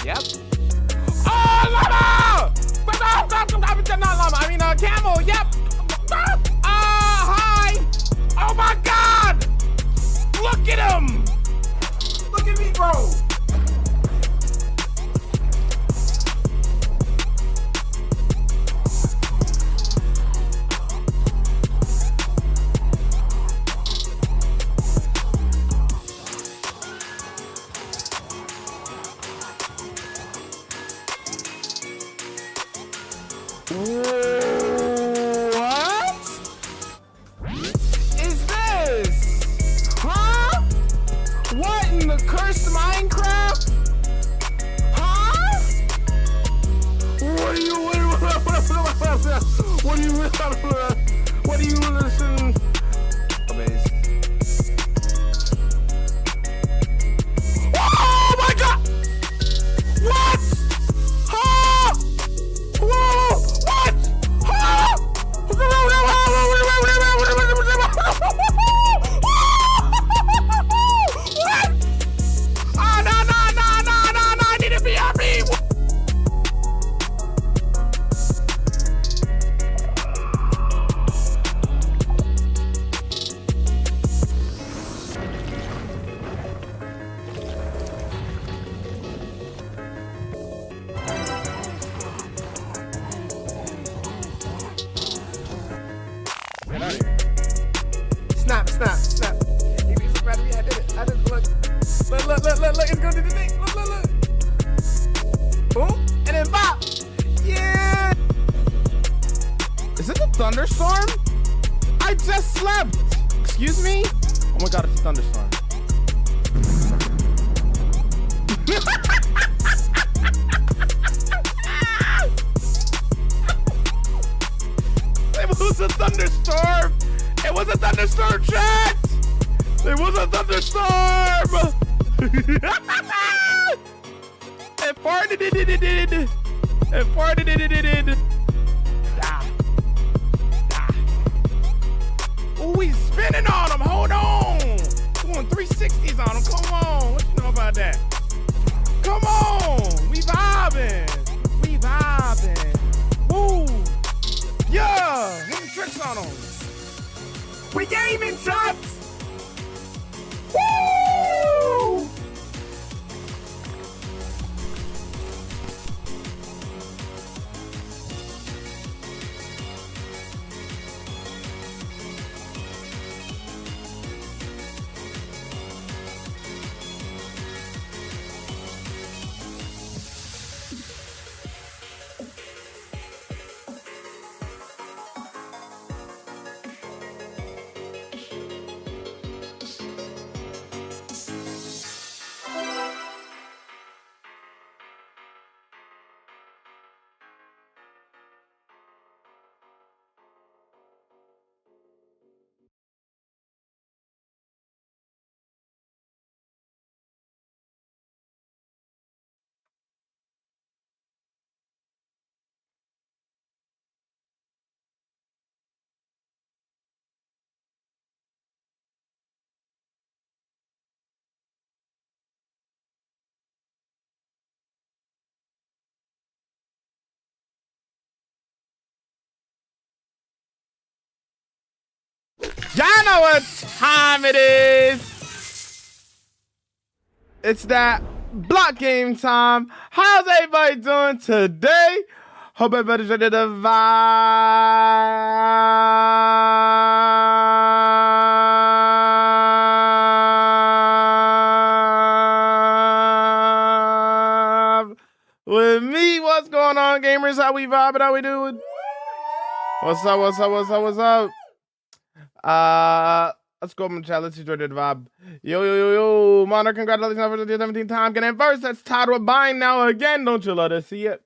Yep. Oh, llama! Not llama. I mean, camel. Yep. Hi. Oh my God! Look at him! Look at me, bro. What is this? Huh? What in the cursed Minecraft? Huh? What do you listen? Oh my God! What? Huh? Whoa! What? Huh? What? Oh, no, I need to be happy. Get out of here. Snap. He's mad at me. I did it. Look. It's gonna do the thing. Look. Boom. And then bop. Yeah. Is this a thunderstorm? I just slept. Excuse me? Oh my God, it's a thunderstorm. It was a thunderstorm. It was a thunderstorm, chat. It was a thunderstorm. It farted. It farted. Oh, he's spinning on him. Hold on. Doing 360s on him. Come on. What you know about that? Come on. We vibing. Woo. Yeah. Hit the tricks on him. We gaming, shots. Woo. Y'all know what time it is. It's that block game time. How's everybody doing today? Hope everybody's ready to vibe with me. What's going on, gamers? How we vibing? How we doing? What's up? Let's go, my chat. Let's enjoy the vibe. Yo, Monarch, congratulations on the 17th time getting first. That's tied with buying now again. Don't you let us see it.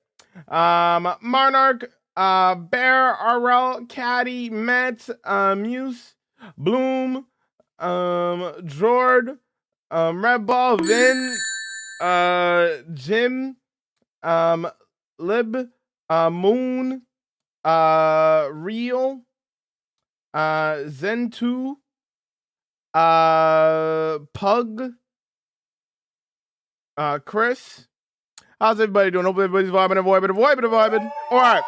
Monarch, Bear, RL, Caddy, Matt, Muse, Bloom, Jord, Red Ball, Vin, Jim, Lib, Moon, Real, Zen2, Pug, Chris, How's everybody doing? Hope everybody's vibing. All right.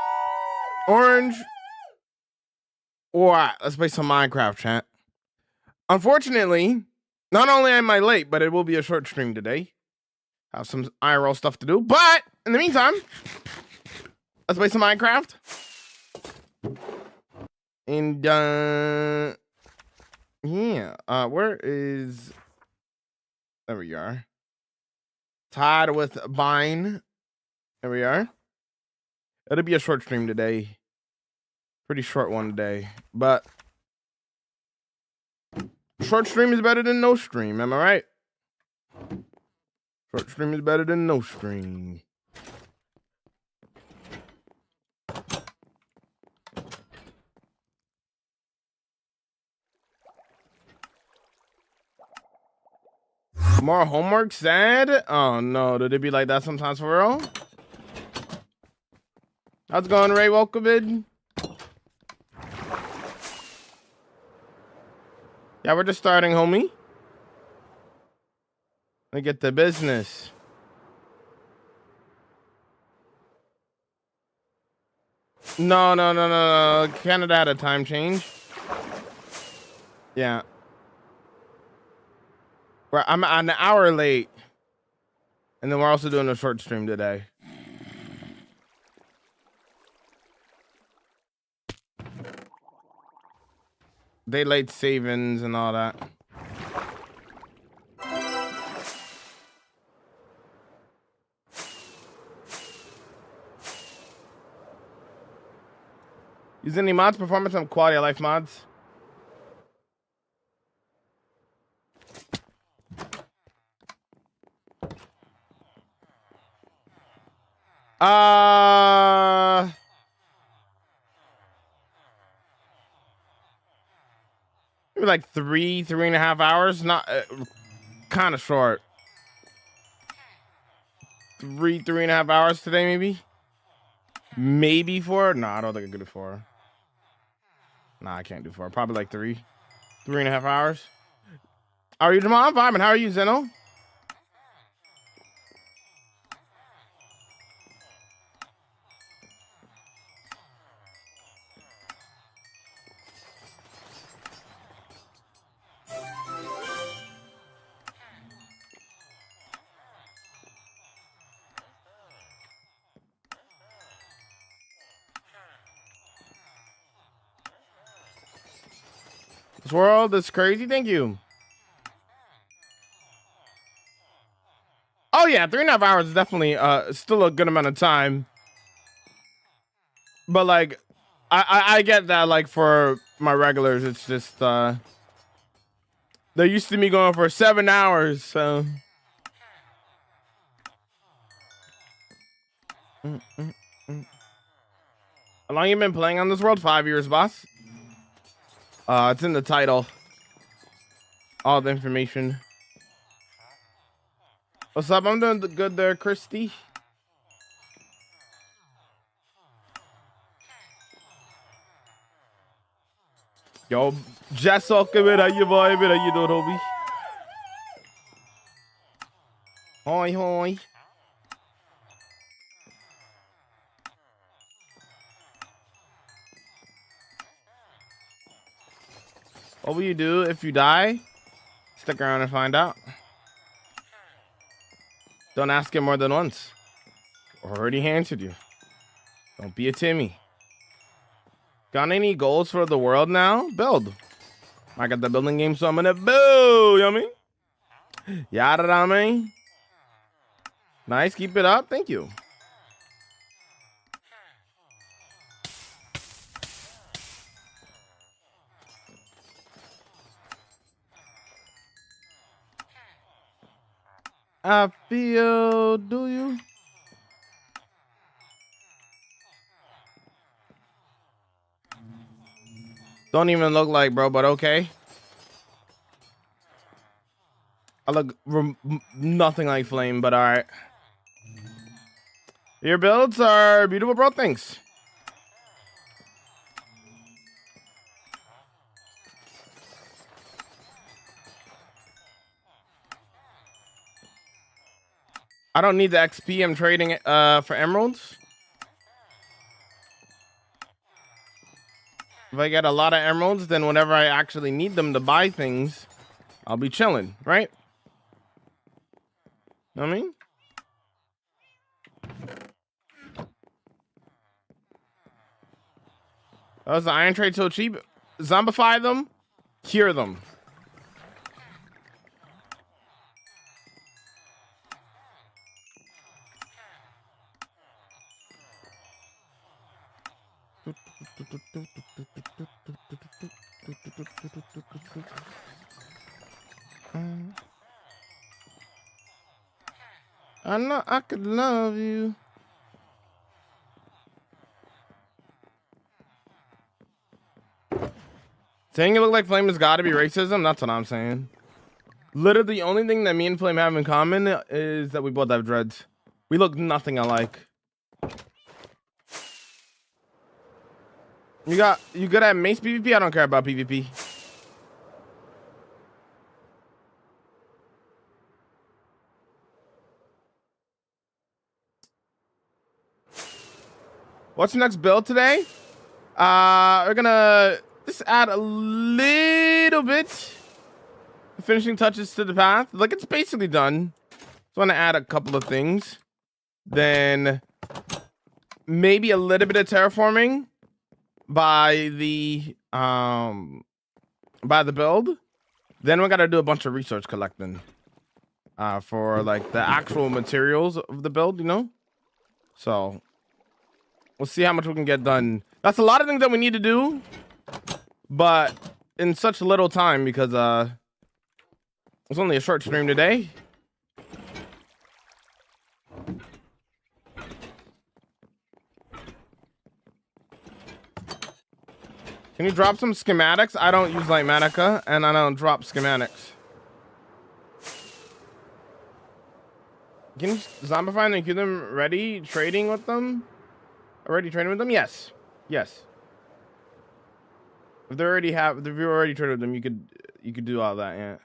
Orange. All right. Let's play some Minecraft, chat. Unfortunately, not only am I late, but it will be a short stream today. Have some IRL stuff to do. But in the meantime, let's play some Minecraft. And yeah. Where is... There we are. Tied with Vine. There we are. It'll be a short stream today. Pretty short one today. But short stream is better than no stream. Am I right? Short stream is better than no stream. More homework, sad? Oh no, did it be like that sometimes for real? How's it going, Ray? Welcome in. Yeah, we're just starting, homie. Let me get the business. No. Canada had a time change. Yeah. I'm an hour late. And then we're also doing a short stream today. Daylight savings and all that. Use any mods, performance, and quality of life mods? Maybe like 3.5 hours. Not kind of short. 3.5 hours today, maybe 4. No, I don't think I could do 4. Nah, I can't do 4. Probably like 3.5 hours. How are you, Jamal? I'm vibing. How are you, Zeno? This world is crazy. Thank you. Oh yeah, 3.5 hours is definitely still a good amount of time. But like, I get that. Like for my regulars, it's just they're used to me going for 7 hours. So. How long you been playing on this world? 5 years, boss. It's in the title. All the information. What's up? I'm doing good there, Christy. Yo, Jess, welcome in. How you vibing? How you doing, homie? Hoi. What will you do if you die? Stick around and find out. Don't ask it more than once. Already answered you. Don't be a Timmy. Got any goals for the world now? Build. I got the building game, so I'm gonna build. Yummy. Yada, nice. Keep it up. Thank you. I feel, do you? Don't even look like, bro, but okay. I look nothing like Flame, but all right. Your builds are beautiful, bro. Thanks. I don't need the XP. I'm trading it for emeralds. If I get a lot of emeralds, then whenever I actually need them to buy things, I'll be chilling, right? Know what I mean? That was the iron trade so cheap. Zombify them, cure them. I know I could love you. Saying you look like Flame has got to be racism. That's what I'm saying. Literally, the only thing that me and Flame have in common is that we both have dreads. We look nothing alike. You good at mace PvP? I don't care about PvP. What's the next build today? We're gonna just add a little bit finishing touches to the path. Like, it's basically done. Just want to add a couple of things. Then maybe a little bit of terraforming by the build. Then we gotta do a bunch of resource collecting for like the actual materials of the build, you know? So we'll see how much we can get done. That's a lot of things that we need to do, but in such little time because it's only a short stream today. Can you drop some schematics? I don't use Lightmatica, and I don't drop schematics. Can you zombify and keep them ready trading with them? Already trading with them? Yes. Yes. If you already traded with them, you could do all that, yeah.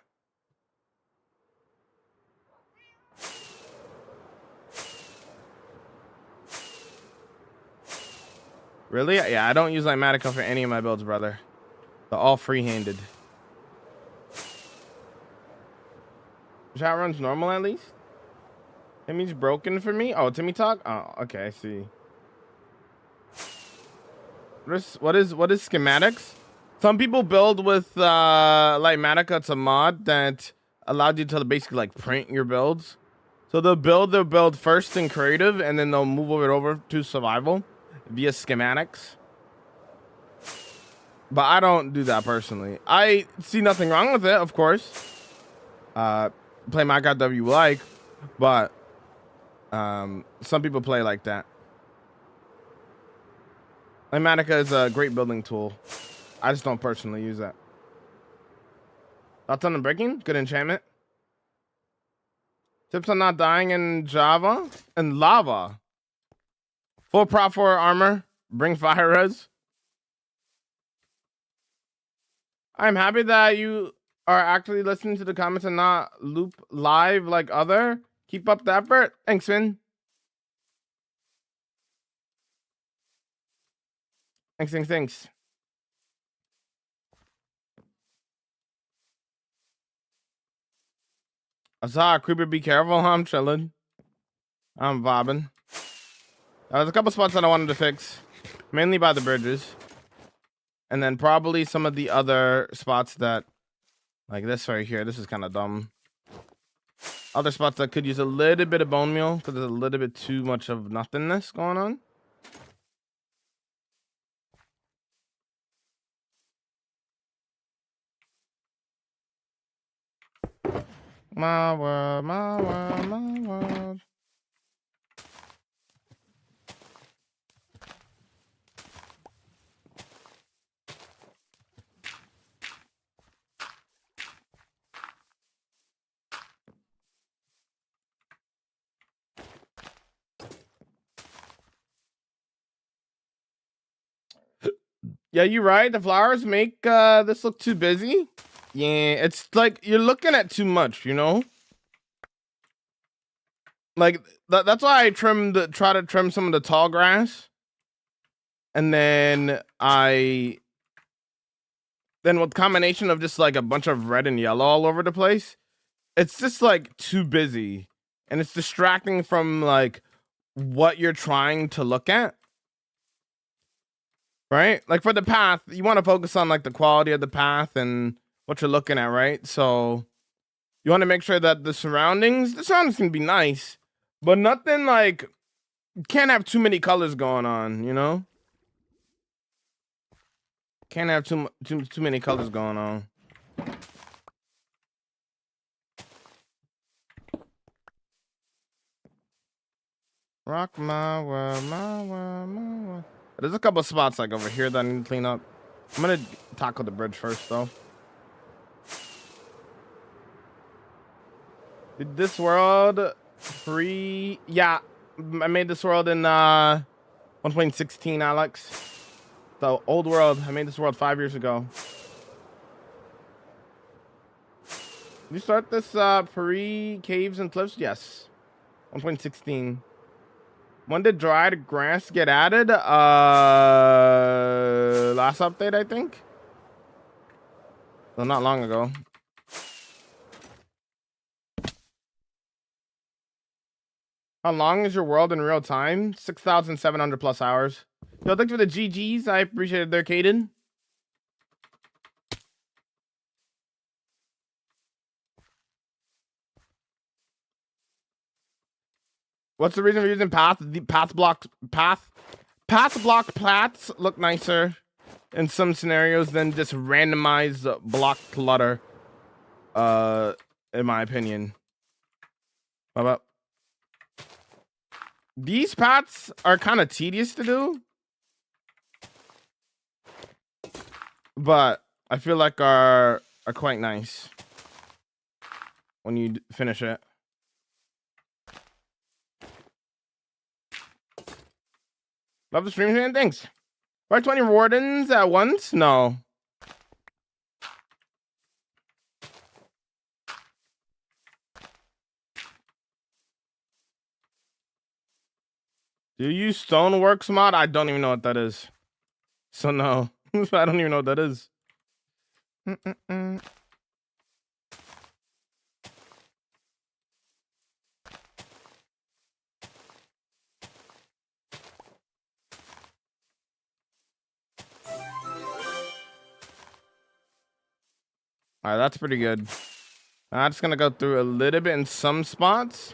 Really? Yeah, I don't use Lightmatica for any of my builds, brother. They're all free-handed. Chat runs normal at least? Timmy's broken for me? Oh, Timmy talk? Oh, okay, I see. What is schematics? Some people build with Lightmatica. It's a mod that allowed you to basically like print your builds. So they'll build first in creative, and then they'll move it over to survival via schematics. But I don't do that personally. I see nothing wrong with it, of course. Play Minecraft whatever you like, but some people play like that. Lightmatica is a great building tool. I just don't personally use that. Thoughts on the breaking? Good enchantment. Tips on not dying in Java and lava. Full prop 4 armor. Bring fire res. I'm happy that you are actually listening to the comments and not loop live like other. Keep up the effort. Thanks, Finn. Thanks. I saw a creeper. Be careful. I'm chilling. I'm vibing. There's a couple spots that I wanted to fix, mainly by the bridges, and then probably some of the other spots that, like this right here. This is kind of dumb. Other spots that could use a little bit of bone meal because there's a little bit too much of nothingness going on. My world, my world, my world. Yeah, you're right. The flowers make this look too busy. Yeah, it's like you're looking at too much, you know? Like that's why I try to trim some of the tall grass, and then with combination of just like a bunch of red and yellow all over the place, it's just like too busy, and it's distracting from like what you're trying to look at. Right? Like for the path, you want to focus on like the quality of the path and what you're looking at, right? So you want to make sure that the surroundings can be nice, but nothing like, can't have too many colors going on, you know? Can't have too many colors going on. Rock my world, my world, my world. There's a couple spots like over here that I need to clean up. I'm gonna tackle the bridge first though. Did this world free? Yeah, I made this world in 1.16, Alex. The old world. I made this world 5 years ago. Did you start this pre caves and cliffs? Yes. 1.16. When did dried grass get added? Last update, I think. So not long ago. How long is your world in real time? 6,700 plus hours. Yo, thanks for the GGs. I appreciate it there, Caden. What's the reason for using path? The path block plats look nicer in some scenarios than just randomized block clutter. In my opinion. What about? These paths are kind of tedious to do, but I feel like are quite nice when you finish it. Love the stream, man. Thanks. Why 20 wardens at once? No. Do you use Stoneworks mod? I don't even know what that is. So no. I don't even know what that is. All right, that's pretty good. I'm just gonna go through a little bit in some spots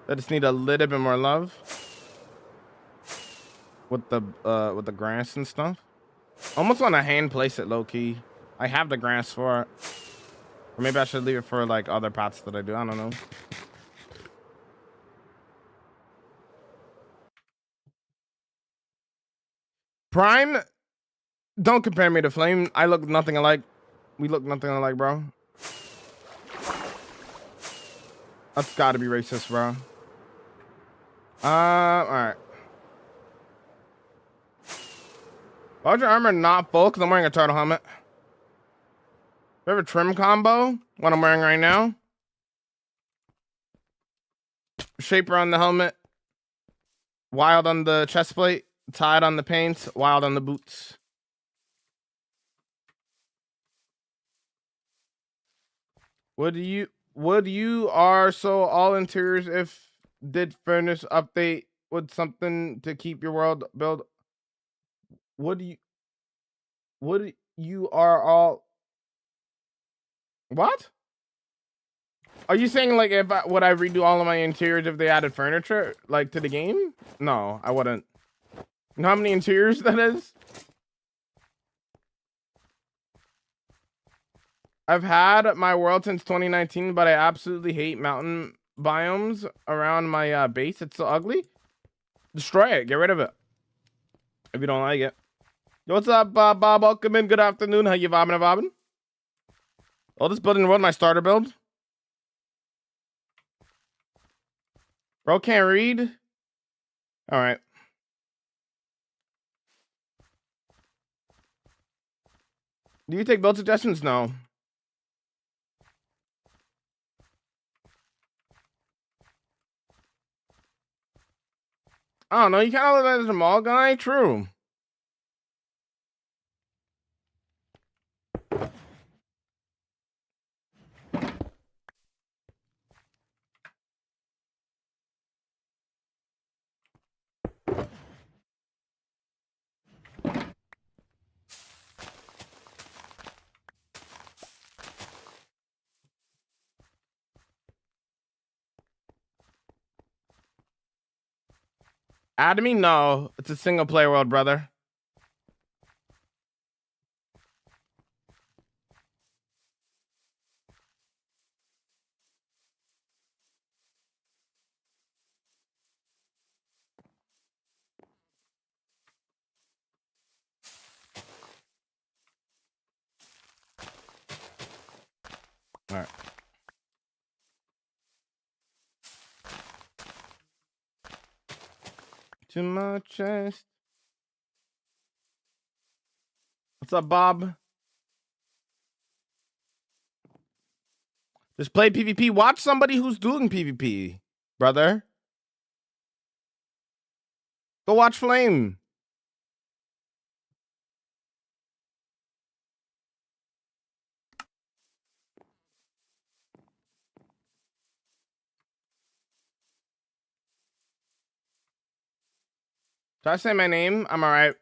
that just need a little bit more love with the grass and stuff. Almost want to hand place it low key. I have the grass for it, or maybe I should leave it for like other pots that I do. I don't know. Prime, don't compare me to Flame. I look nothing alike. We look nothing alike, bro. That's gotta be racist, bro. Alright. Why is your armor not full? Because I'm wearing a turtle helmet. You have a trim combo? What I'm wearing right now? Shaper on the helmet. Wild on the chest plate. Tied on the paints. Wild on the boots. Would you are so all interiors if did furnace update with something to keep your world build? Would you are all what? Are you saying like would I redo all of my interiors if they added furniture like to the game? No, I wouldn't. You know how many interiors that is? I've had my world since 2019, but I absolutely hate mountain biomes around my base. It's so ugly. Destroy it. Get rid of it. If you don't like it. Yo, what's up, Bob? Welcome in. Good afternoon. How you vibing? Oh, this building was my starter build. Bro can't read. All right. Do you take build suggestions? No. I don't know. You kind of look like a mall guy. True. Adamy? No. It's a single player world, brother. All right. To my chest. What's up, Bob? Just play PvP. Watch somebody who's doing PvP, brother. Go watch Flame. Should I say my name? I'm all right.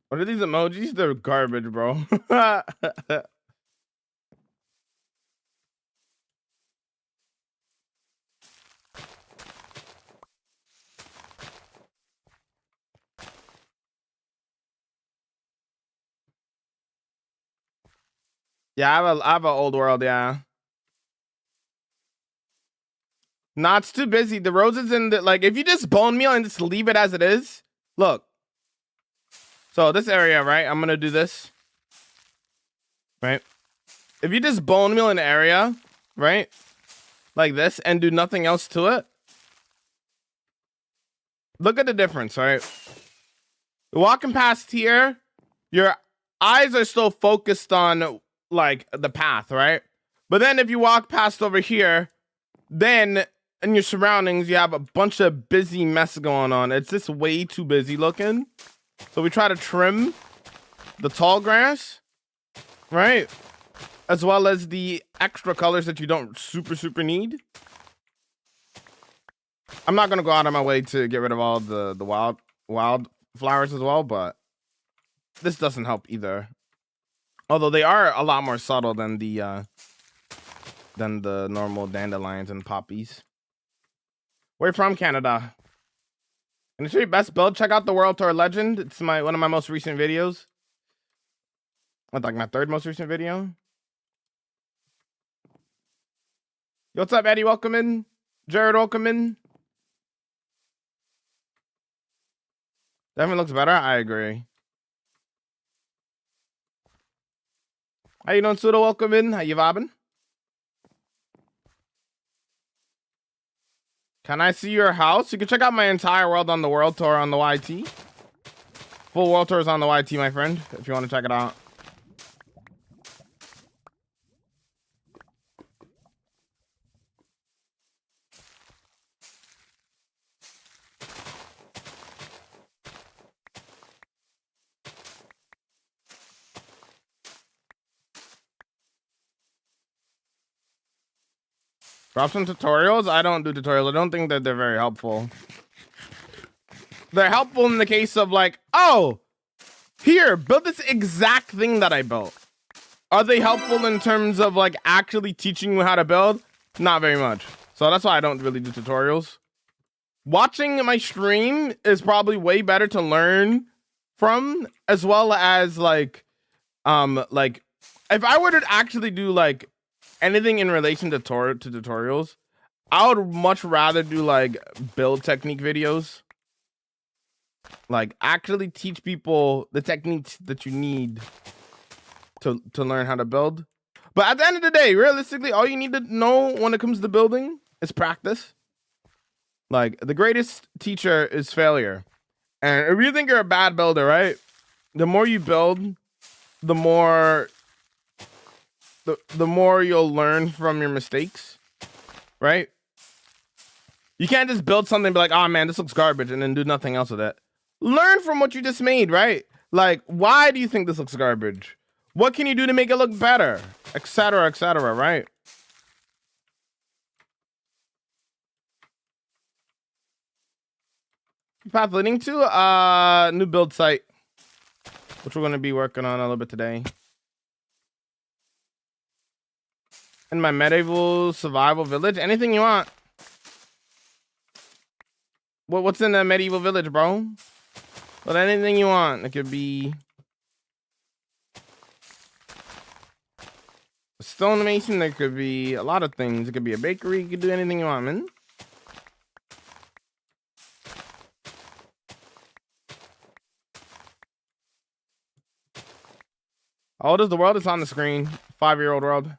What are these emojis? They're garbage, bro. Yeah, I have an old world, yeah. Nah, it's too busy. The roses in the, like, if you just bone meal and just leave it as it is, look. So this area, right? I'm gonna do this. Right? If you just bone meal an area, right? Like this, and do nothing else to it. Look at the difference, right? Walking past here, your eyes are still focused on, like, the path, right? But then if you walk past over here, then in your surroundings, you have a bunch of busy mess going on. It's just way too busy looking. So we try to trim the tall grass, right? As well as the extra colors that you don't super need. I'm not going to go out of my way to get rid of all the wild flowers as well, but this doesn't help either. Although they are a lot more subtle than the normal dandelions and poppies. Where from? Canada. And it's your best build. Check out the World Tour Legend. It's one of my most recent videos. That's like my third most recent video. Yo, what's up, Eddie? Welcome in. Jared, welcome in. Definitely looks better. I agree. How you doing, Sudo? Welcome in. How you vibing? Can I see your house? You can check out my entire world on the World Tour on the YT. Full World Tour is on the YT, my friend, if you want to check it out. Drop some tutorials? I don't do tutorials. I don't think that they're very helpful. They're helpful in the case of like, oh, here, build this exact thing that I built. Are they helpful in terms of like actually teaching you how to build? Not very much. So that's why I don't really do tutorials. Watching my stream is probably way better to learn from, as well as like if I were to actually do like anything in relation to tutorials, I would much rather do like build technique videos. Like actually teach people the techniques that you need to learn how to build. But at the end of the day, realistically, all you need to know when it comes to building is practice. Like the greatest teacher is failure. And if you think you're a bad builder, right? The more you build, the more you'll learn from your mistakes, right? You can't just build something and be like, oh man, this looks garbage, and then do nothing else with it. Learn from what you just made, right? Like, why do you think this looks garbage? What can you do to make it look better? Etc., etc., right? Path leading to new build site, which we're going to be working on a little bit today. In my medieval survival village, anything you want. What's in the medieval village, bro? But anything you want. It could be a stonemason. There could be a lot of things. It could be a bakery. You could do anything you want, man. How old is the world? It's on the screen. 5-year-old world.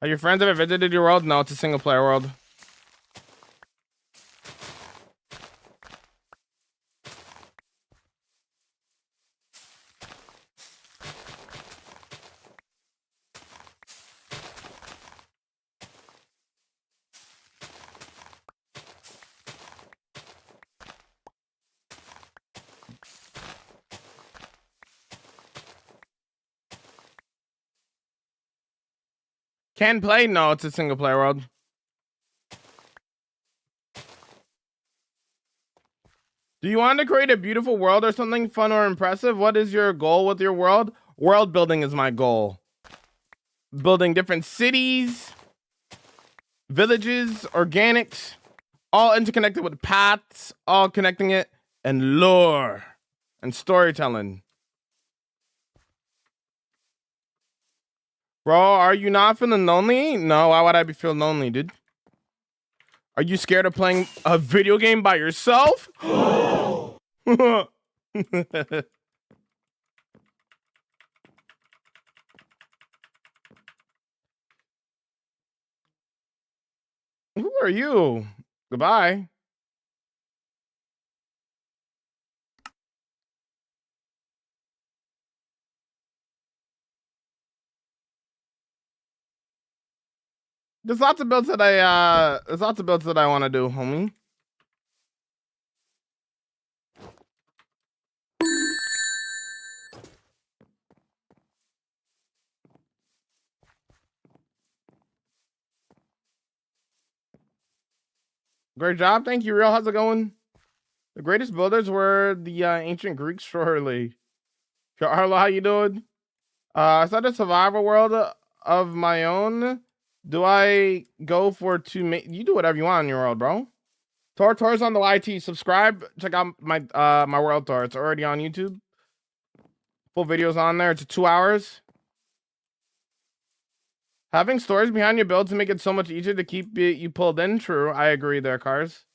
Have your friends ever visited your world? No, it's a single player world. Can play? No, it's a single player world. Do you want to create a beautiful world or something fun or impressive? What is your goal with your world? World building is my goal. Building different cities, villages, organics, all interconnected with paths, all connecting it, and lore and storytelling. Bro, are you not feeling lonely? No, why would I be feeling lonely, dude? Are you scared of playing a video game by yourself? Who are you? Goodbye. There's lots of builds that I want to do, homie. Great job. Thank you, Real. How's it going? The greatest builders were the ancient Greeks, surely. Arlo, how you doing? I started a survival world of my own. Do I go for you do whatever you want in your world, bro. Tor's on the YT. Subscribe. Check out my my world tour. It's already on YouTube. Full videos on there. It's 2 hours. Having stories behind your build to make it so much easier to keep you pulled in. True. I agree there, Cars.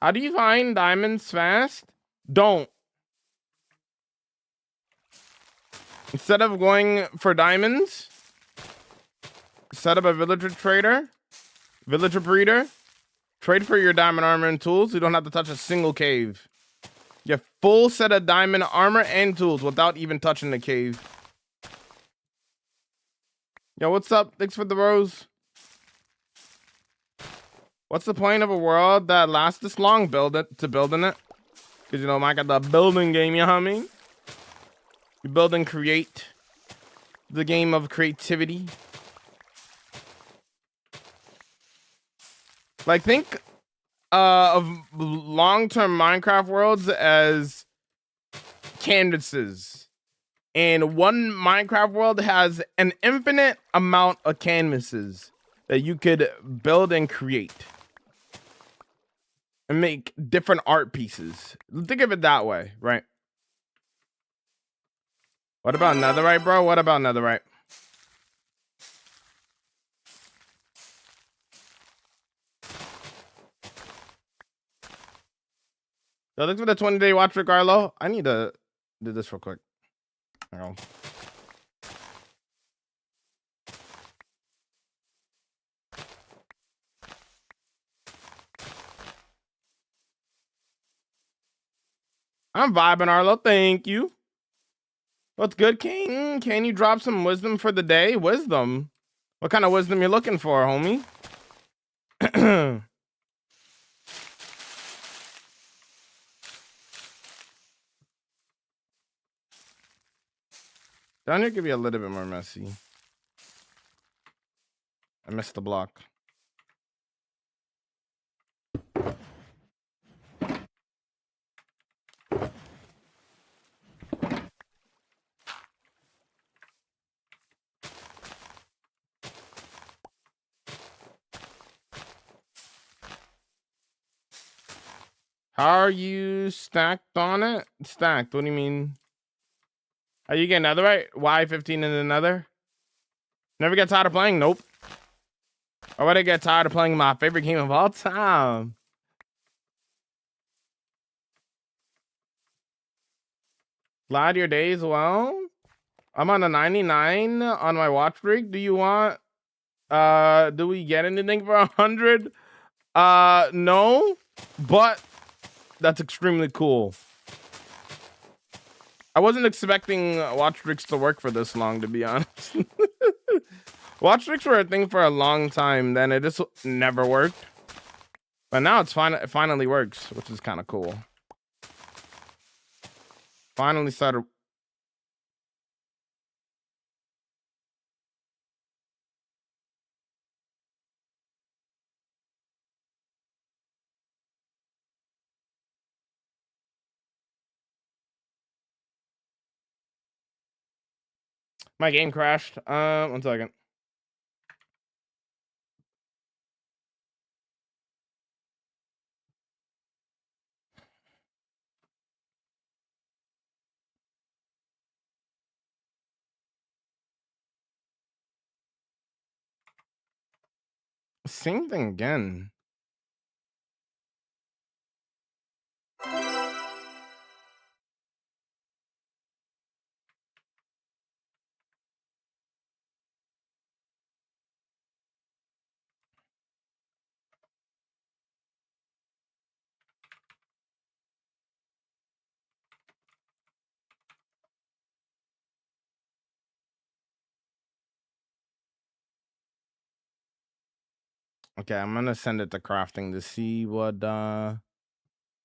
How do you find diamonds fast? Don't. Instead of going for diamonds, set up a villager trader, villager breeder, trade for your diamond armor and tools. You don't have to touch a single cave. You have full set of diamond armor and tools without even touching the cave. Yo, what's up? Thanks for the rose. What's the point of a world that lasts this long? Build in it. Because, you know, I got the building game, you know what I mean? You build and create. The game of creativity. Like, think of long-term Minecraft worlds as canvases. And one Minecraft world has an infinite amount of canvases that you could build and create. And make different art pieces. Think of it that way, right? What about netherite, bro? What about netherite? Yo, thanks for the 20-day watch, Ricardo. I need to do this real quick. Hang on. I'm vibing, Arlo. Thank you. What's good, King? Can you drop some wisdom for the day? Wisdom? What kind of wisdom you looking for, homie? Down here could be a little bit more messy. I missed the block. How are you stacked on it? Stacked, what do you mean? Are you getting another right? Y15 in another? Never get tired of playing? Nope. Or would I get tired of playing my favorite game of all time? Glad your days well. I'm on a 99 on my watch streak. Do you want do we get anything for 100? No, but that's extremely cool. I wasn't expecting watch streaks to work for this long, to be honest. Watch streaks were a thing for a long time, then it just never worked. But now it's it finally works, which is kind of cool. Finally started. My game crashed. 1 second. Same thing again. Okay, I'm gonna send it to crafting to see what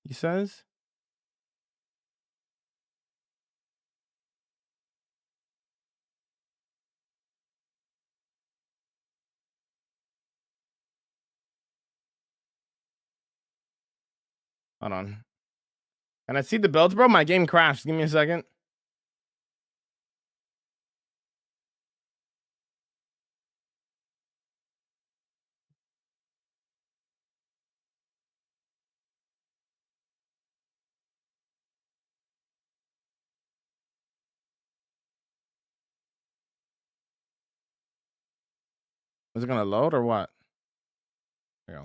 he says. Hold on. Can I see the builds, bro? My game crashed. Give me a second. Is it gonna load or what? There you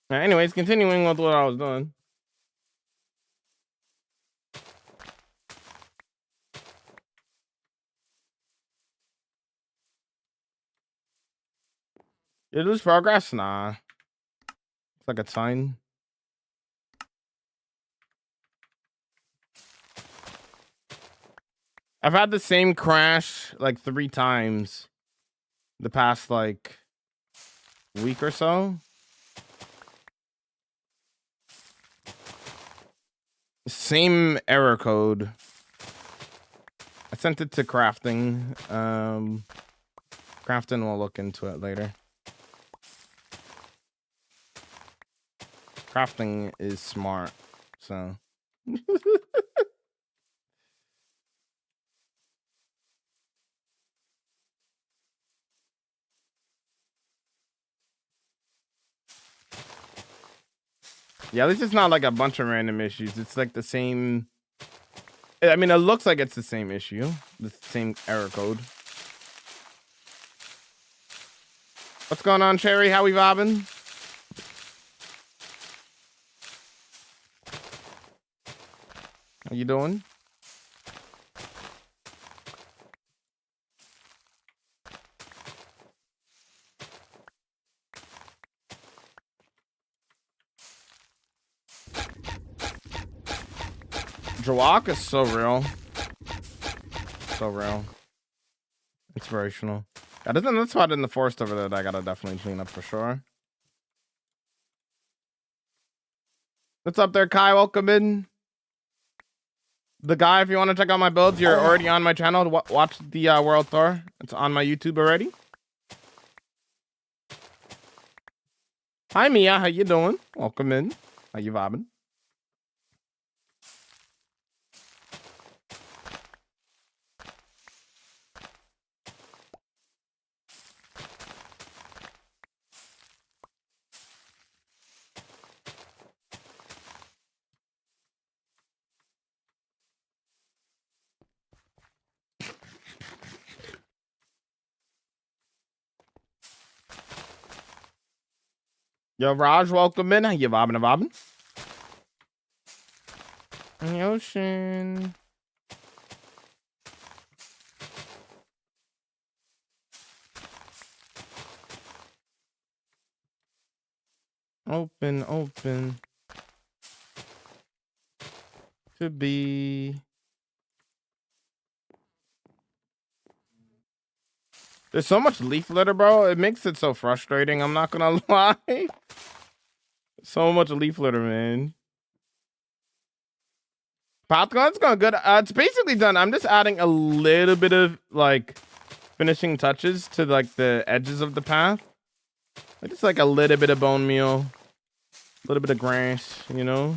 go. Anyways, continuing with what I was doing. You lose progress? Nah. It's like a sign. I've had the same crash like 3 times the past like week or so. Same error code. I sent it to crafting. Crafting will look into it later. Crafting is smart, so. Yeah, at least it's not like a bunch of random issues. It's like the same. I mean, it looks like it's the same issue, the same error code. What's going on, Cherry? How we vibing? How you doing? Jawak is so real. So real. Inspirational. Yeah, there's another spot in the forest over there that I gotta definitely clean up for sure. What's up there, Kai? Welcome in. The guy, if you want to check out my builds, you're already on my channel to watch the World Tour. It's on my YouTube already. Hi, Mia. How you doing? Welcome in. How you vibing? Yo, Raj, welcome in. How you vibing and vibing? In the ocean. Open, open. To be. There's so much leaf litter, bro. It makes it so frustrating. I'm not gonna lie. So much leaf litter, man. Pathgun's going good. It's basically done. I'm just adding a little bit of like finishing touches to like the edges of the path. Like just like a little bit of bone meal, a little bit of grass, you know.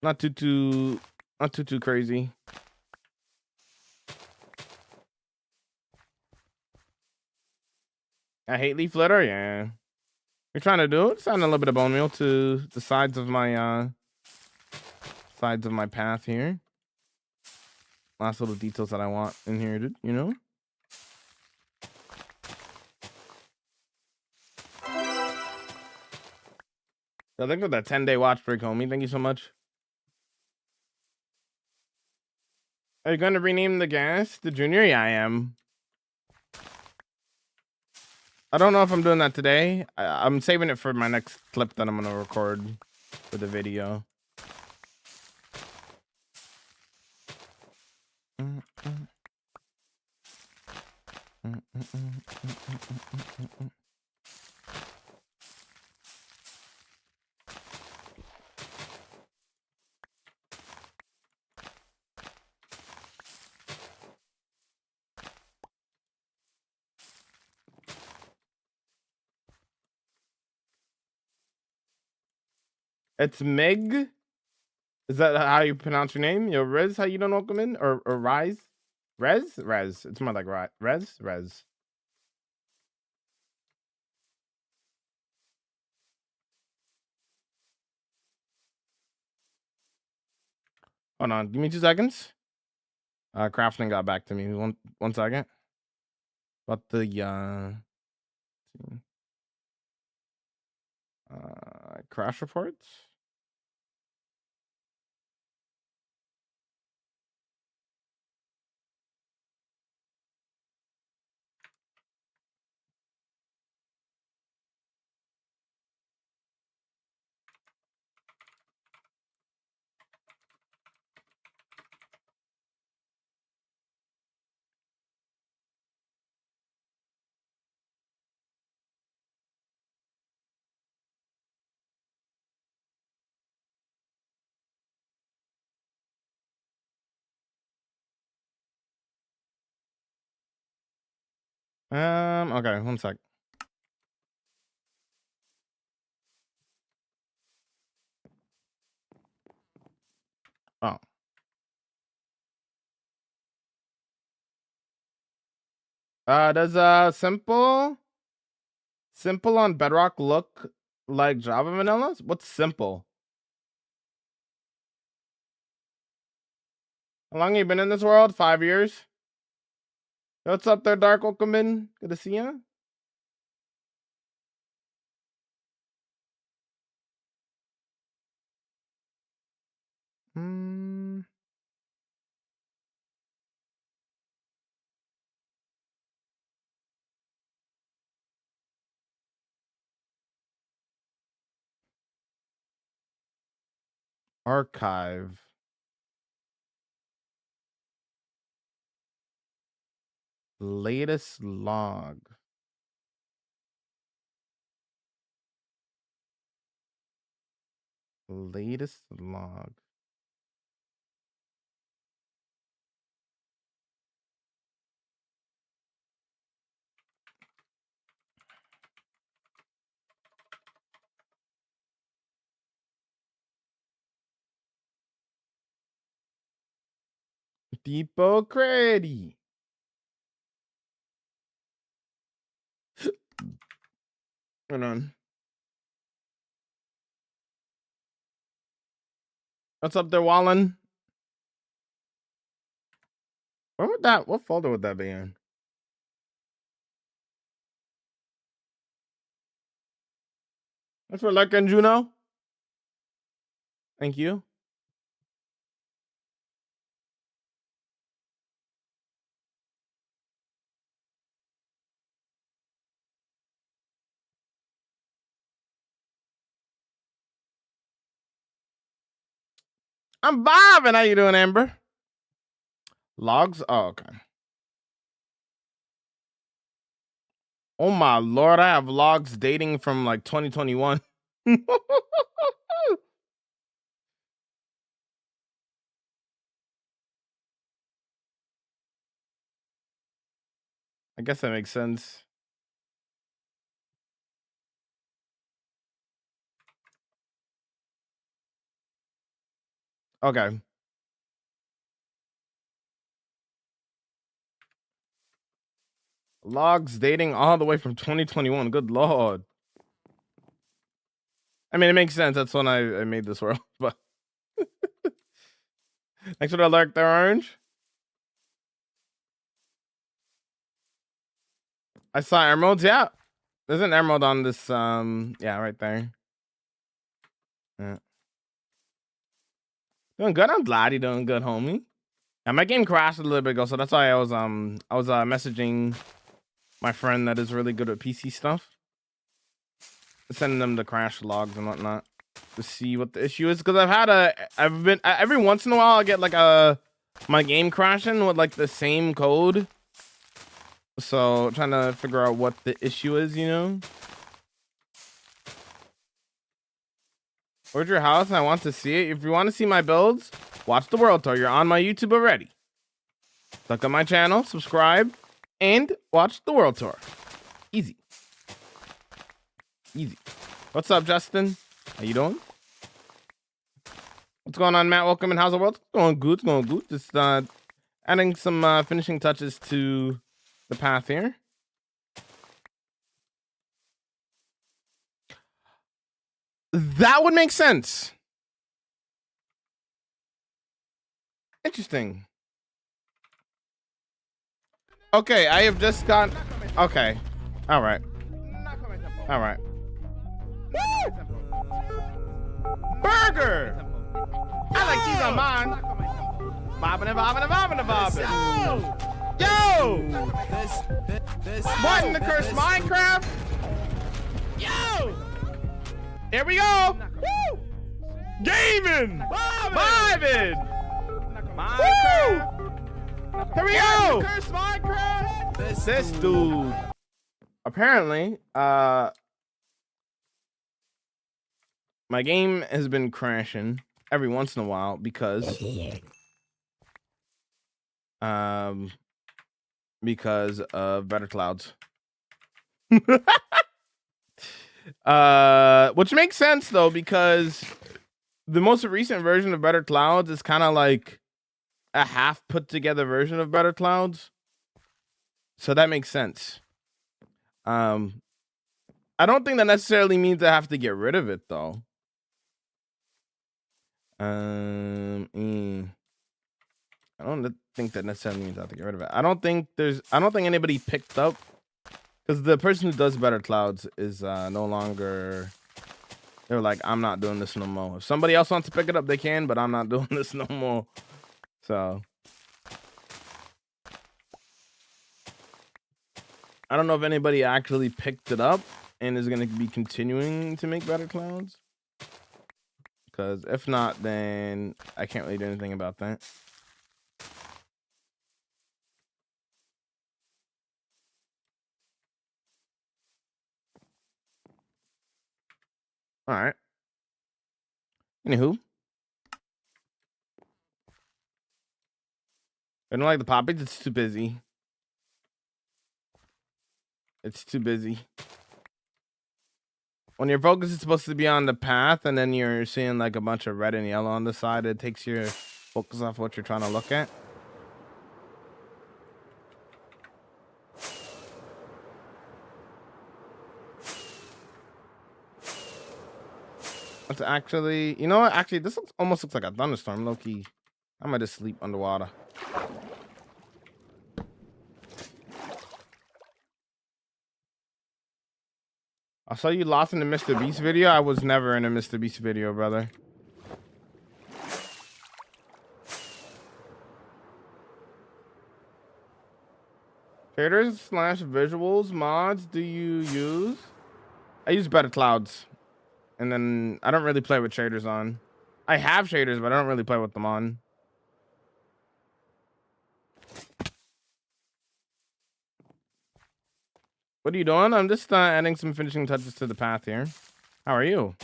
Not too crazy. I hate leaf litter. Yeah, you're trying to do it. Just adding a little bit of bone meal to the sides of my path here. Last little details that I want in here, dude, you know. So thanks for that 10-day watch break, homie. Thank you so much. Are you going to rename the gas to Junior? Yeah, I am. I don't know if I'm doing that today. I'm saving it for my next clip that I'm going to record for the video. It's Meg. Is that how you pronounce your name? Yo, Rez, how you doing? Welcome in. Or Rise? Rez? It's more like Rez. Hold on, give me 2 seconds. Crafting got back to me. One second. But the crash reports. Okay, 1 sec. Oh. Does simple on Bedrock look like Java vanillas? What's simple? How long have you been in this world? 5 years. What's up there, Dark? Welcome in. Good to see you. Archive. Latest log. Latest log. Depot Credit. Hold on. What's up there, Wallen? Where would that? What folder would that be in? That's for Lurk and Juno. Thank you. I'm vibing. How you doing, Amber? Logs? Oh, okay. Oh my lord, I have logs dating from like 2021. I guess that makes sense. Okay. Logs dating all the way from 2021. Good lord. I mean, it makes sense. That's when I made this world. But thanks for the alert there, Orange. I saw emeralds. Yeah, there's an emerald on this. Yeah, right there. Yeah. Doing good. I'm glad you're doing good, homie. And my game crashed a little bit ago, so that's why I was messaging my friend that is really good at PC stuff, sending them the crash logs and whatnot to see what the issue is. Because I've been every once in a while I get like my game crashing with like the same code. So trying to figure out what the issue is, you know. Where's your house? I want to see it. If you want to see my builds, watch the world tour. You're on my YouTube already. Click on my channel, subscribe, and watch the world tour. Easy. Easy. What's up, Justin? How you doing? What's going on, Matt? Welcome, and how's the world? It's going good. It's going good. Just adding some finishing touches to the path here. That would make sense. Interesting. Okay, I have just got. Okay. All right. All right. Woo! Burger! I like cheese on mine. Bobbing and bobbing and bobbing and bobbing. Yo! Martin the Curse Minecraft. Yo! Here we go. Woo! Gaming! Vibing! Woo! Here we go! Curse Minecraft! This dude. Apparently, my game has been crashing every once in a while because of Better Clouds. Which makes sense though, because the most recent version of Better Clouds is kind of like a half put together version of Better Clouds. So that makes sense. I don't think that necessarily means I have to get rid of it though. I don't think that necessarily means I have to get rid of it. I don't think anybody picked up, because the person who does Better Clouds is no longer They were like, I'm not doing this no more. If somebody else wants to pick it up, they can, but I'm not doing this no more. So I don't know if anybody actually picked it up and is going to be continuing to make better clouds. Because if not, then I can't really do anything about that. All right. Anywho. I don't like the poppies. It's too busy. It's too busy. When your focus is supposed to be on the path and then you're seeing like a bunch of red and yellow on the side, it takes your focus off what you're trying to look at. It's actually, you know what? Actually, this almost looks like a thunderstorm, low key. I might just sleep underwater. I saw you lost in the Mr. Beast video. I was never in a Mr. Beast video, brother. Shaders / visuals mods do you use? I use Better Clouds. And then I don't really play with shaders on. I have shaders, but I don't really play with them on. What are you doing? I'm just adding some finishing touches to the path here. How are you?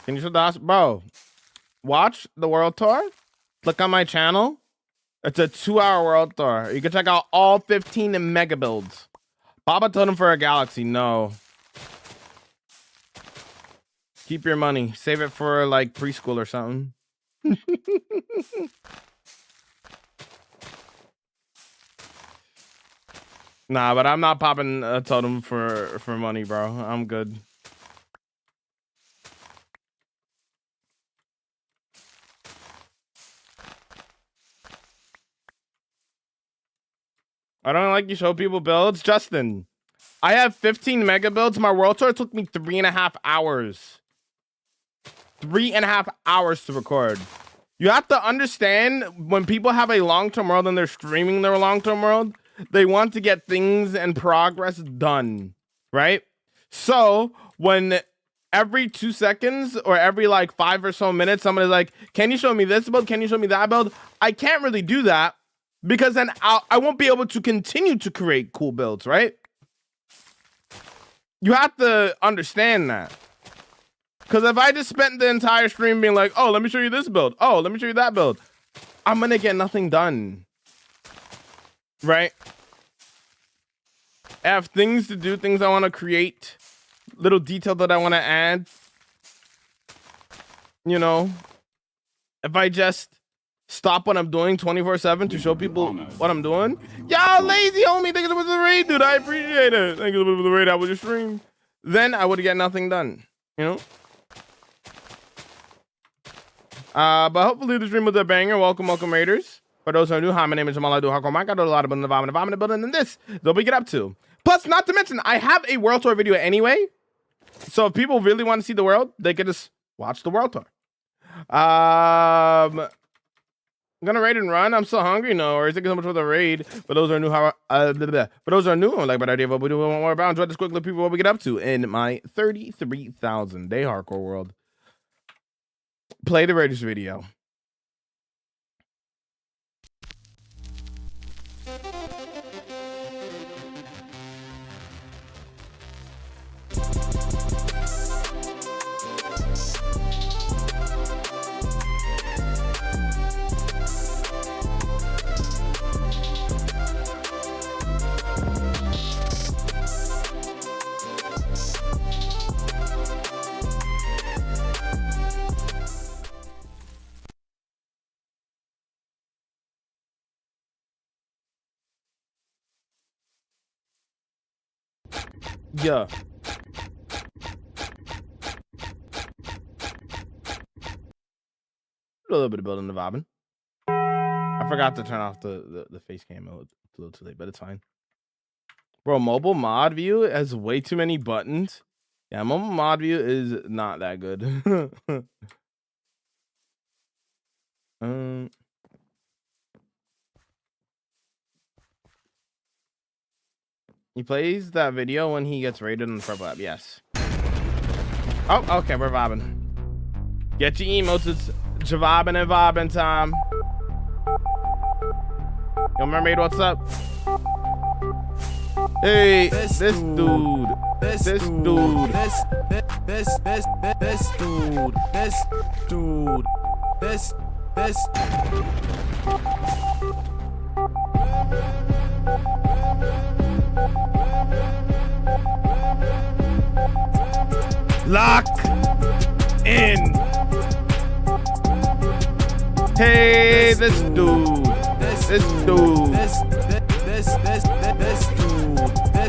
Can you show the bro? Watch the world tour. Click on my channel. It's a 2-hour world tour. You can check out all 15 mega builds. Baba totem for a galaxy. No. Keep your money. Save it for like preschool or something. Nah, but I'm not popping a totem for money, bro. I'm good. I don't like you show people builds. Justin, I have 15 mega builds. My world tour took me 3.5 hours. 3.5 hours to record. You have to understand, when people have a long-term world and they're streaming their long-term world, they want to get things and progress done, right? So when every 2 seconds or every like 5 or so minutes, somebody's like, can you show me this build? Can you show me that build? I can't really do that because then I won't be able to continue to create cool builds, right? You have to understand that. Because if I just spent the entire stream being like, oh, let me show you this build. Oh, let me show you that build. I'm going to get nothing done. Right? I have things to do, things I want to create, little detail that I want to add. You know, if I just stop what I'm doing 24/7 to show people what I'm doing. Y'all lazy homie, thank you for the raid, dude. I appreciate it. Thank you for the raid out with your stream. Then I would get nothing done, you know? But hopefully the stream was a banger. Welcome, raiders. For those who are new, hi, my name is Jamal. I do hardcore Mike. I do a lot of building the vomit building, and this is what we get up to. Plus, not to mention, I have a world tour video anyway. So if people really want to see the world, they could just watch the world tour. I'm gonna raid and run. I'm so hungry. No, or is it so much for the raid? For those who are new, for those who are new, I'm like, but idea of what we do, more about. Enjoy this quick look, people, what we get up to in my 33,000 day hardcore world. Play the Raiders video. Yeah. do a little bit of building the vibing. I forgot to turn off the face cam. It's a little too late, but it's fine. Bro, mobile mod view has way too many buttons. Yeah, mobile mod view is not that good. He plays that video when he gets raided in the purple app. Yes. Oh, okay, we're vibing. Get your emotes. It's javabbing and vibing time. Yo, Mermaid, what's up? Hey, this dude. This dude. Lock in. Hey, this dude. This dude.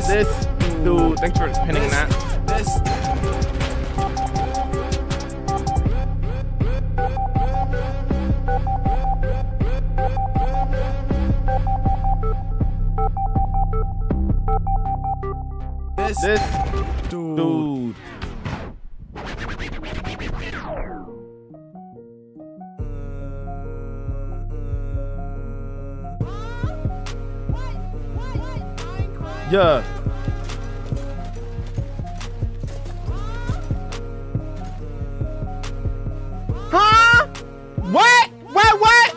This dude. Thanks for pinning that. This dude. Yeah. Huh? What? What?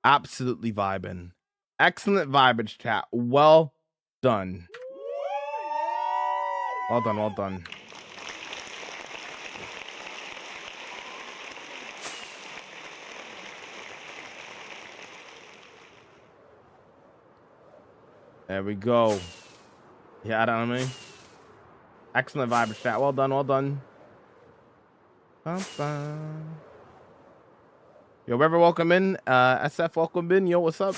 Absolutely vibing. Excellent vibage, chat. Well done. Well done, well done. There we go. Yeah, I don't know. Excellent vibage, chat. Well done, well done. Yo, River, welcome in. SF, welcome in. Yo, what's up?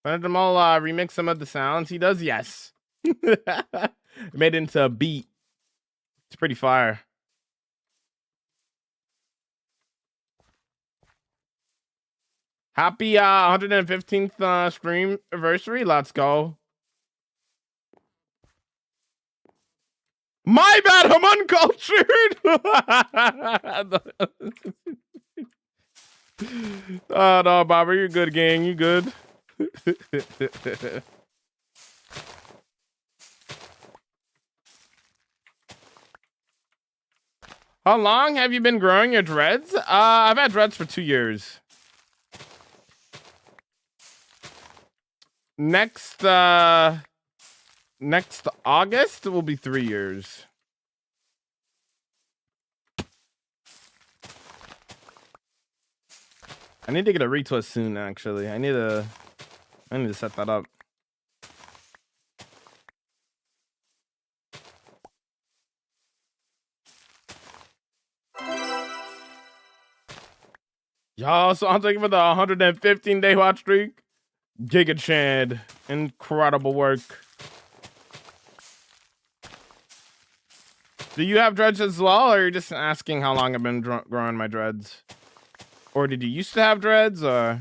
Let them all remix some of the sounds. He does, yes. Made it into a beat. It's pretty fire. Happy 115th stream anniversary. Let's go. My bad, I'm uncultured. Oh no, Bobber, you're good, gang. You good? How long have you been growing your dreads? I've had dreads for 2 years. Next August will be 3 years. I need to get a retwist soon, actually. I need to set that up. Y'all, so I'm taking for the 115-day watch streak. Giga Chad. Incredible work. Do you have dreads as well, or are you just asking how long I've been growing my dreads? Or did you used to have dreads, or?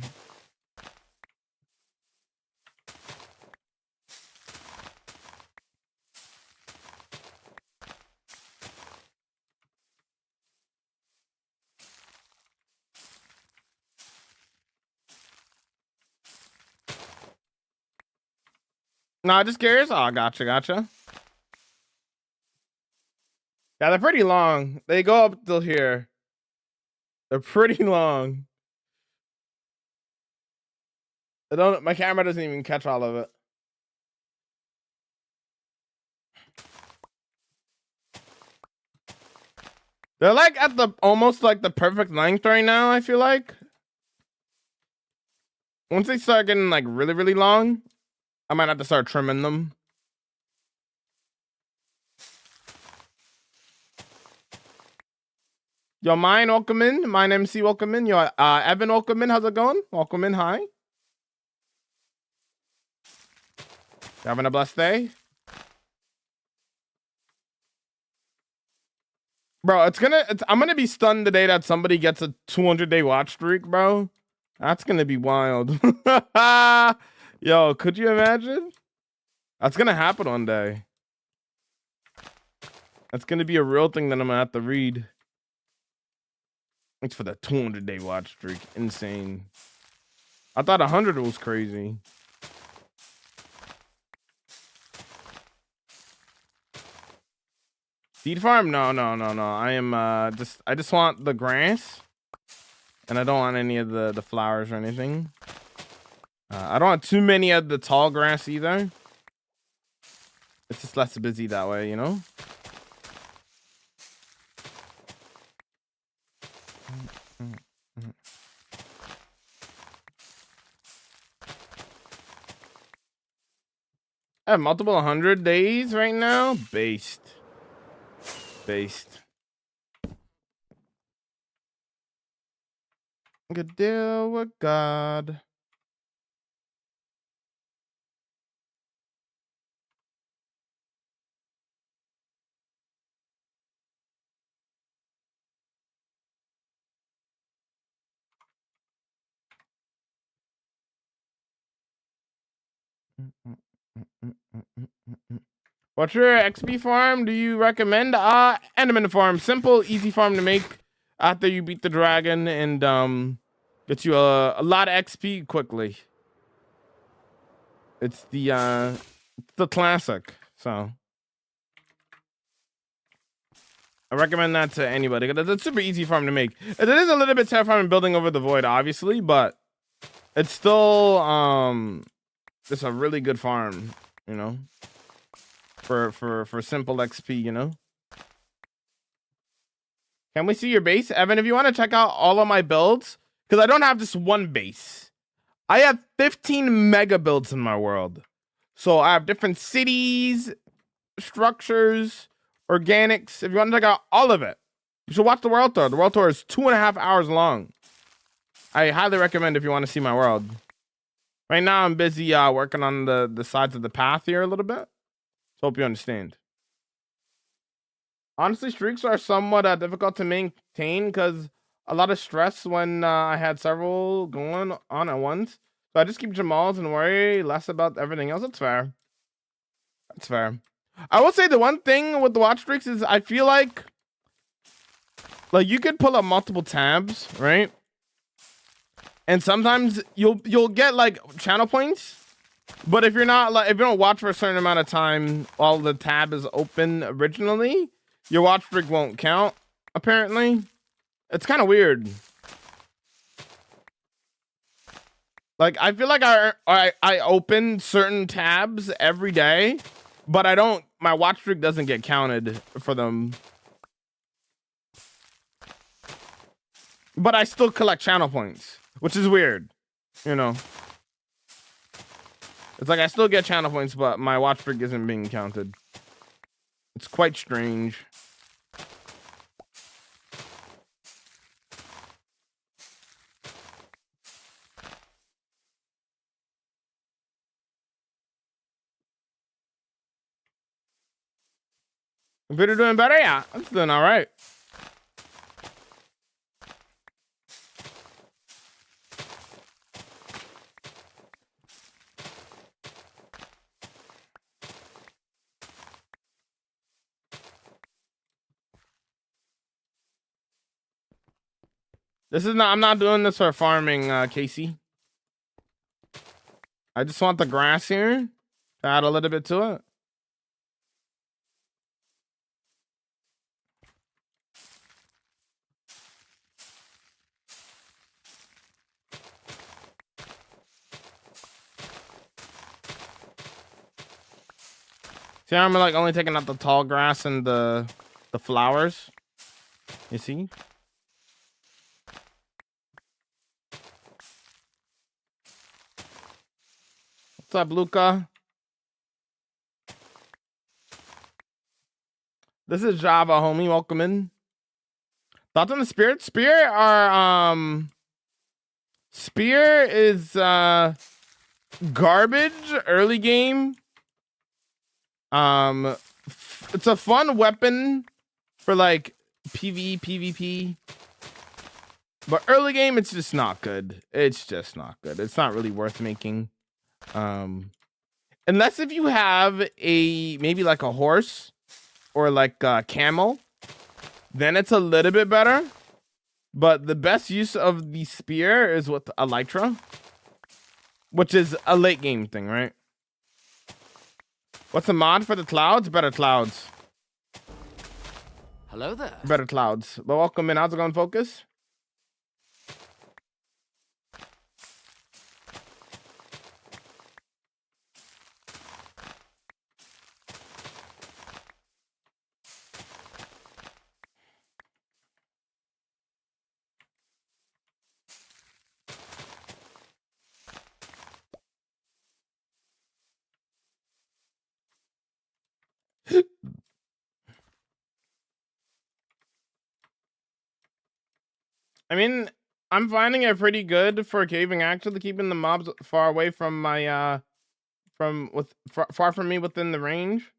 No, just curious. Oh, gotcha. Yeah, they're pretty long. They go up till here. They're pretty long. I don't. My camera doesn't even catch all of it. They're like at the almost like the perfect length right now. I feel like once they start getting like really long, I might have to start trimming them. Yo, mine, welcome in. Mine MC, welcome in. Yo, Evan, welcome in. How's it going? Welcome in. Hi. You having a blessed day? Bro, I'm gonna be stunned the day that somebody gets a 200-day watch streak, bro. That's gonna be wild. Yo, could you imagine? That's gonna happen one day. That's gonna be a real thing that I'm gonna have to read. Thanks for the 200-day watch streak. Insane. I thought 100 was crazy. Seed farm? No. I just want the grass. And I don't want any of the flowers or anything. I don't want too many of the tall grass either. It's just less busy that way, you know? I have multiple 100 days right now. Based. Good deal with God. What's your XP farm do you recommend? Enderman farm. Simple, easy farm to make after you beat the dragon and gets you a lot of XP quickly. It's the classic. So I recommend that to anybody. It's a super easy farm to make. It is a little bit terrifying building over the void, obviously, but it's still it's a really good farm, you know. For simple XP, you know. Can we see your base, Evan? If you want to check out all of my builds, because I don't have just one base. I have 15 mega builds in my world. So I have different cities, structures, organics. If you want to check out all of it, you should watch the world tour. The world tour is 2.5 hours long. I highly recommend if you want to see my world. Right now I'm busy working on the sides of the path here a little bit. So hope you understand. Honestly, streaks are somewhat difficult to maintain because a lot of stress when I had several going on at once. So I just keep Jamal's and worry less about everything else. That's fair. That's fair. I will say the one thing with the watch streaks is I feel like you could pull up multiple tabs, right? And sometimes you'll get like channel points. But if you're not if you don't watch for a certain amount of time while the tab is open originally, your watch streak won't count, apparently. It's kind of weird. Like, I feel like I open certain tabs every day, but my watch streak doesn't get counted for them. But I still collect channel points, which is weird, you know. It's like I still get channel points, but my watch streak isn't being counted. It's quite strange. Computer doing better? Yeah, I'm doing all right. I'm not doing this for farming, Casey. I just want the grass here Add a little bit to it. See, I'm like only taking out the tall grass and the flowers. You see? What's up, Luca? This is Java, homie. Welcome in. Thoughts on the Spirit? Spirit are Spear is garbage early game. It's a fun weapon for like PvE, PvP. But early game, it's just not good. It's just not good. It's not really worth making. Unless if you have maybe like a horse or like a camel, then it's a little bit better. But the best use of the spear is with Elytra, which is a late game thing, right? What's the mod for the clouds? Better clouds. Hello there. Better clouds. But welcome in. How's it going, Focus? I mean, I'm finding it pretty good for caving, actually, keeping the mobs far away from my far from me within the range.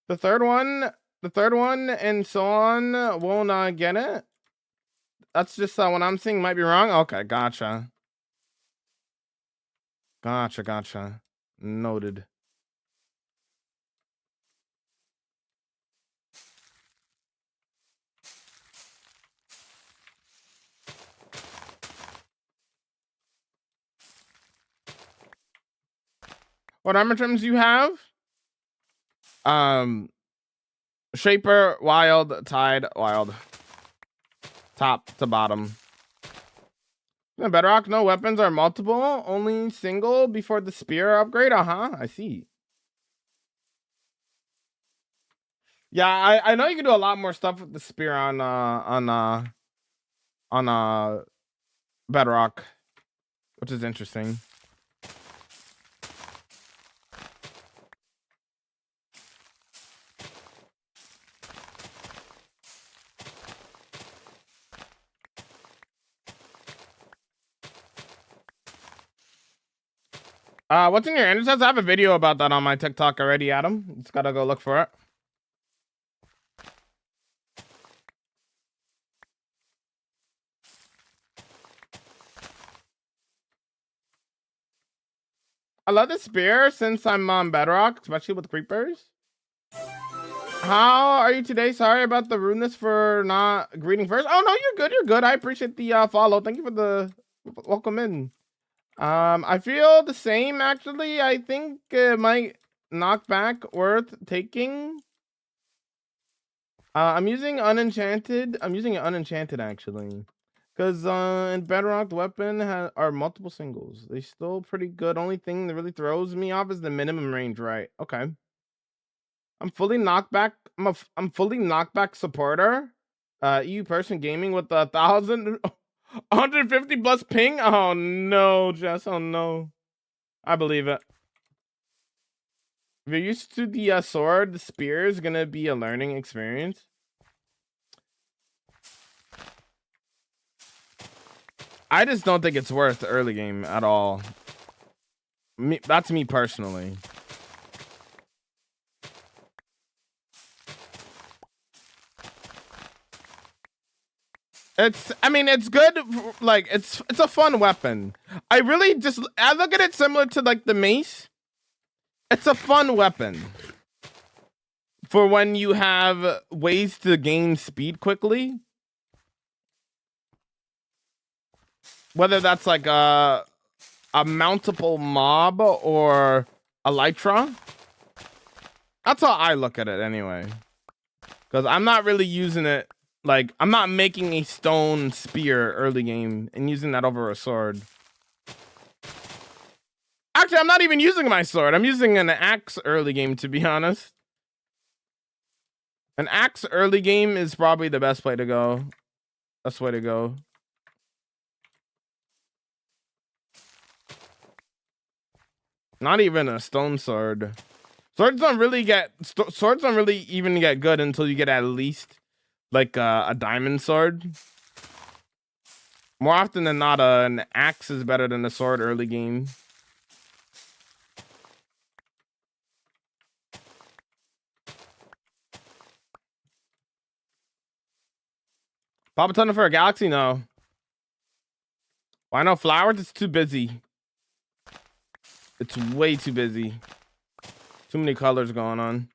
The third one and so on won't get it. That's just what I'm seeing might be wrong. Okay, gotcha. Gotcha. Noted. What armor trims do you have? Shaper, Wild, Tide, Wild. Top to bottom. In Bedrock, no weapons are multiple, only single before the spear upgrade. I see. Yeah, I know you can do a lot more stuff with the spear on Bedrock, which is interesting. What's in your energy? I have a video about that on my TikTok already, Adam. Just gotta go look for it. I love the spear since I'm on Bedrock, especially with creepers. How are you today? Sorry about the rudeness for not greeting first. Oh no, you're good. I appreciate the follow. Thank you for the welcome in. I feel the same actually. I think it might knockback worth taking. I'm using unenchanted. I'm using it unenchanted actually. Because in Bedrock, the weapon are multiple singles. They're still pretty good. Only thing that really throws me off is the minimum range, right? Okay. I'm fully knockback. I'm fully knockback supporter. EU person gaming with 150 plus ping. Oh no, Jess. Oh no. I believe it. If you're used to the sword, the spear is gonna be a learning experience. I just don't think it's worth the early game at all. That's me personally. I mean, it's good. Like, it's a fun weapon. I look at it similar to like the mace. It's a fun weapon for when you have ways to gain speed quickly. Whether that's like a mountable mob or elytra. That's how I look at it anyway. Because I'm not really using it, like, I'm not making a stone spear early game and using that over a sword. Actually, I'm not even using my sword. I'm using an axe early game, to be honest. An axe early game is probably the best way to go. Best way to go. Not even a stone sword. Swords don't really even get good until you get at least like a diamond sword. More often than not, an axe is better than a sword early game. Pop a ton for a galaxy? No. Why no flowers? It's too busy. It's way too busy. Too many colors going on.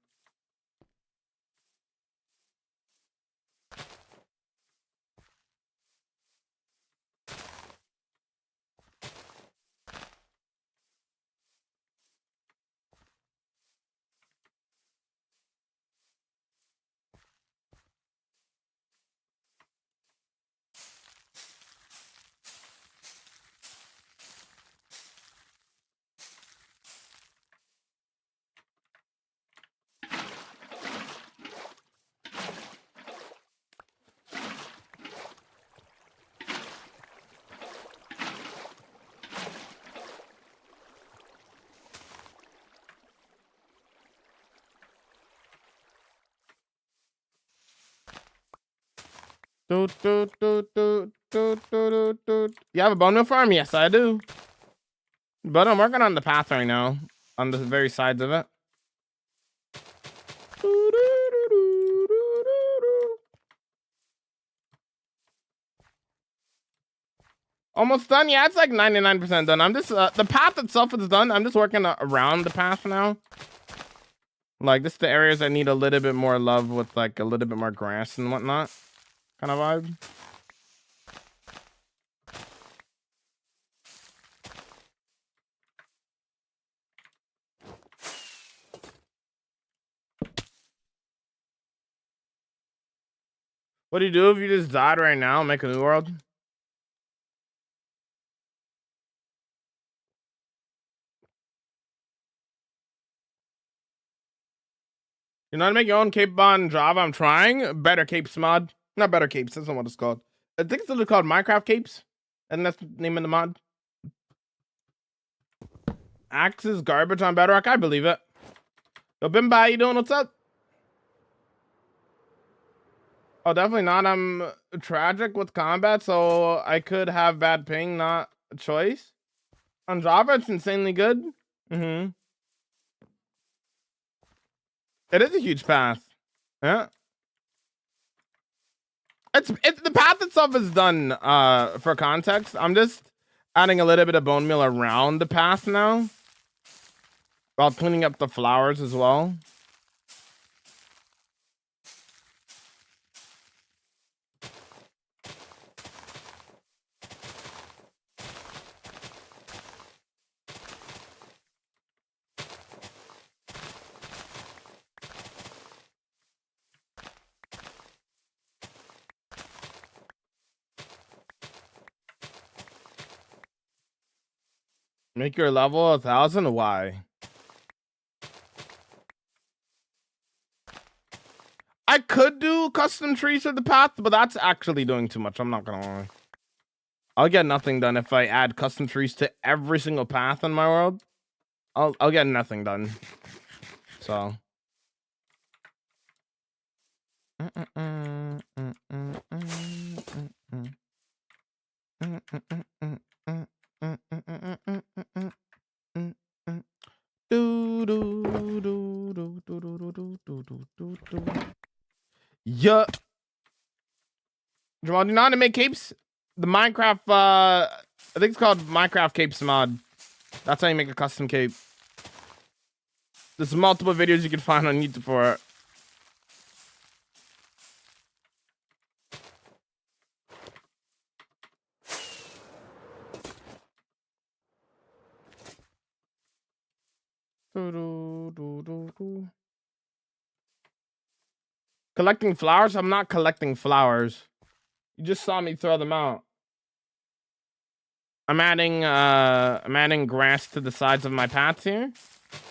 You have a bone meal farm? Yes, I do. But I'm working on the path right now, on the very sides of it. Almost done. Yeah, it's like 99% done. I'm just the path itself is done. I'm just working around the path now. Like, this is the areas that need a little bit more love with like a little bit more grass and whatnot, kind of vibe. What do you do if you just died right now and make a new world? You know how to make your own cape on Java? I'm trying. Better Capes mod. Not Better Capes, that's not what it's called. I think it's literally called Minecraft Capes. And that's the name of the mod. Axes garbage on Bedrock? I believe it. Yo, Bimba, how you doing? What's up? Oh, definitely not. I'm tragic with combat, so I could have bad ping, not a choice. On Java, it's insanely good. Mm-hmm. It is a huge path. Yeah. It's the path itself is done for context. I'm just adding a little bit of bone meal around the path now, while cleaning up the flowers as well. Make your level 1,000. Why? I could do custom trees for the path, but that's actually doing too much. I'm not gonna lie. I'll get nothing done if I add custom trees to every single path in my world. I'll get nothing done. So. Yeah. Jamal, do you know how to make capes? The Minecraft, I think it's called Minecraft Capes mod. That's how you make a custom cape. There's multiple videos you can find on YouTube for it. Collecting flowers? I'm not collecting flowers. You just saw me throw them out. I'm adding grass to the sides of my paths here.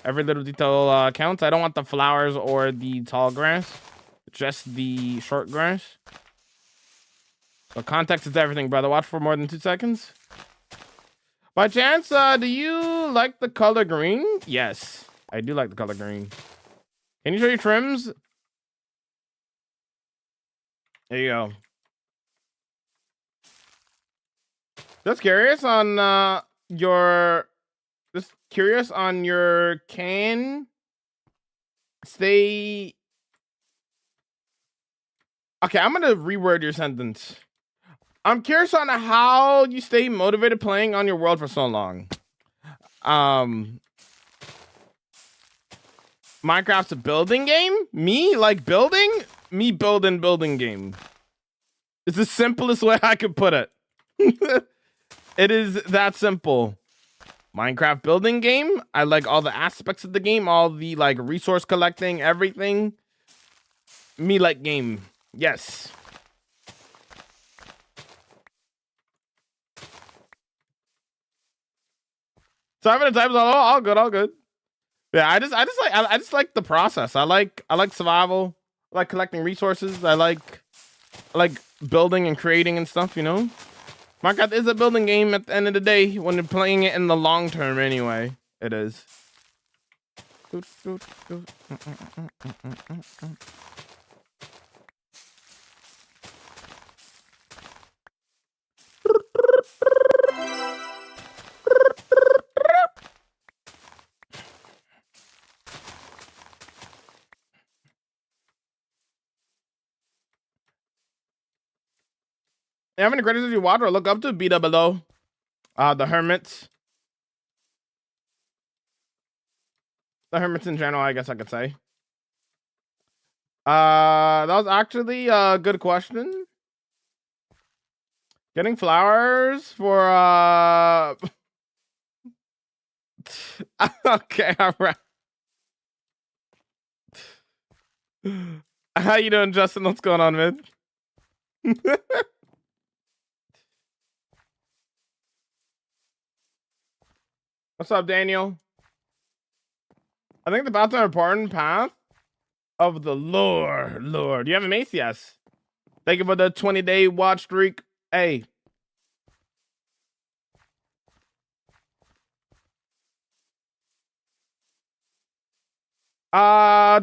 Every little detail counts. I don't want the flowers or the tall grass, just the short grass. So context is everything, brother. Watch for more than 2 seconds. By chance, do you like the color green? Yes, I do like the color green. Can you show your trims? There you go. Just curious on your can stay. Okay, I'm gonna reword your sentence. I'm curious on how you stay motivated playing on your world for so long. Minecraft's a building game? Me like building? Me building game. It's the simplest way I could put it. It is that simple. Minecraft building game. I like all the aspects of the game, all the like resource collecting, everything. Me like game. Yes. Sorry for the types. All good. Yeah, I just like the process. I like survival. I like collecting resources. I like building and creating and stuff, you know? Minecraft is a building game at the end of the day when you're playing it in the long term anyway. It is. You have any creators you watch or look up to? Beat up below. The hermits. The hermits in general, I guess I could say. That was actually a good question. Getting flowers for okay, all right. How you doing, Justin? What's going on, man? What's up, Daniel? I think the paths are an important path of the lore. Lord, you have a mace? Yes. Thank you for the 20-day watch streak. Hey. No,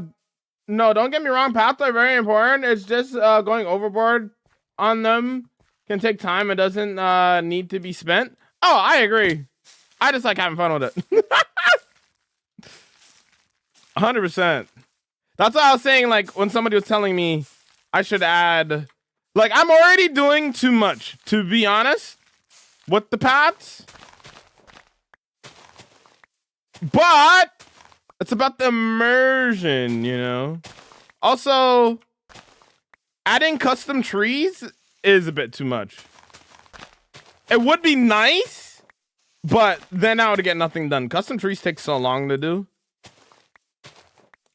don't get me wrong. Paths are very important. It's just going overboard on them can take time. It doesn't need to be spent. Oh, I agree. I just like having fun with it. 100%. That's what I was saying. Like when somebody was telling me I should add, like I'm already doing too much, to be honest, with the paths. But it's about the immersion, you know? Also, adding custom trees is a bit too much. It would be nice, but then I would get nothing done. Custom trees take so long to do.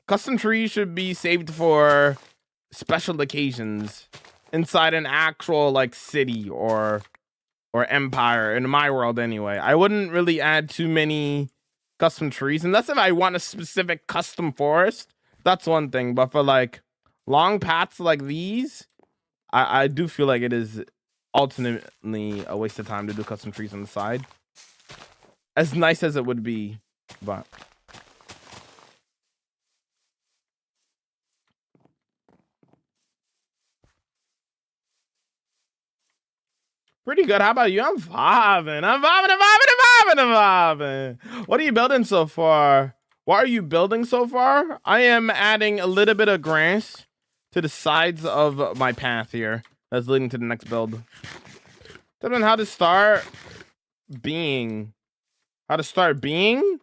Custom trees should be saved for special occasions inside an actual like city or empire, in my world anyway. I wouldn't really add too many custom trees unless if I want a specific custom forest. That's one thing, but for like long paths like these, I do feel like it is ultimately a waste of time to do custom trees on the side, as nice as it would be. But pretty good. How about you? I'm vibing. What are you building so far? What are you building so far? I am adding a little bit of grass to the sides of my path here. That's leading to the next build. Tell me how to start being. How to start being? You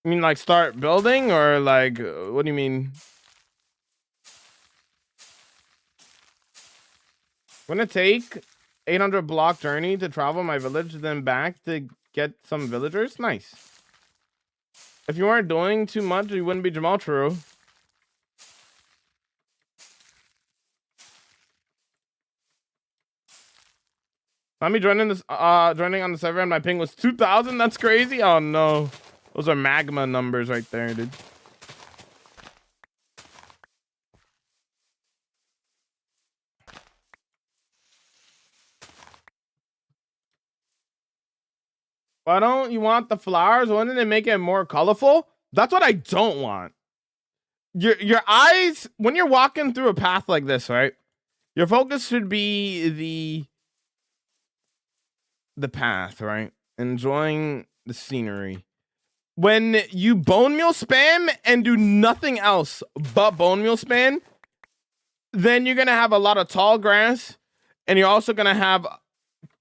mean like start building or like, what do you mean? I'm gonna take 800 block journey to travel my village, then back to get some villagers. Nice. If you weren't doing too much, you wouldn't be Jamal. True. Let me joining this joining on the server and my ping was 2,000. That's crazy. Oh no. Those are magma numbers right there, dude. Why don't you want the flowers? Wouldn't it make it more colorful? That's what I don't want. Your eyes, when you're walking through a path like this, right? Your focus should be the path, right? Enjoying the scenery. When you bone meal spam and do nothing else but bone meal spam, then you're gonna have a lot of tall grass, and you're also gonna have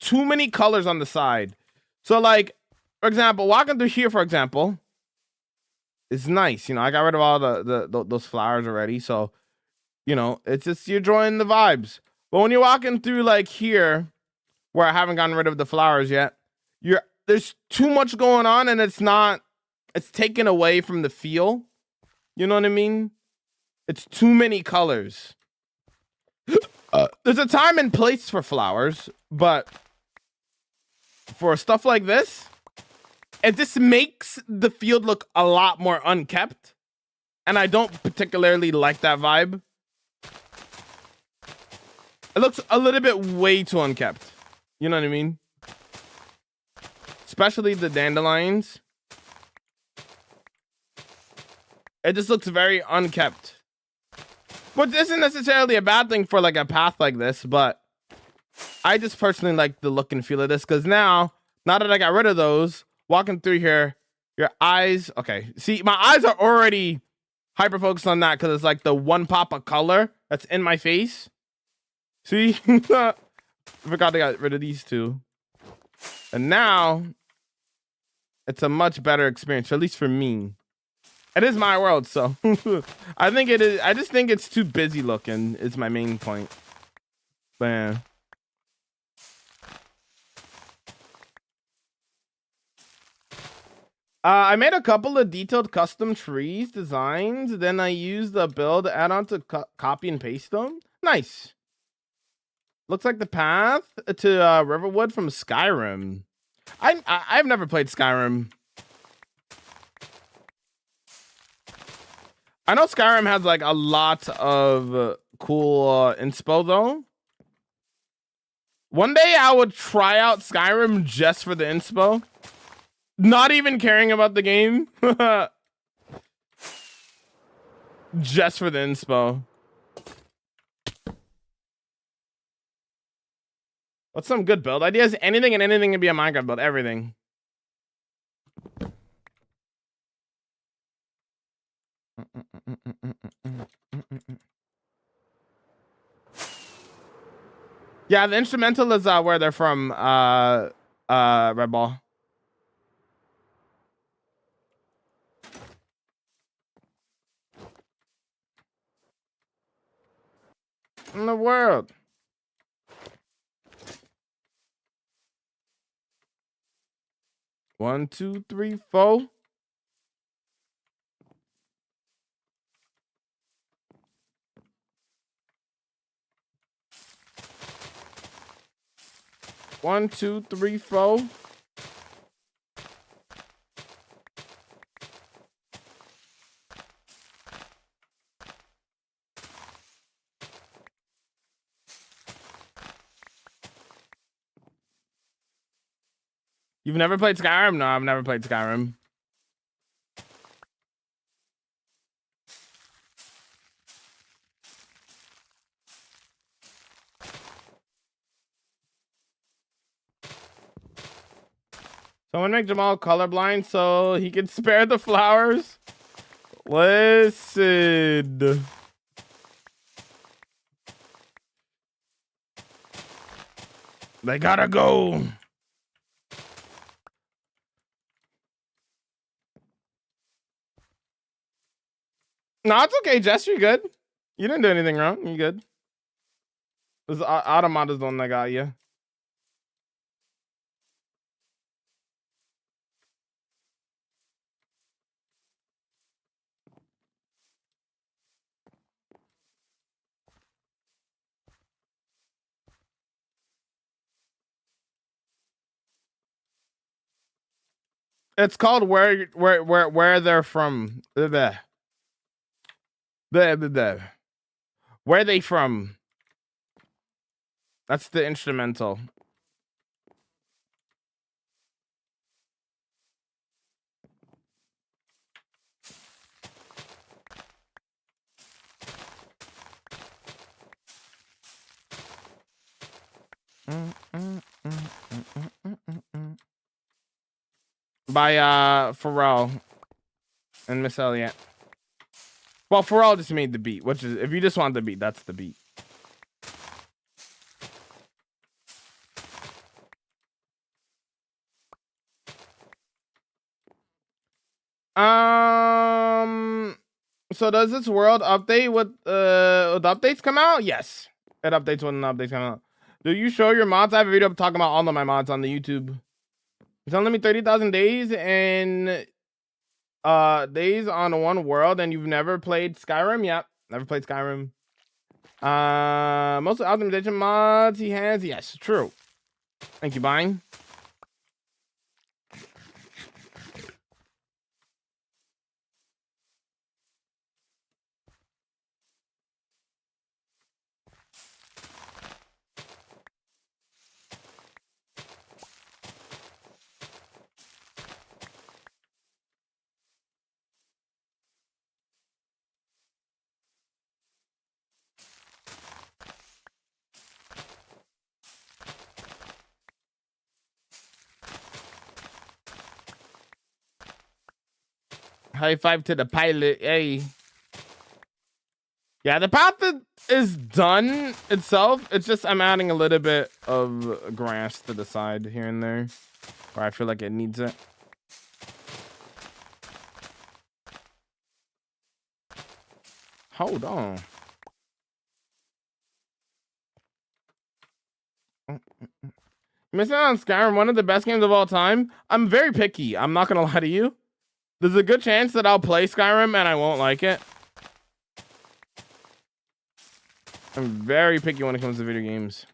too many colors on the side. So, like, for example, walking through here, for example, it's nice. You know, I got rid of all those flowers already, so you know it's just you're drawing the vibes. But when you're walking through like here, where I haven't gotten rid of the flowers yet, there's too much going on, and it's taken away from the feel. You know what I mean? It's too many colors. There's a time and place for flowers, but for stuff like this, it just makes the field look a lot more unkept, and I don't particularly like that vibe. It looks a little bit way too unkept. You know what I mean? Especially the dandelions. It just looks very unkept. Which isn't necessarily a bad thing for like a path like this, but I just personally like the look and feel of this, because now that I got rid of those, walking through here, your eyes, okay. See, my eyes are already hyper focused on that because it's like the one pop of color that's in my face. See? I forgot to get rid of these two. And now it's a much better experience, at least for me. It is my world, so I think it is. I just think it's too busy looking is my main point. But yeah. I made a couple of detailed custom trees designs. Then I used the build add-on to copy and paste them. Nice. Looks like the path to Riverwood from Skyrim. I've never played Skyrim. I know Skyrim has like a lot of cool inspo though. One day I would try out Skyrim just for the inspo. Not even caring about the game. Just for the inspo. What's some good build ideas? Anything and anything can be a Minecraft build. Everything. Yeah, the instrumental is where they're from. Red Ball. In the world. One, two, three, four. One, two, three, four. You've never played Skyrim? No, I've never played Skyrim. Someone make Jamal colorblind so he can spare the flowers. Listen. They gotta go. No, it's okay, Jess. You're good. You didn't do anything wrong. You good. This Automata's the one that got you. It's called where they're from. Where they from? That's the instrumental. By Pharrell and Miss Elliott. Well, Pharrell just made the beat, which is, if you just want the beat, that's the beat. So does this world update with updates come out? Yes, it updates when the updates come out. Do you show your mods? I have a video talking about all of my mods on the YouTube. It's only 30,000 days and days on one world, and you've never played Skyrim? Yep, never played Skyrim. Most optimization mods he has, yes, true. Thank you, Buying. High five to the pilot, hey. Yeah, the path is done itself. It's just I'm adding a little bit of grass to the side here and there where I feel like it needs it. Hold on. Missing out on Skyrim, one of the best games of all time. I'm very picky. I'm not gonna lie to you. There's a good chance that I'll play Skyrim and I won't like it. I'm very picky when it comes to video games.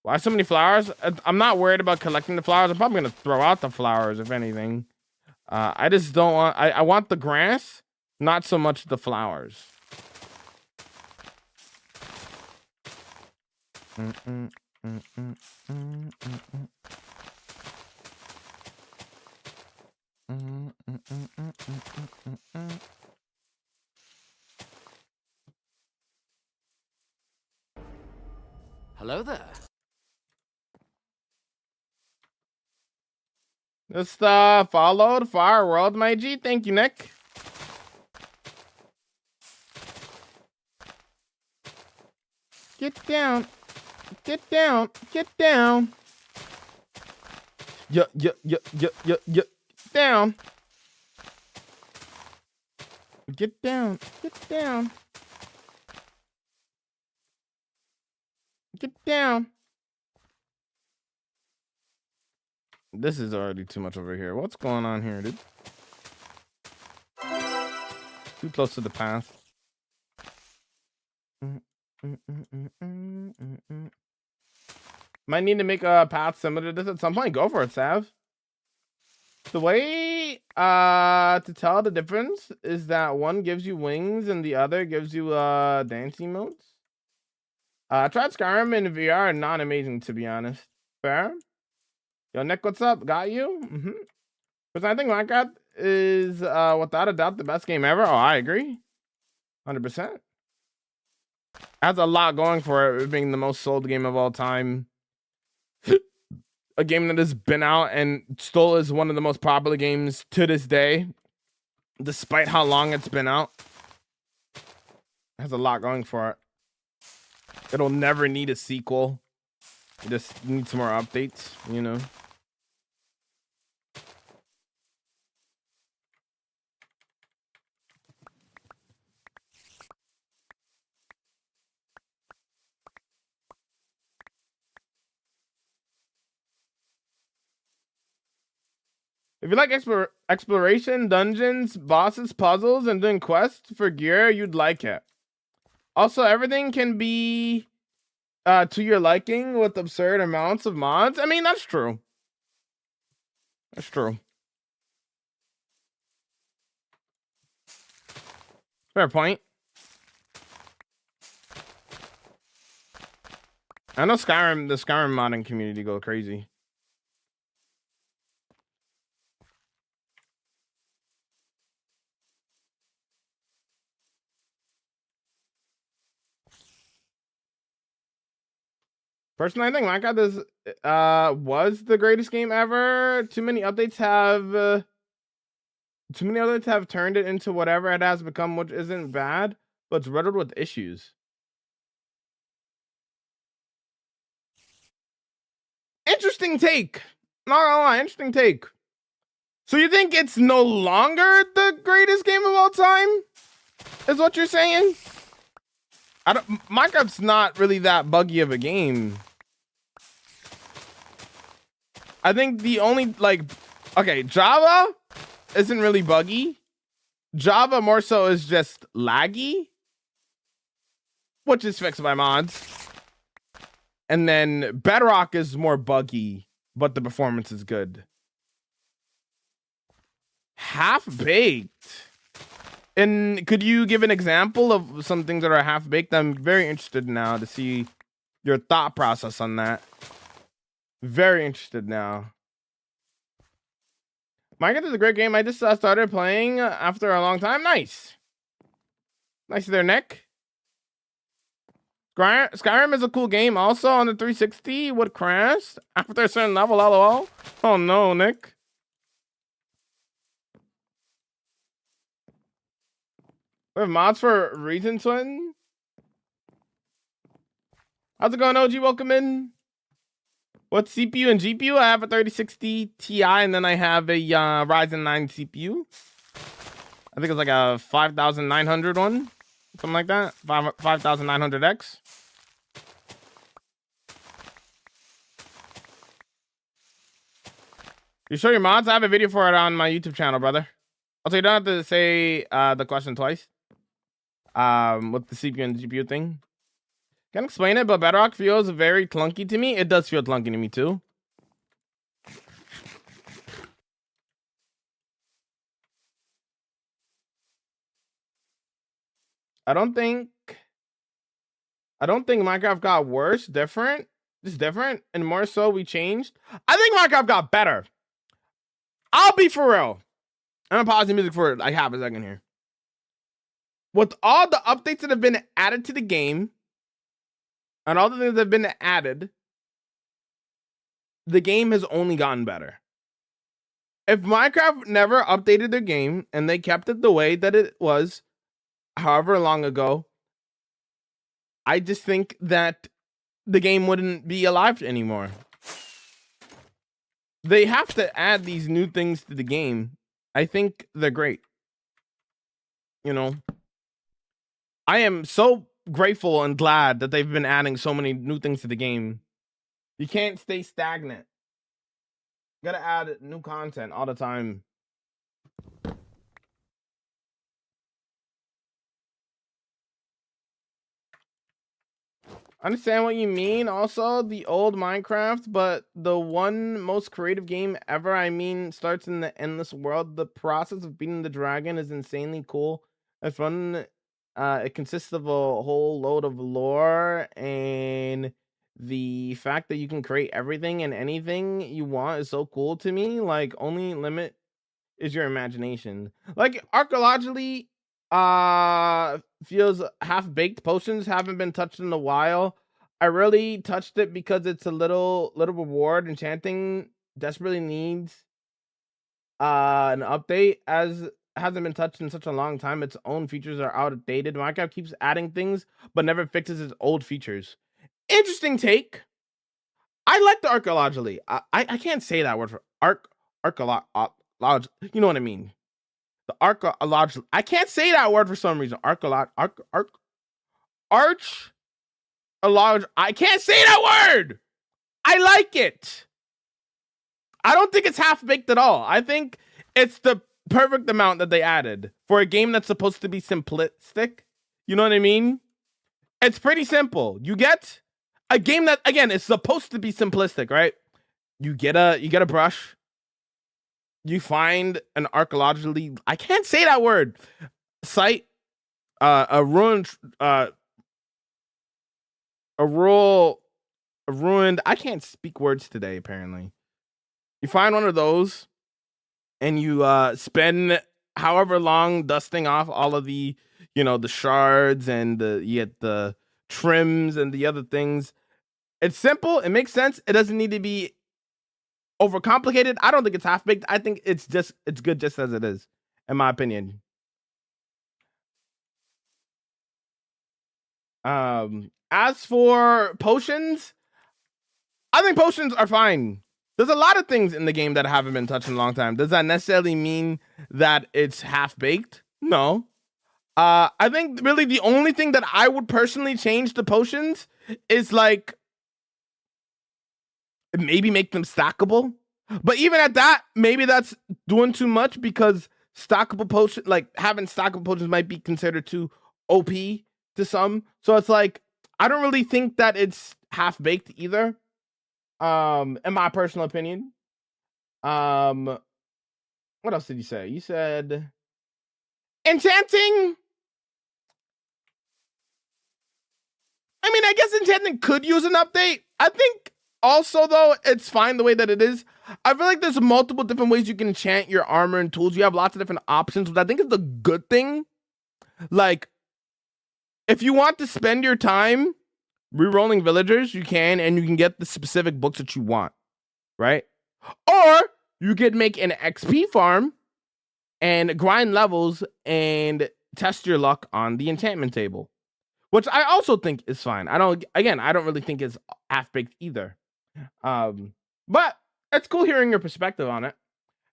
Why so many flowers? I'm not worried about collecting the flowers. I'm probably gonna throw out the flowers if anything. I just don't want. I want the grass, not so much the flowers. Hello there. Just followed Fire World, my G. Thank you, Nick. Get down. Get down. Get down. Yeah. Down. Get down. Get down. Get down. This is already too much over here. What's going on here, dude? Too close to the path. Might need to make a path similar to this at some point. Go for it, Sav. The way to tell the difference is that one gives you wings and the other gives you dancing modes. I tried Skyrim in VR, not amazing to be honest. Fair. Yo, Nick, what's up? Got you? Because I think Minecraft is without a doubt the best game ever. Oh, I agree. 100%. Has a lot going for it, being the most sold game of all time. A game that has been out and still is one of the most popular games to this day, despite how long it's been out. It has a lot going for it. It'll never need a sequel. It just needs some more updates, you know. If you like exploration, dungeons, bosses, puzzles, and doing quests for gear, you'd like it. Also, everything can be to your liking with absurd amounts of mods. I mean, that's true. That's true. Fair point. I know the Skyrim modding community go crazy. Personally, I think Minecraft is was the greatest game ever. Too many updates have turned it into whatever it has become, which isn't bad, but it's riddled with issues. Interesting take. Not gonna lie, interesting take. So you think it's no longer the greatest game of all time? Is what you're saying? Minecraft's not really that buggy of a game. I think the only Java isn't really buggy. Java more so is just laggy, which is fixed by mods. And then Bedrock is more buggy, but the performance is good. Half-baked. And could you give an example of some things that are half-baked? I'm very interested now to see your thought process on that. Very interested now. Minecraft is a great game. I just started playing after a long time. Nice. Nice there, Nick. Skyrim is a cool game. Also on the 360 would crash after a certain level. LOL. Oh no, Nick. We have mods for Reason Twin. How's it going, OG? Welcome in. What CPU and GPU? I have a 3060 Ti, and then I have a Ryzen 9 CPU. I think it's like a 5900 one, something like that. 5900X. You show your mods? I have a video for it on my YouTube channel, brother. Also, you don't have to say the question twice. With the CPU and GPU thing. Can't explain it, but Bedrock feels very clunky to me. It does feel clunky to me too. I don't think Minecraft got worse, different, and more so we changed. I think Minecraft got better. I'll be for real. I'm gonna pause the music for like half a second here. With all the updates that have been added to the game, and all the things that have been added, the game has only gotten better. If Minecraft never updated their game and they kept it the way that it was, however long ago, I just think that the game wouldn't be alive anymore. They have to add these new things to the game. I think they're great. You know, I am so grateful and glad that they've been adding so many new things to the game. You can't stay stagnant. You gotta add new content all the time. I understand what you mean. Also, the old Minecraft, but the one most creative game ever. I mean, starts in the endless world. The process of beating the dragon is insanely cool. It's fun. It consists of a whole load of lore, and the fact that you can create everything and anything you want is so cool to me. Like, only limit is your imagination. Like, archaeologically, feels half-baked. Potions haven't been touched in a while. I really touched it because it's a little reward. Enchanting desperately needs an update, as hasn't been touched in such a long time. Its own features are outdated. Minecraft keeps adding things but never fixes its old features. Interesting take. I like the archaeologically. I can't say that word for archaeology. You know what I mean? The archaeological. I can't say that word for some reason. I can't say that word. I like it. I don't think it's half-baked at all. I think it's the perfect amount that they added for a game that's supposed to be simplistic. You know what I mean? It's pretty simple. You get a game that, again, is supposed to be simplistic, right? You get a brush. you find an archaeologically, I can't say that word, site, a ruined, a rural, a ruined. I can't speak words today. Apparently, you find one of those, and you spend however long dusting off all of the, the shards and you get the trims and the other things. It's simple. It makes sense. It doesn't need to be overcomplicated. I don't think it's half baked. I think it's good just as it is, in my opinion. As for potions, I think potions are fine. There's a lot of things in the game that haven't been touched in a long time. Does that necessarily mean that it's half baked? No. I think really the only thing that I would personally change to potions is like maybe make them stackable. But even at that, maybe that's doing too much because stackable potions, like having stackable potions, might be considered too OP to some. So it's like I don't really think that it's half baked either. In my personal opinion. Um, what else did you say? You said enchanting. I mean, I guess enchanting could use an update. I think also though it's fine the way that it is. I feel like there's multiple different ways you can enchant your armor and tools. You have lots of different options, which I think is the good thing. Like, if you want to spend your time rerolling villagers, you can, and you can get the specific books that you want, right? Or you could make an XP farm and grind levels and test your luck on the enchantment table, which I also think is fine. I don't really think it's half baked either. But it's cool hearing your perspective on it.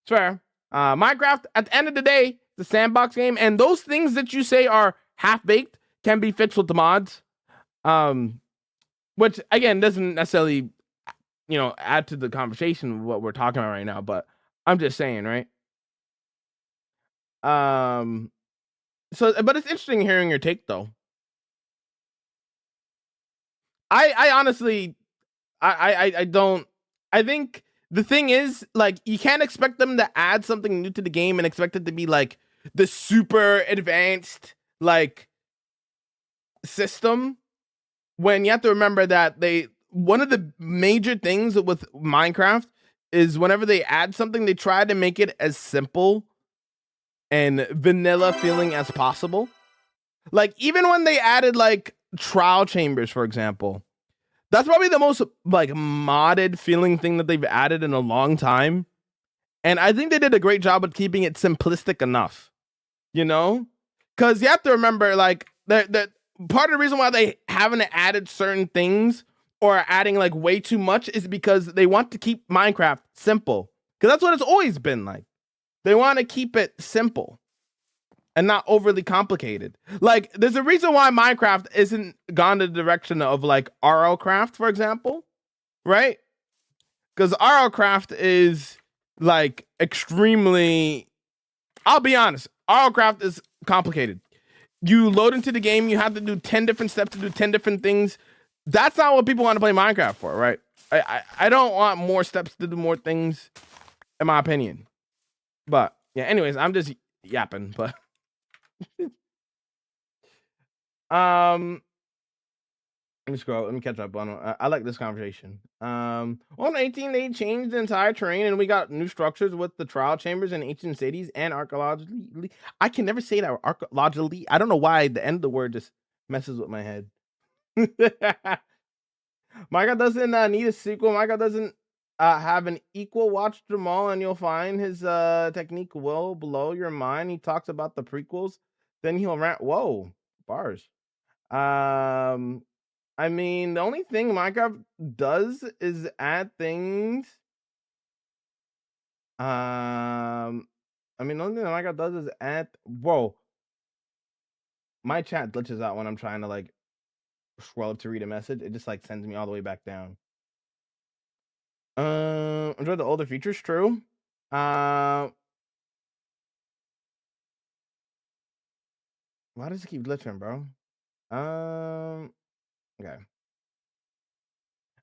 It's fair. Minecraft, at the end of the day, the sandbox game, and those things that you say are half baked can be fixed with the mods. Which again doesn't necessarily, add to the conversation of what we're talking about right now. But I'm just saying, right? But it's interesting hearing your take though. I honestly, I don't. I think the thing is, like, you can't expect them to add something new to the game and expect it to be like the super advanced like system. When you have to remember that one of the major things with Minecraft is whenever they add something, they try to make it as simple and vanilla feeling as possible. Like even when they added like trial chambers, for example, that's probably the most like modded feeling thing that they've added in a long time. And I think they did a great job of keeping it simplistic enough, you know? Because you have to remember, like, that part of the reason why they haven't added certain things or adding like way too much is because they want to keep Minecraft simple. Because that's what it's always been like. They want to keep it simple and not overly complicated. Like, there's a reason why Minecraft isn't gone the direction of like RLCraft, for example, right? Because RLCraft is like extremely, I'll be honest, RLCraft is complicated. You load into the game, you have to do 10 different steps to do 10 different things. That's not what people want to play Minecraft for, right? I don't want more steps to do more things, in my opinion. But yeah, anyways, I'm just yapping, but let me scroll. Let me catch up on. I like this conversation. On 18, they changed the entire terrain, and we got new structures with the trial chambers and ancient cities and archaeologically. I can never say that archaeologically. I don't know why the end of the word just messes with my head. Micah doesn't need a sequel. Micah doesn't have an equal. Watch Jamal, and you'll find his technique will blow your mind. He talks about the prequels, then he'll rant. Whoa, bars. I mean, the only thing Minecraft does is add things. I mean, the only thing that Minecraft does is add. Whoa, my chat glitches out when I'm trying to like scroll up to read a message. It just like sends me all the way back down. Enjoy the older features. True. Why does it keep glitching, bro? Okay.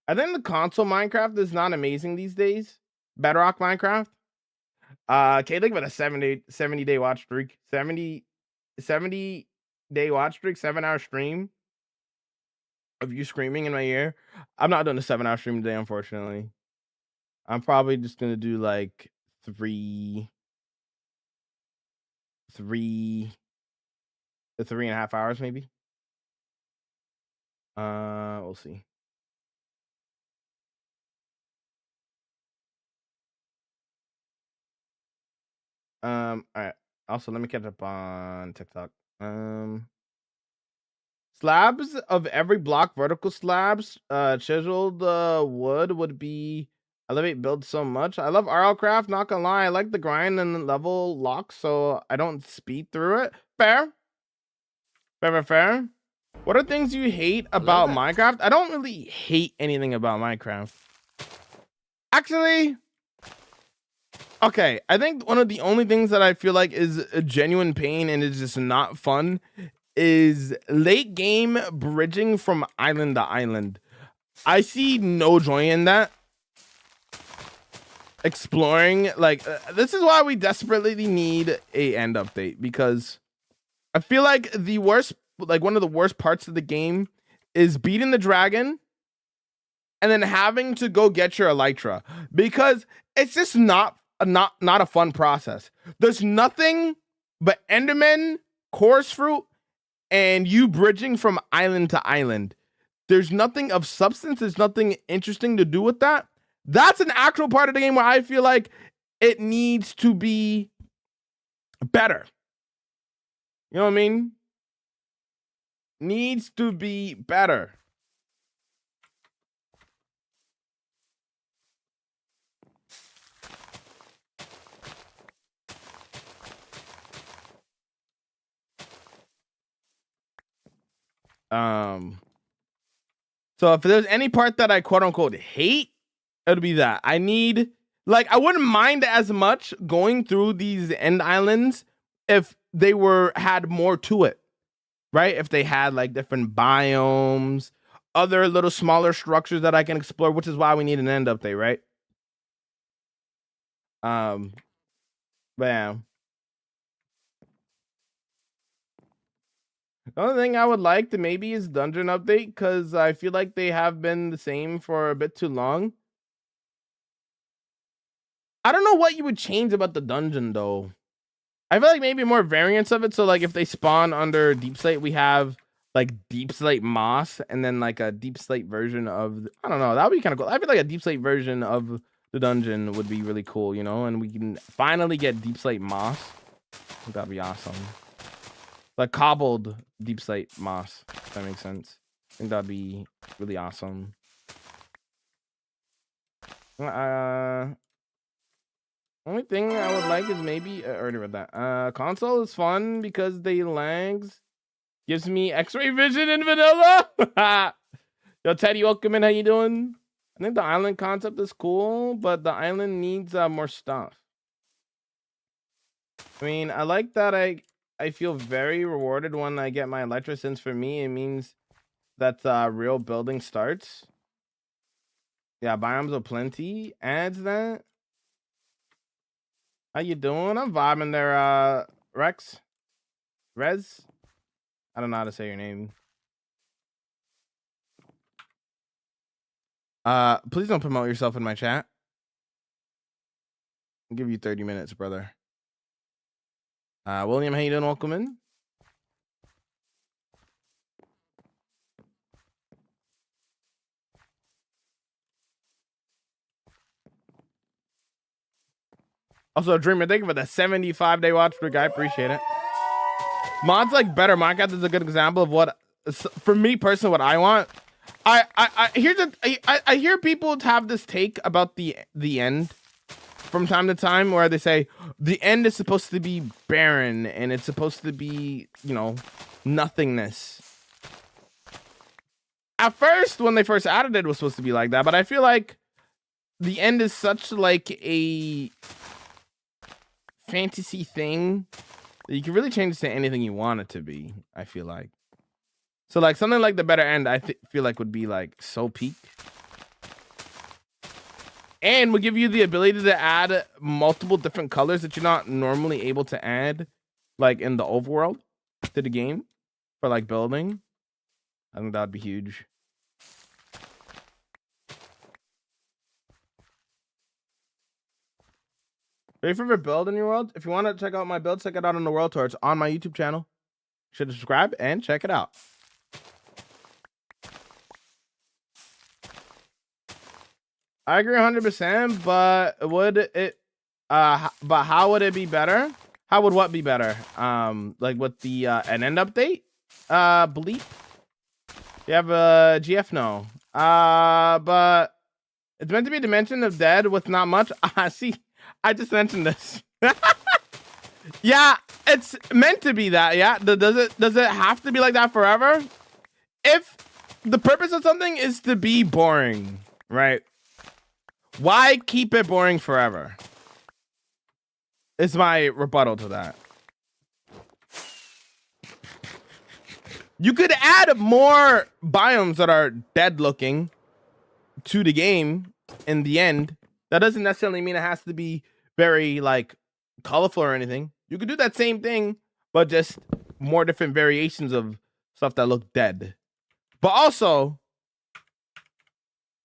I think the console Minecraft is not amazing these days. Bedrock Minecraft. Okay, think about a 70-day watch streak. 70-day watch streak, 7-hour stream of you screaming in my ear. I'm not doing a 7-hour stream today, unfortunately. I'm probably just gonna do like three, 3.5 hours, maybe. We'll see. All right. Also, let me catch up on TikTok. Slabs of every block, vertical slabs, chiseled wood would be elevate build so much. I love RL craft, not gonna lie. I like the grind and level lock, so I don't speed through it. Fair. Fair. What are things you hate about there. Minecraft? I don't really hate anything about Minecraft. Actually, okay, I think one of the only things that I feel like is a genuine pain and is just not fun is late game bridging from island to island. I see no joy in that. Exploring, like, this is why we desperately need a end update, because I feel like the worst, like one of the worst parts of the game is beating the dragon and then having to go get your elytra, because it's just not a fun process. There's nothing but endermen, chorus fruit, and you bridging from island to island. There's nothing of substance. There's nothing interesting to do with that. That's an actual part of the game where I feel like it needs to be better. You know what I mean? Needs to be better. So if there's any part that I quote unquote hate, it'll be that. I need, like, I wouldn't mind as much going through these end islands if they had more to it, right? If they had like different biomes, other little smaller structures that I can explore, which is why we need an end update, right? But yeah. The only thing I would like to maybe is dungeon update, because I feel like they have been the same for a bit too long. I don't know what you would change about the dungeon though. I feel like maybe more variants of it. So like if they spawn under Deep Slate, we have like Deep Slate Moss, and then like a Deep Slate version of, I don't know, that would be kind of cool. I feel like a Deep Slate version of the dungeon would be really cool, you know, and we can finally get Deep Slate Moss. That'd be awesome. Like cobbled Deep Slate Moss, if that makes sense. I think that'd be really awesome. Only thing I would like is maybe, I already read that. Console is fun because they lags. Gives me X-ray vision in vanilla. Yo, Teddy, welcome in. How you doing? I think the island concept is cool, but the island needs more stuff. I mean, I like that I feel very rewarded when I get my elytra, since for me it means that real building starts. Yeah, biomes of plenty adds that. How you doing? I'm vibing there, Rex. Rez? I don't know how to say your name. Please don't promote yourself in my chat. I'll give you 30 minutes, brother. William, how you doing? Welcome in. Also, Dreamer, thank you for the 75-day watch streak. I appreciate it. Mods like better Minecraft is a good example of what, for me personally, what I want. I hear people have this take about the end from time to time, where they say the end is supposed to be barren and it's supposed to be, you know, nothingness. At first, when they first added it, it was supposed to be like that, but I feel like the end is such like a fantasy thing that you can really change it to anything you want it to be, I feel like. So like something like the better end, I feel like would be like so peak. and will give you the ability to add multiple different colors that you're not normally able to add, like in the overworld to the game for like building. I think that'd be huge. Your favorite build in your world? If you want to check out my build, check it out on the World Tour. It's on my YouTube channel. You should subscribe and check it out. I agree 100%, but would it but how would it be better? How would what be better? Like with the an end update? Bleep. You have a GF no. But it's meant to be a dimension of dead with not much. See, I just mentioned this. Yeah, it's meant to be that. Yeah, does it have to be like that forever? If the purpose of something is to be boring, right? Why keep it boring forever? Is my rebuttal to that. You could add more biomes that are dead looking to the game in the end. That doesn't necessarily mean it has to be very like colorful or anything. You could do that same thing, but just more different variations of stuff that look dead. But also,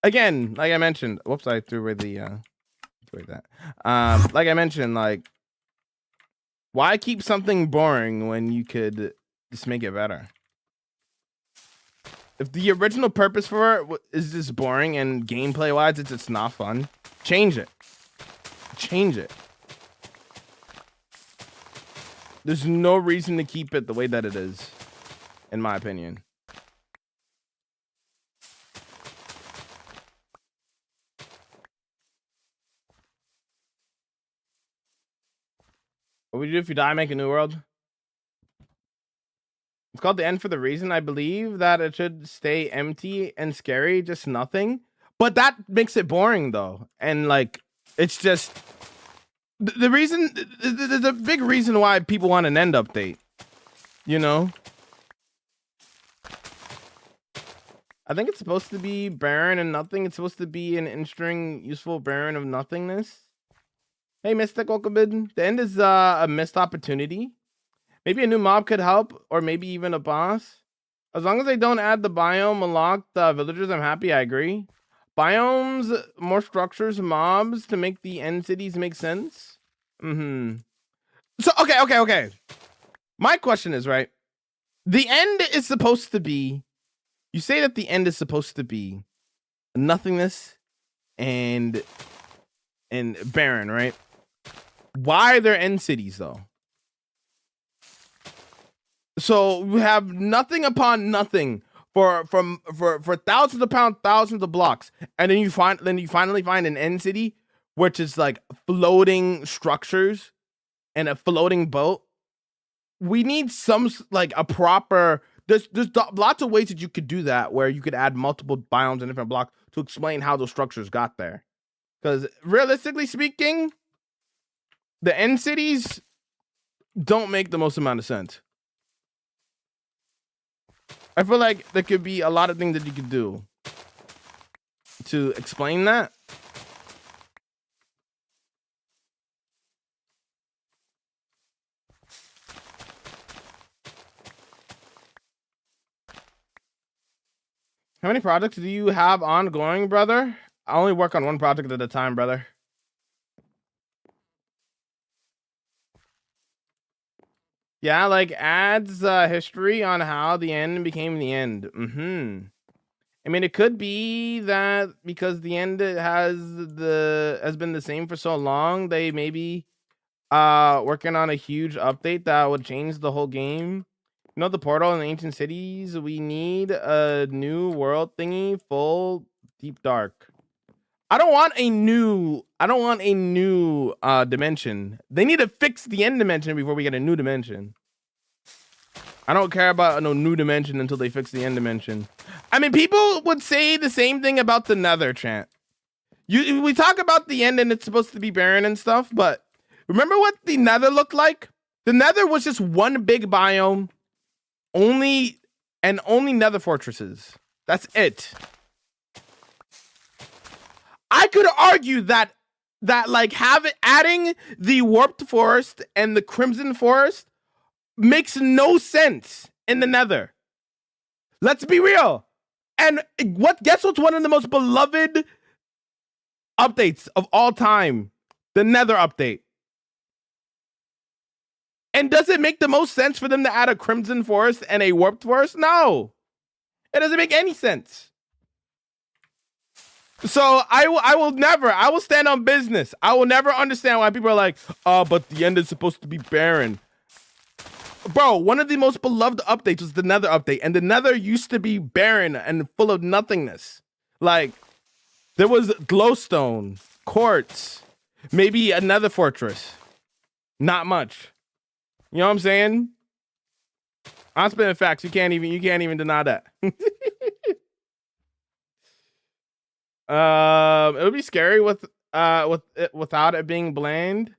again, like I mentioned, whoops, I threw away the like I mentioned, like why keep something boring when you could just make it better? If the original purpose for it is just boring and gameplay wise it's just not fun, change it. Change it. There's no reason to keep it the way that it is, in my opinion. What would you do if you die, make a new world? It's called The End for the reason. I believe that it should stay empty and scary, just nothing. But that makes it boring, though. And, like, it's just... The reason... There's a big reason why people want an end update. You know? I think it's supposed to be barren and nothing. It's supposed to be an interesting, useful barren of nothingness. Hey, Mystic, welcome in. The end is a missed opportunity. Maybe a new mob could help, or maybe even a boss. As long as they don't add the biome unlocked villagers, I'm happy. I agree. Biomes, more structures, mobs to make the end cities make sense. So, okay. My question is, right? The end is supposed to be... You say that the end is supposed to be nothingness and barren, right? Why are there end cities, though? So we have nothing upon nothing for thousands of pounds, thousands of blocks, and then you finally find an end city, which is like floating structures and a floating boat. We need some like a proper. There's lots of ways that you could do that, where you could add multiple biomes and different blocks to explain how those structures got there. Because realistically speaking, the end cities don't make the most amount of sense. I feel like there could be a lot of things that you could do to explain that. How many projects do you have ongoing, brother? I only work on one project at a time, brother. Yeah, like adds history on how the end became the end. I mean, it could be that because the end has been the same for so long, they maybe working on a huge update that would change the whole game. You know, the portal in the ancient cities, we need a new world thingy, full deep dark. I don't want a new dimension. They need to fix the end dimension before we get a new dimension. I don't care about no new dimension until they fix the end dimension. I mean, people would say the same thing about the Nether, chant. We talk about the end and it's supposed to be barren and stuff, but remember what the Nether looked like? The Nether was just one big biome, only Nether fortresses. That's it. I could argue that like adding the warped forest and the crimson forest makes no sense in the Nether. Let's be real. And guess what's one of the most beloved updates of all time? The Nether update. And does it make the most sense for them to add a crimson forest and a warped forest? No. It doesn't make any sense. So I will stand on business. I will never understand why people are like, oh, but the end is supposed to be barren. Bro, one of the most beloved updates was the Nether update, and the Nether used to be barren and full of nothingness. Like, there was glowstone, quartz, maybe another fortress. Not much. You know what I'm saying? I'm spitting facts. You can't even deny that. It would be scary without it being bland.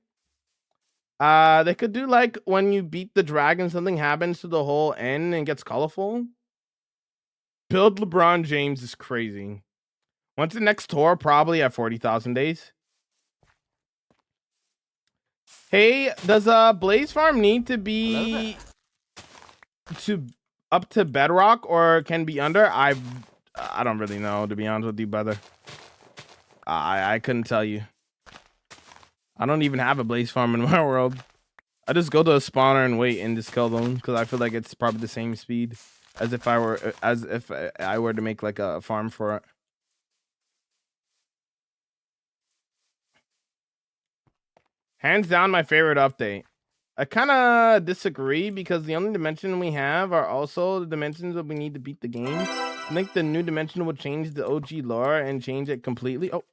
They could do like when you beat the dragon, something happens to the whole end and gets colorful. Build LeBron James is crazy. When's the next tour? Probably at 40,000 days. Hey, does Blaze Farm need to be up to bedrock or can be under? I don't really know, to be honest with you, brother. I couldn't tell you. I don't even have a Blaze Farm in my world. I just go to a spawner and wait and just kill them because I feel like it's probably the same speed as if I were to make like a farm for it. Hands down, my favorite update. I kind of disagree because the only dimension we have are also the dimensions that we need to beat the game. I think the new dimension will change the OG lore and change it completely. Oh,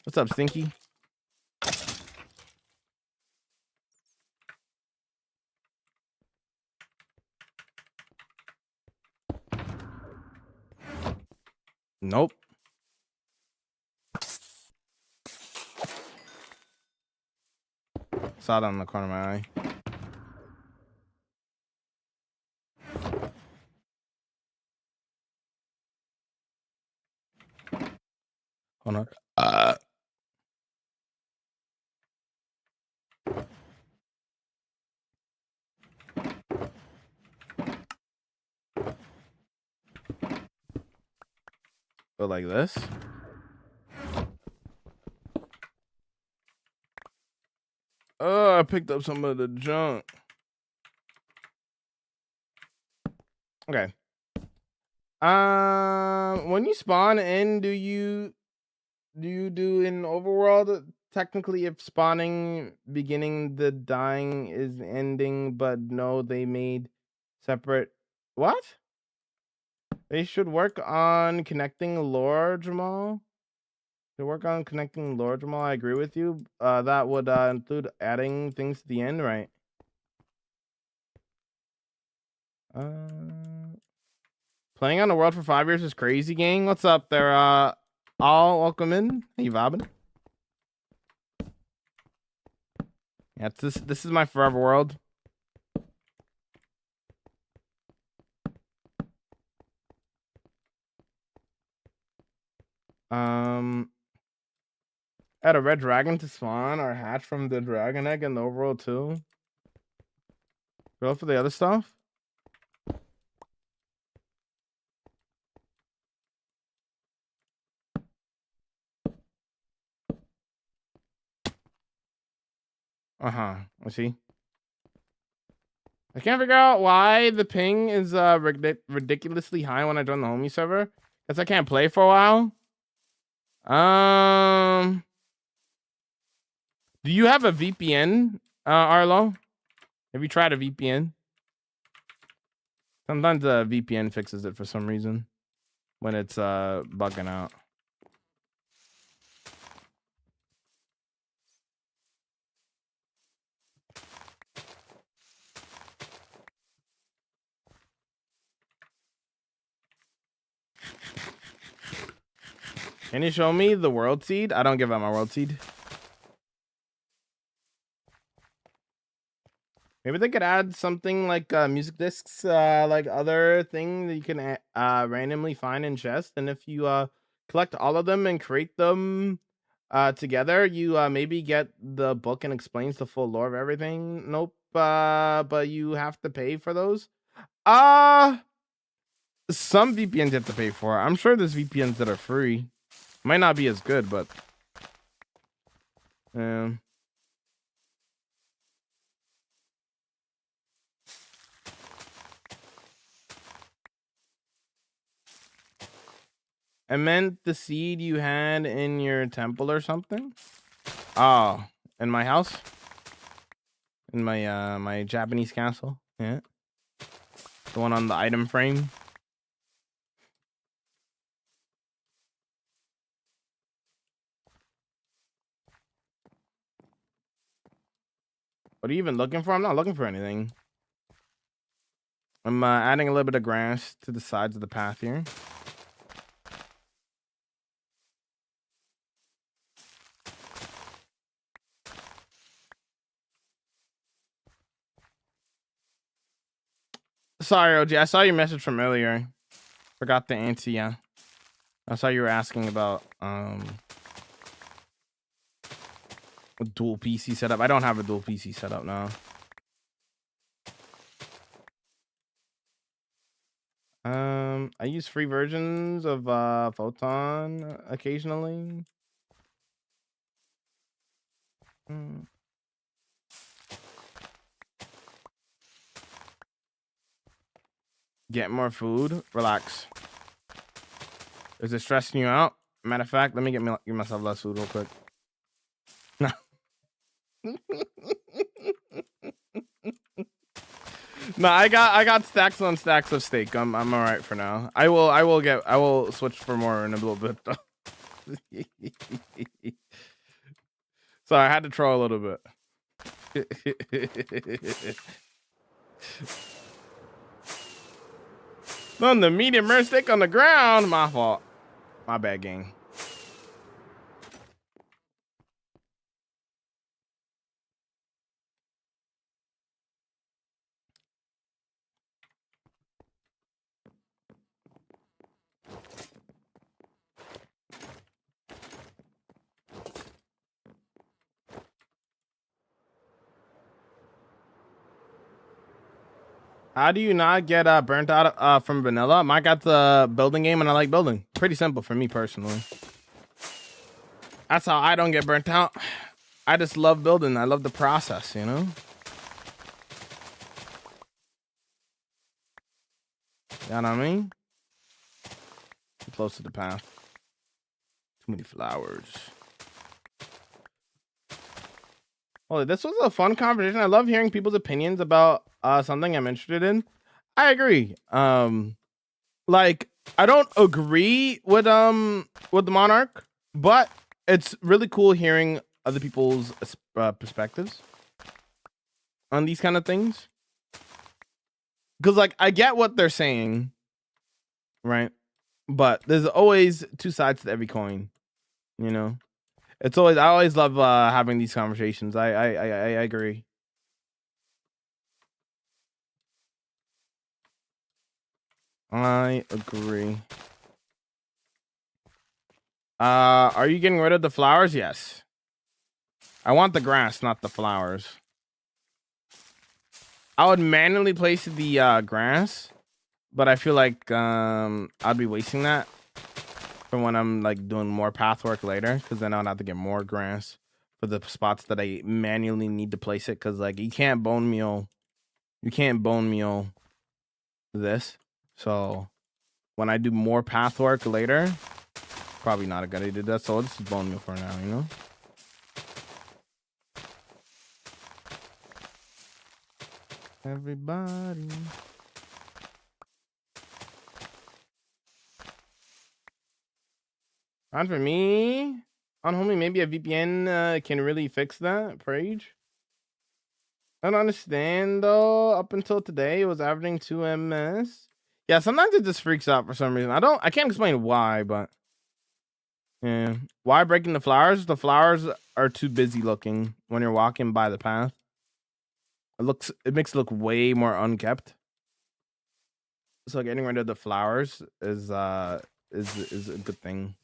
what's up, Stinky? Nope. Saw that on the corner of my eye. Hold on. Go like this. Oh, I picked up some of the junk. Okay. When you spawn in, do you do in overworld? Technically, if spawning beginning, the dying is ending, but no, they made separate. What? They should work on connecting lore, Jamal. To work on connecting lore, Jamal. I agree with you. That would include adding things to the end, right? Playing on the world for 5 years is crazy, gang. What's up there? All welcome in. Hey, vibing. Yeah, this is my forever world. Add a red dragon to spawn or hatch from the dragon egg in the overworld too. Go for the other stuff. I see. I can't figure out why the ping is ridiculously high when I join the homie server. Cause I can't play for a while. Do you have a VPN, Arlo? Have you tried a VPN? Sometimes the VPN fixes it for some reason when it's bugging out. Can you show me the world seed? I don't give out my world seed. Maybe they could add something like music discs, like other thing that you can randomly find in chest. And if you collect all of them and create them together, you maybe get the book and explains the full lore of everything. Nope. But you have to pay for those. Some VPNs you have to pay for. I'm sure there's VPNs that are free. Might not be as good, but I meant the seed you had in your temple or something. Oh, in my house, in my my Japanese castle. Yeah, the one on the item frame. What are you even looking for? I'm not looking for anything. I'm adding a little bit of grass to the sides of the path here. Sorry, OG. I saw your message from earlier. Forgot to answer ya. I saw you were asking about a dual PC setup. I don't have a dual PC setup now. I use free versions of Photon occasionally. Get more food. Relax. Is it stressing you out? Matter of fact, let me give myself less food real quick. No, I got stacks on stacks of steak. I'm all right for now. I will switch for more in a little bit though. Sorry, I had to troll a little bit. On the medium rare steak on the ground. My fault. My bad, gang. How do you not get burnt out from vanilla? I got the building game and I like building. Pretty simple for me personally. That's how I don't get burnt out. I just love building. I love the process, you know? You know what I mean? Too close to the path. Too many flowers. Well, this was a fun conversation. I love hearing people's opinions about something I'm interested in. I agree. Like I don't agree with the monarch, but it's really cool hearing other people's perspectives on these kind of things. Because like I get what they're saying, right? But there's always two sides to every coin, you know. I always love having these conversations. I agree. I agree. Are you getting rid of the flowers? Yes. I want the grass, not the flowers. I would manually place the grass, but I feel like I'd be wasting that for when I'm like doing more path work later, because then I'll have to get more grass for the spots that I manually need to place it. Because like you can't bone meal this. So when I do more path work later, probably not a good idea to do that. So this is bone meal for now, you know. Everybody. On for me. On homie, maybe a VPN can really fix that, Prage. I don't understand though. Up until today, it was averaging 2 ms. Yeah, sometimes it just freaks out for some reason. I can't explain why, but yeah. Why breaking the flowers? The flowers are too busy looking when you're walking by the path. It makes it look way more unkept. So getting rid of the flowers is a good thing.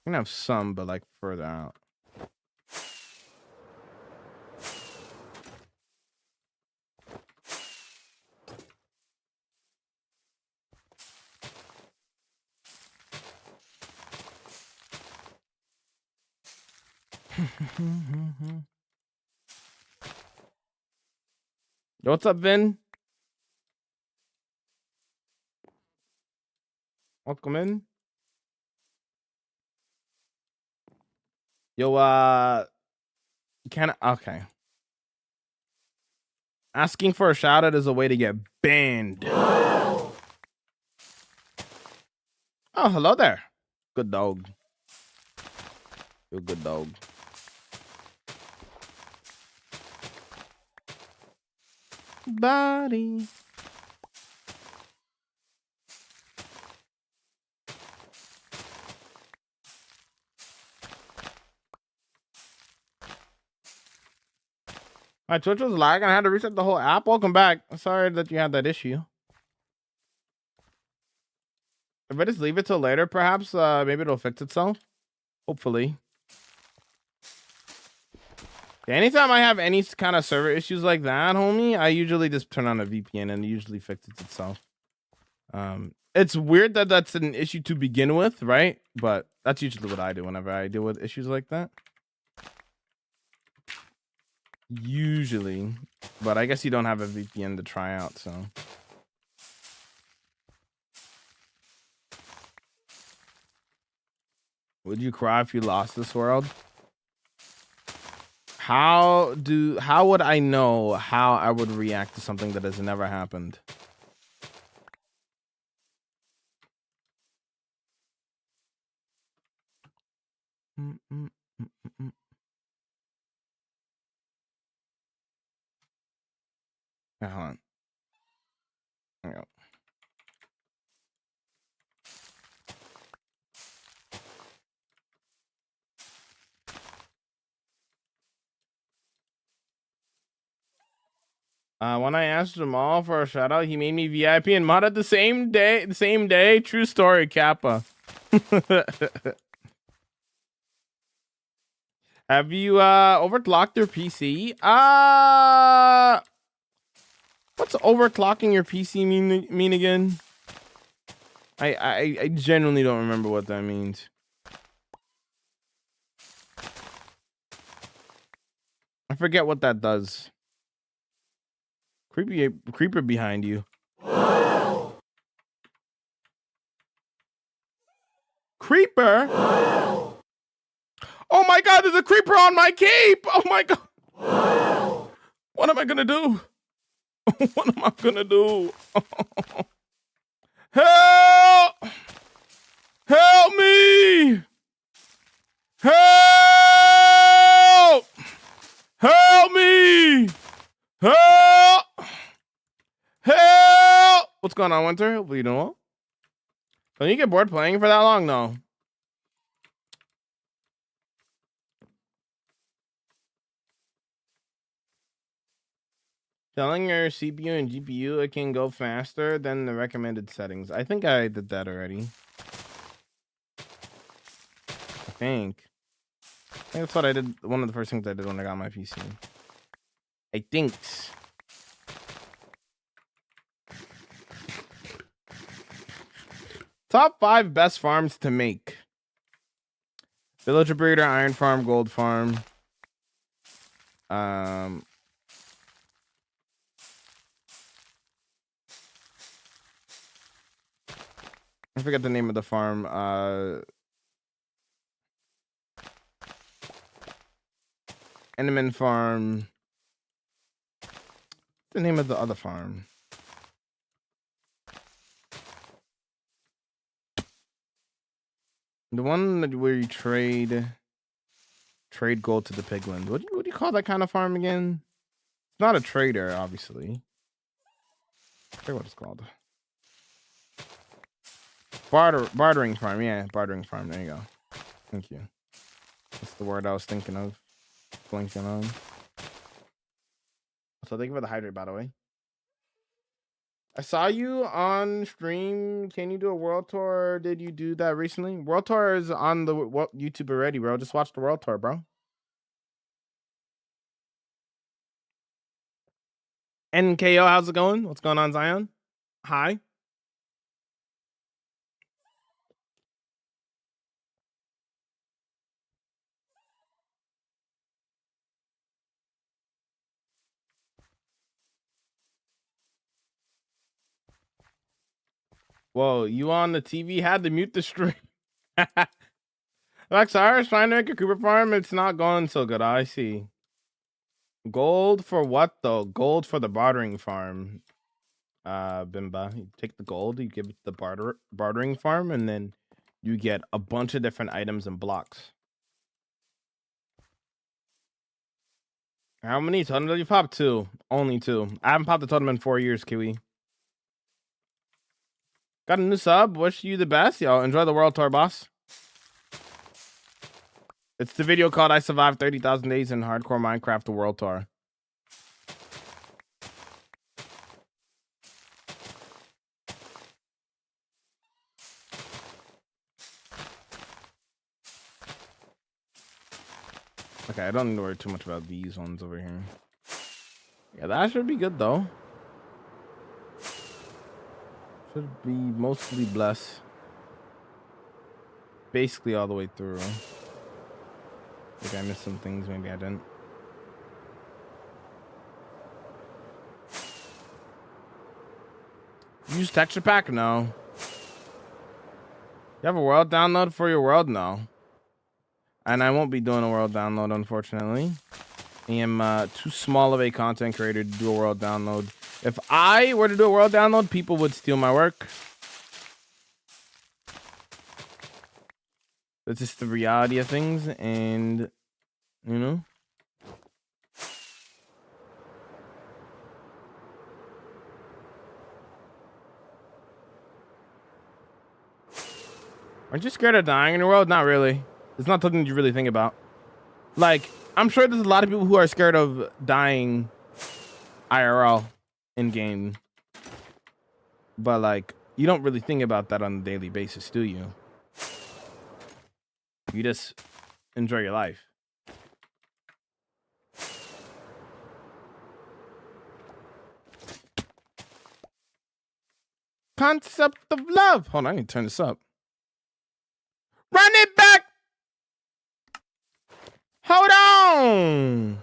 I'm gonna have some, but like further out. Yo, what's up, Vin? Welcome in. Yo, okay. Asking for a shout out is a way to get banned. Oh, hello there. Good dog. You're a good dog. Body. My Twitch was lagging. I had to reset the whole app. Welcome back. Sorry that you had that issue. If I just leave it till later, perhaps maybe it'll fix itself. Hopefully. Anytime I have any kind of server issues like that, homie, I usually just turn on a VPN and it usually fixes itself. It's weird that that's an issue to begin with, right? But that's usually what I do whenever I deal with issues like that. Usually. But I guess you don't have a VPN to try out, so. Would you cry if you lost this world? How would I know how I would react to something that has never happened? Hold on. There we go. When I asked Jamal for a shout out, he made me VIP and modded the same day. True story, Kappa. Have you overclocked your PC? What's overclocking your PC mean again? I genuinely don't remember what that means. I forget what that does. Creeper behind you. Creeper? Oh my god, there's a creeper on my cape! Oh my god. What am I gonna do? What am I gonna do? Help! Help me! Help! Help me! Help! Help! What's going on, Winter? Hopefully you doing well. Don't you get bored playing for that long? No. Telling your CPU and GPU it can go faster than the recommended settings. I think I did that already. I think that's what I did. One of the first things I did when I got my PC. I think. Top 5 best farms to make. Villager Breeder, Iron Farm, Gold Farm. I forget the name of the farm. Enderman Farm. The name of the other farm. The one that where you trade gold to the piglins. What do you call that kind of farm again? It's not a trader, obviously. I forget what it's called. Bartering farm. Yeah, bartering farm. There you go. Thank you. That's the word I was thinking of. Blinking on. So thank you for the hydrate, by the way. I saw you on stream. Can you do a world tour? Did you do that recently? World tour is on the YouTube already, bro. Just watch the world tour, bro. NKO, how's it going? What's going on, Zion? Hi. Whoa, you on the TV had to mute the stream. Alexa, I was trying to make a Cooper farm. It's not going so good. I see. Gold for what though? Gold for the bartering farm. Bimba. You take the gold, you give it to the bartering farm, and then you get a bunch of different items and blocks. How many totems did you pop? 2. Only 2. I haven't popped a totem in 4 years, Kiwi. Got a new sub. Wish you the best. Yo, enjoy the world tour, boss. It's the video called I Survived 30,000 Days in Hardcore Minecraft, the world tour. Okay, I don't need to worry too much about these ones over here. Yeah, that should be good though. Should be mostly blessed. Basically all the way through. I think I missed some things, maybe I didn't. Use texture pack? No. You have a world download for your world? No. And I won't be doing a world download, unfortunately. I am too small of a content creator to do a world download. If I were to do a world download, people would steal my work. That's just the reality of things, and you know. Aren't you scared of dying in the world? Not really. It's not something you really think about. Like, I'm sure there's a lot of people who are scared of dying IRL in game. But like, you don't really think about that on a daily basis, do you? You just enjoy your life. Concept of love. Hold on, I need to turn this up. Run it back. Hold on.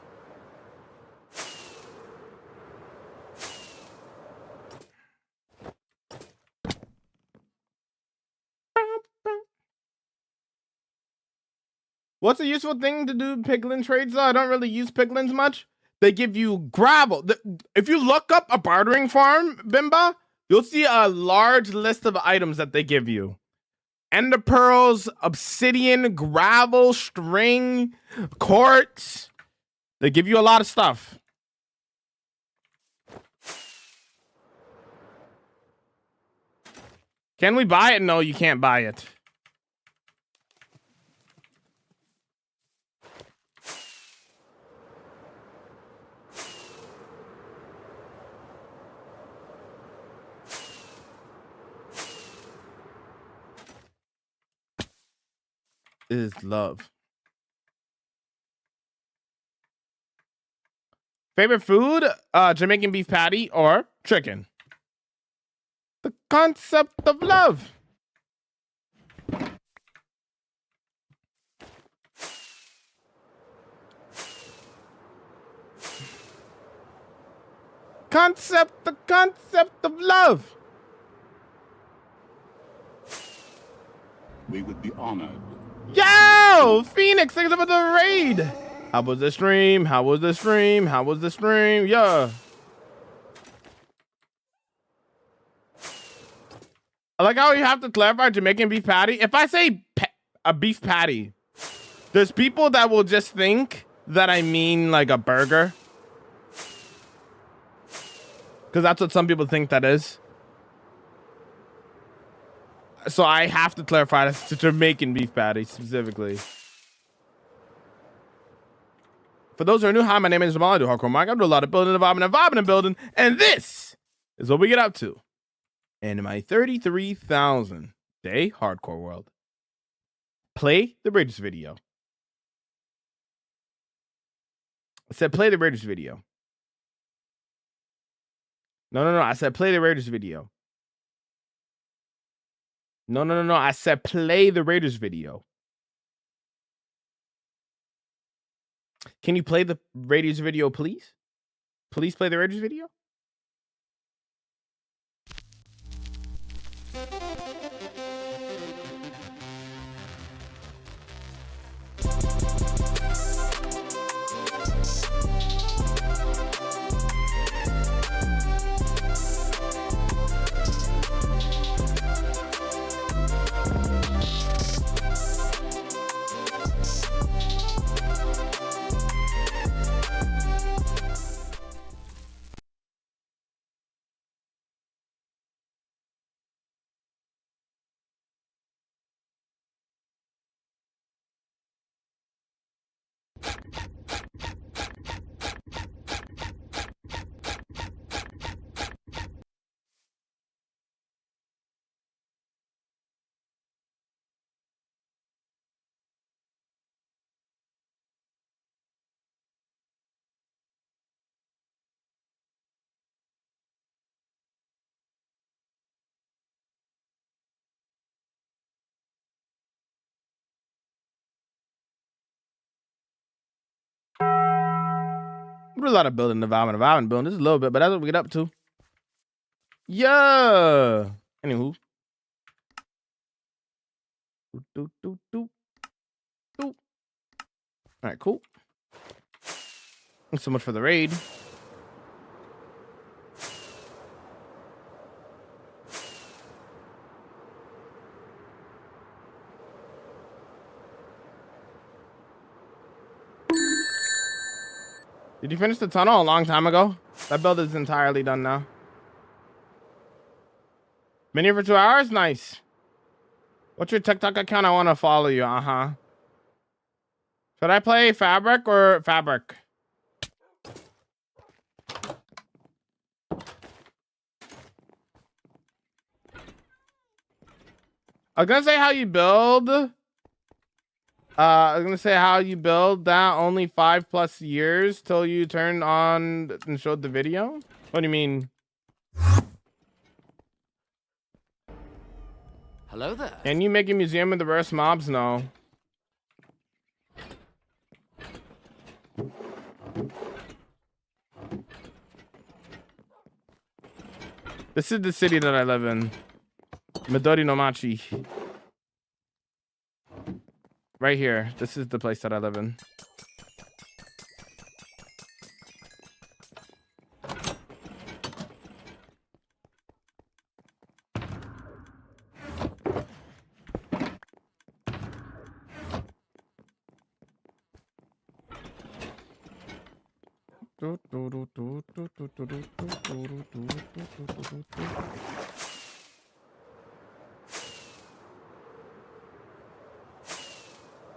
What's a useful thing to do piglin trades though? I don't really use piglins much. They give you gravel. If you look up a bartering farm, Bimba, you'll see a large list of items that they give you. Ender pearls, obsidian, gravel, string, quartz. They give you a lot of stuff. Can we buy it? No, you can't buy it. Is love. Favorite food? Jamaican beef patty or chicken. The concept of love. The concept of love. We would be honored. Yo, Phoenix, thanks for the raid. How was the stream? How was the stream? How was the stream? Yeah. I like how you have to clarify Jamaican beef patty. If I say a beef patty, there's people that will just think that I mean like a burger. Because that's what some people think that is. So I have to clarify that's a Jamaican beef patty specifically. For those who are new, hi, my name is Jamal. I do hardcore Minecraft. I do a lot of building, vibing, and building. And this is what we get up to in my 33,000 day hardcore world. Play the Raiders video. I said play the Raiders video. No. I said play the Raiders video. No. I said play the Raiders video. Can you play the Raiders video, please? Please play the Raiders video. We do a lot of building the vibe and the vibe and building. This is a little bit, but that's what we get up to. Yeah. Anywho. Do. All right, cool. Thanks so much for the raid. Did you finish the tunnel a long time ago? That build is entirely done now. Been here for 2 hours? Nice. What's your TikTok account? I want to follow you. Uh-huh. Should I play Fabric or Fabric? I was gonna say how you build. I was gonna say how you build that only 5+ years till you turned on and showed the video. What do you mean? Hello there. Can you make a museum of the reverse mobs? No. This is the city that I live in. Midori no Machi. Right here. This is the place that I live in.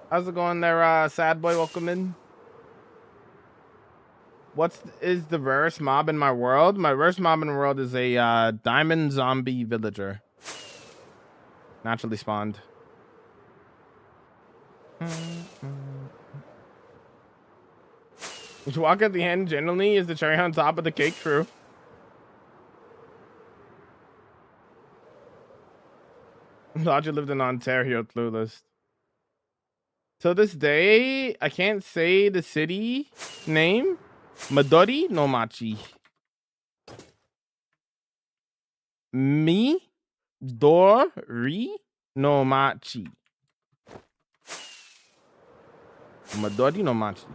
How's it going there, sad boy? Welcome in. Is the rarest mob in my world? My rarest mob in the world is a diamond zombie villager. Naturally spawned. Would you walk at the end generally is the cherry on top of the cake, true? Thought you lived in Ontario, clueless. To this day, I can't say the city name. Midori no Machi. Midori no Machi. Midori no Machi.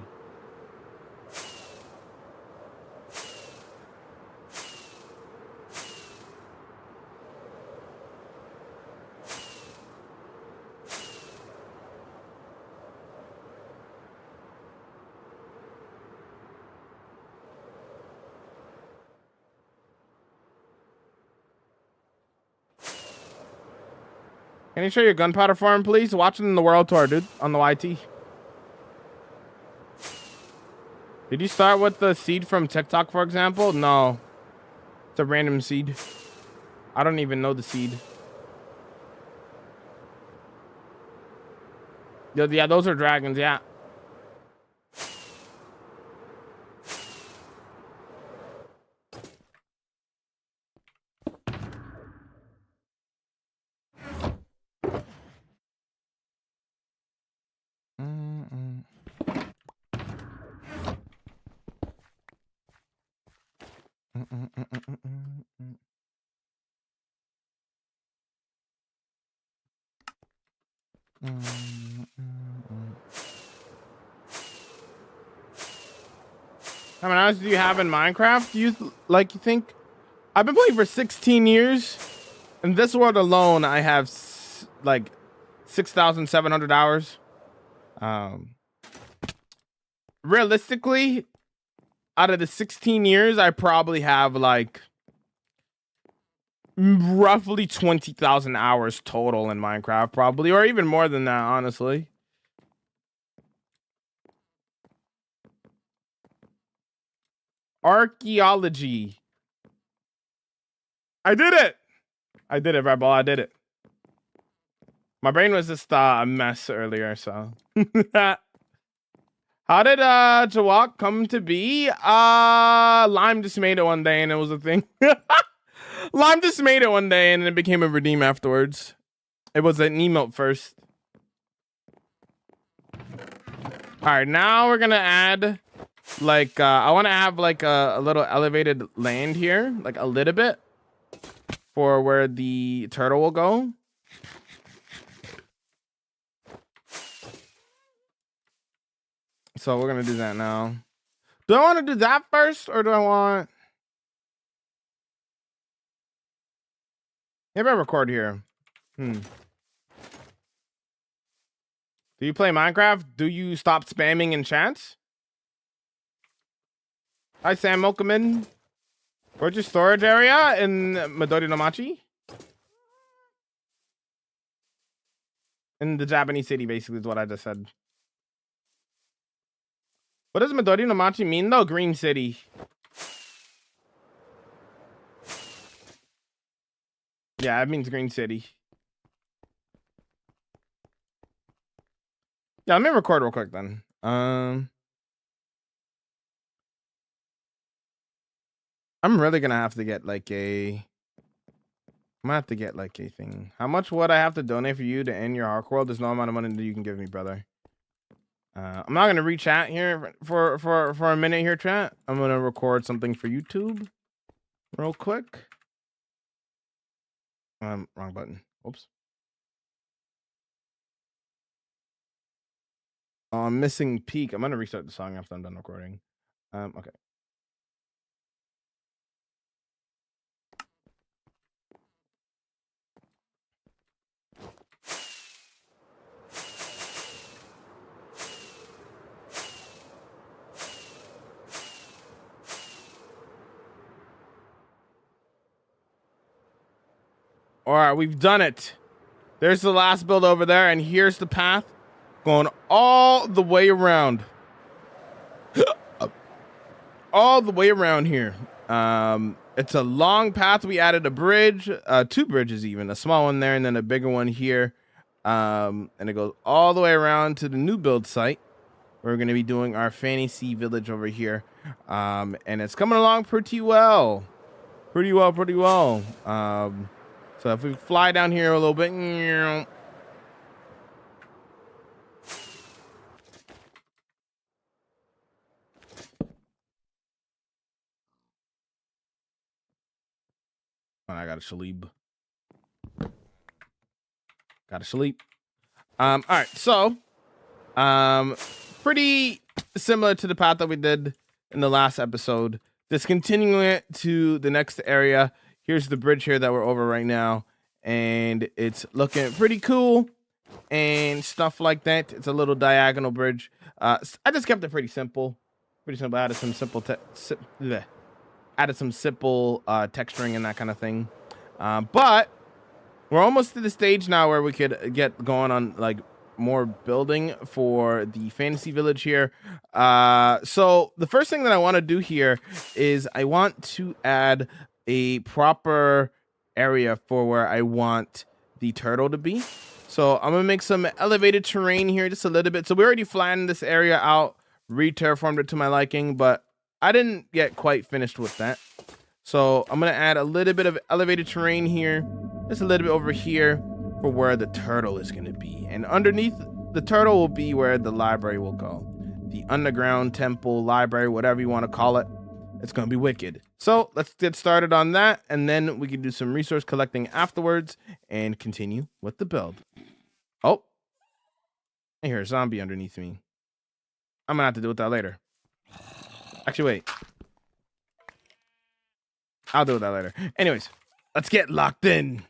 Can you show your gunpowder farm, please? Watching in the world tour, dude, on the YT. Did you start with the seed from TikTok, for example? No. It's a random seed. I don't even know the seed. Yeah, those are dragons, yeah. How many hours do you have in Minecraft? Do you think? I've been playing for 16 years. In this world alone, I have like 6,700 hours. Realistically, out of the 16 years, I probably have like roughly 20,000 hours total in Minecraft, probably, or even more than that, honestly. Archaeology. I did it. I did it, Rebel. I did it. My brain was just a mess earlier, so. How did Jawak come to be? Lime just made it one day and it was a thing. Lime just made it one day and it became a redeem afterwards. It was an emote first. Alright, now we're gonna add like I wanna have like a little elevated land here, like a little bit, for where the turtle will go. So we're gonna do that now. Do I want to do that first, or do I want? Maybe I record here. Do you play Minecraft? Do you stop spamming enchants? Hi, Sam Mokumin. Where's your storage area in Midori no Machi? In the Japanese city, basically, is what I just said. What does Midori no Machi mean, though? Green city. Yeah, it means green city. Yeah, let me record real quick then. I'm really gonna have to get like a. I'm gonna have to get like a thing. How much would I have to donate for you to end your Ark World? There's no amount of money that you can give me, brother. I'm not gonna reach out here for a minute here, chat. I'm gonna record something for YouTube real quick. Wrong button. Oops. Oh, I'm missing peak. I'm gonna restart the song after I'm done recording. Okay. All right, we've done it. There's the last build over there, and here's the path going all the way around. All the way around here. It's a long path. We added a bridge, 2 bridges even, a small one there and then a bigger one here. And it goes all the way around to the new build site. We're going to be doing our fantasy village over here. And it's coming along pretty well. Pretty well. So if we fly down here a little bit. Oh, I got a sleep. All right, so pretty similar to the path that we did in the last episode. Just continuing it to the next area. Here's the bridge here that we're over right now, and it's looking pretty cool and stuff like that. It's a little diagonal bridge. I just kept it pretty simple. Added some simple texturing and that kind of thing. But we're almost to the stage now where we could get going on like more building for the fantasy village here. So the first thing that I want to do here is I want to add a proper area for where I want the turtle to be. So I'm gonna make some elevated terrain here just a little bit. So we already flattened this area out, re-terraformed it to my liking, but I didn't get quite finished with that. So I'm gonna add a little bit of elevated terrain here, just a little bit over here for where the turtle is gonna be. And underneath the turtle will be where the library will go. The underground temple, library, whatever you want to call it. It's gonna be wicked. So let's get started on that, and then we can do some resource collecting afterwards and continue with the build. Oh, I hear a zombie underneath me. I'm gonna have to deal with that later. Actually, wait. I'll deal with that later. Anyways, let's get locked in.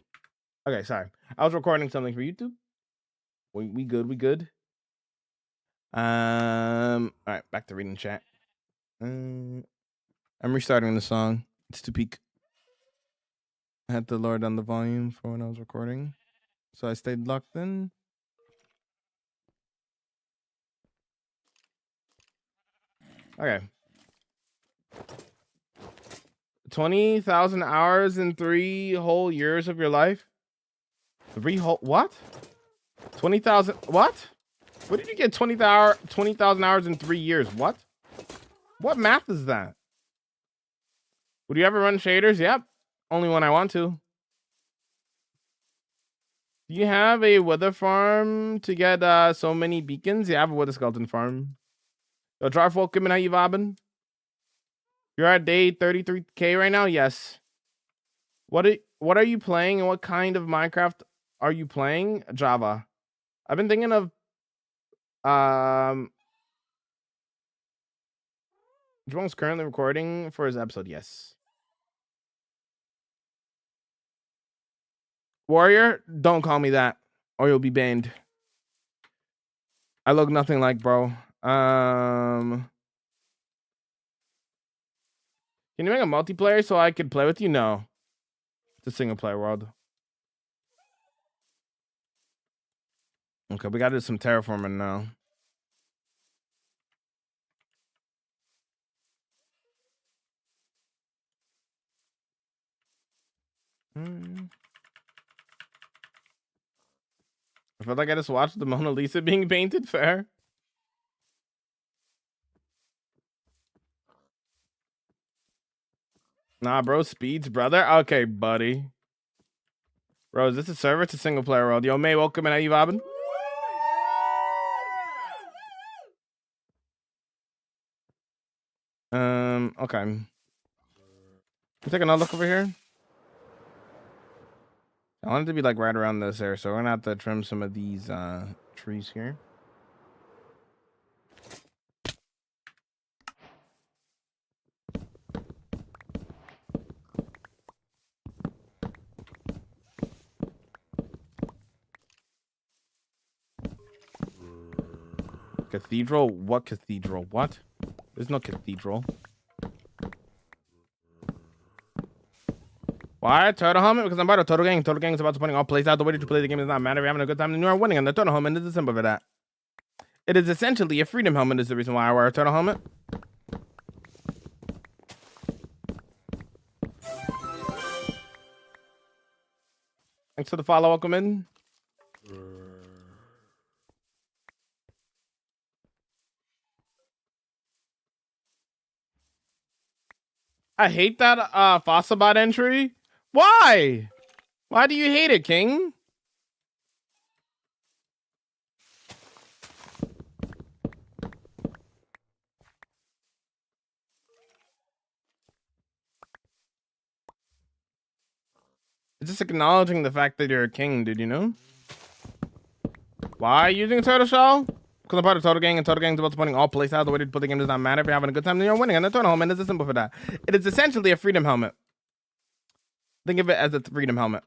Okay, sorry. I was recording something for YouTube. We good, we good. All right, back to reading chat. I'm restarting the song. It's to peak. I had to lower down the volume for when I was recording, so I stayed locked in. Okay. 20,000 hours in 3 whole years of your life? 3 whole what? 20,000 what? Where did you get 20,000 hours in 3 years? What? What math is that? Would you ever run shaders? Yep. Only when I want to. Do you have a wither farm to get so many beacons? Yeah, I have a wither skeleton farm. Yo, Dryfolk, how you vibing? You're at day 33K right now? Yes. What are you playing and what kind of Minecraft are you playing? Java. I've been thinking of Joel's currently recording for his episode. Yes. Warrior, don't call me that or you'll be banned. I look nothing like bro. Can you make a multiplayer so I could play with you? No. It's a single player world. Okay, we gotta do some terraforming now. I feel like I just watched the Mona Lisa being painted. Fair. Nah, bro, speeds, brother. Okay, buddy. Bro, is this a server? It's a single player world. Yo, May, welcome in. How you vibing? Okay. Can we take another look over here? I want it to be like right around this area, so we're gonna have to trim some of these trees here. Cathedral? What cathedral? What? There's no cathedral. Why? Turtle helmet? Because I'm about a turtle gang. Turtle gang is about to putting all plays out. The way that you play the game does not matter. If you're having a good time, then you are winning. And the turtle helmet is the symbol for that. It is essentially a freedom helmet is the reason why I wear a turtle helmet. Thanks for the follow. Welcome in. I hate that Fossabot entry. Why? Why do you hate it, King? It's just acknowledging the fact that you're a king, did you know? Why are you using a turtle shell? Because I'm part of Turtle Gang, and Turtle Gang is about to putting all plays out. The way to put the game does not matter. If you're having a good time, then you're winning. And the turtle helmet is a symbol for that. It is essentially a freedom helmet. Think of it as a freedom helmet.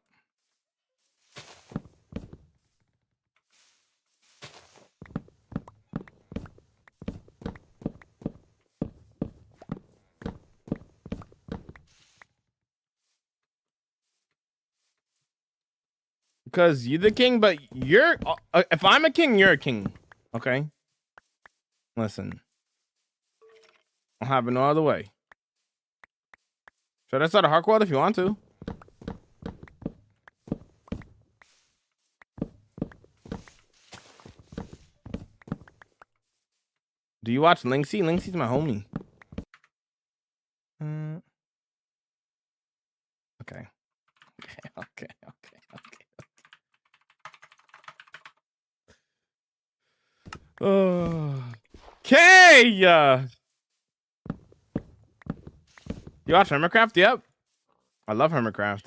Because you're the king, but you're... if I'm a king, you're a king. Okay? Listen. I'll have it no other way. Should I start a hardcore if you want to? Do you watch Linksy? Linksy's my homie. Okay. Okay. Okay. You watch Hermitcraft? Yep. I love Hermitcraft.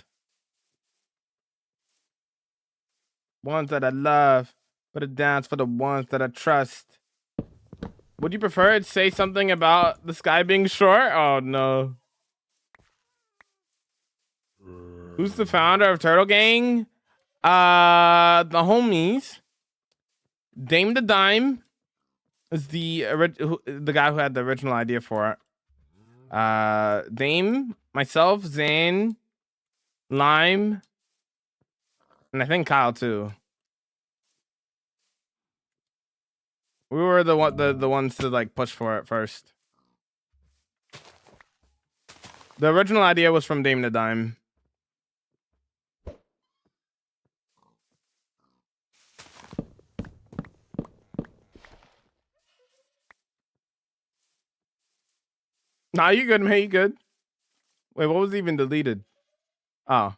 Ones that I love. Put it down for the ones that I trust. Would you prefer it say something about the sky being short? Oh no. Who's the founder of Turtle Gang? The homies. Dame the Dime is the guy who had the original idea for it. Dame, myself, Zane, Lime, and I think Kyle too. We were the ones to like push for it first. The original idea was from Dame the Dime. Nah, you good, man. You good. Wait, what was even deleted? Oh.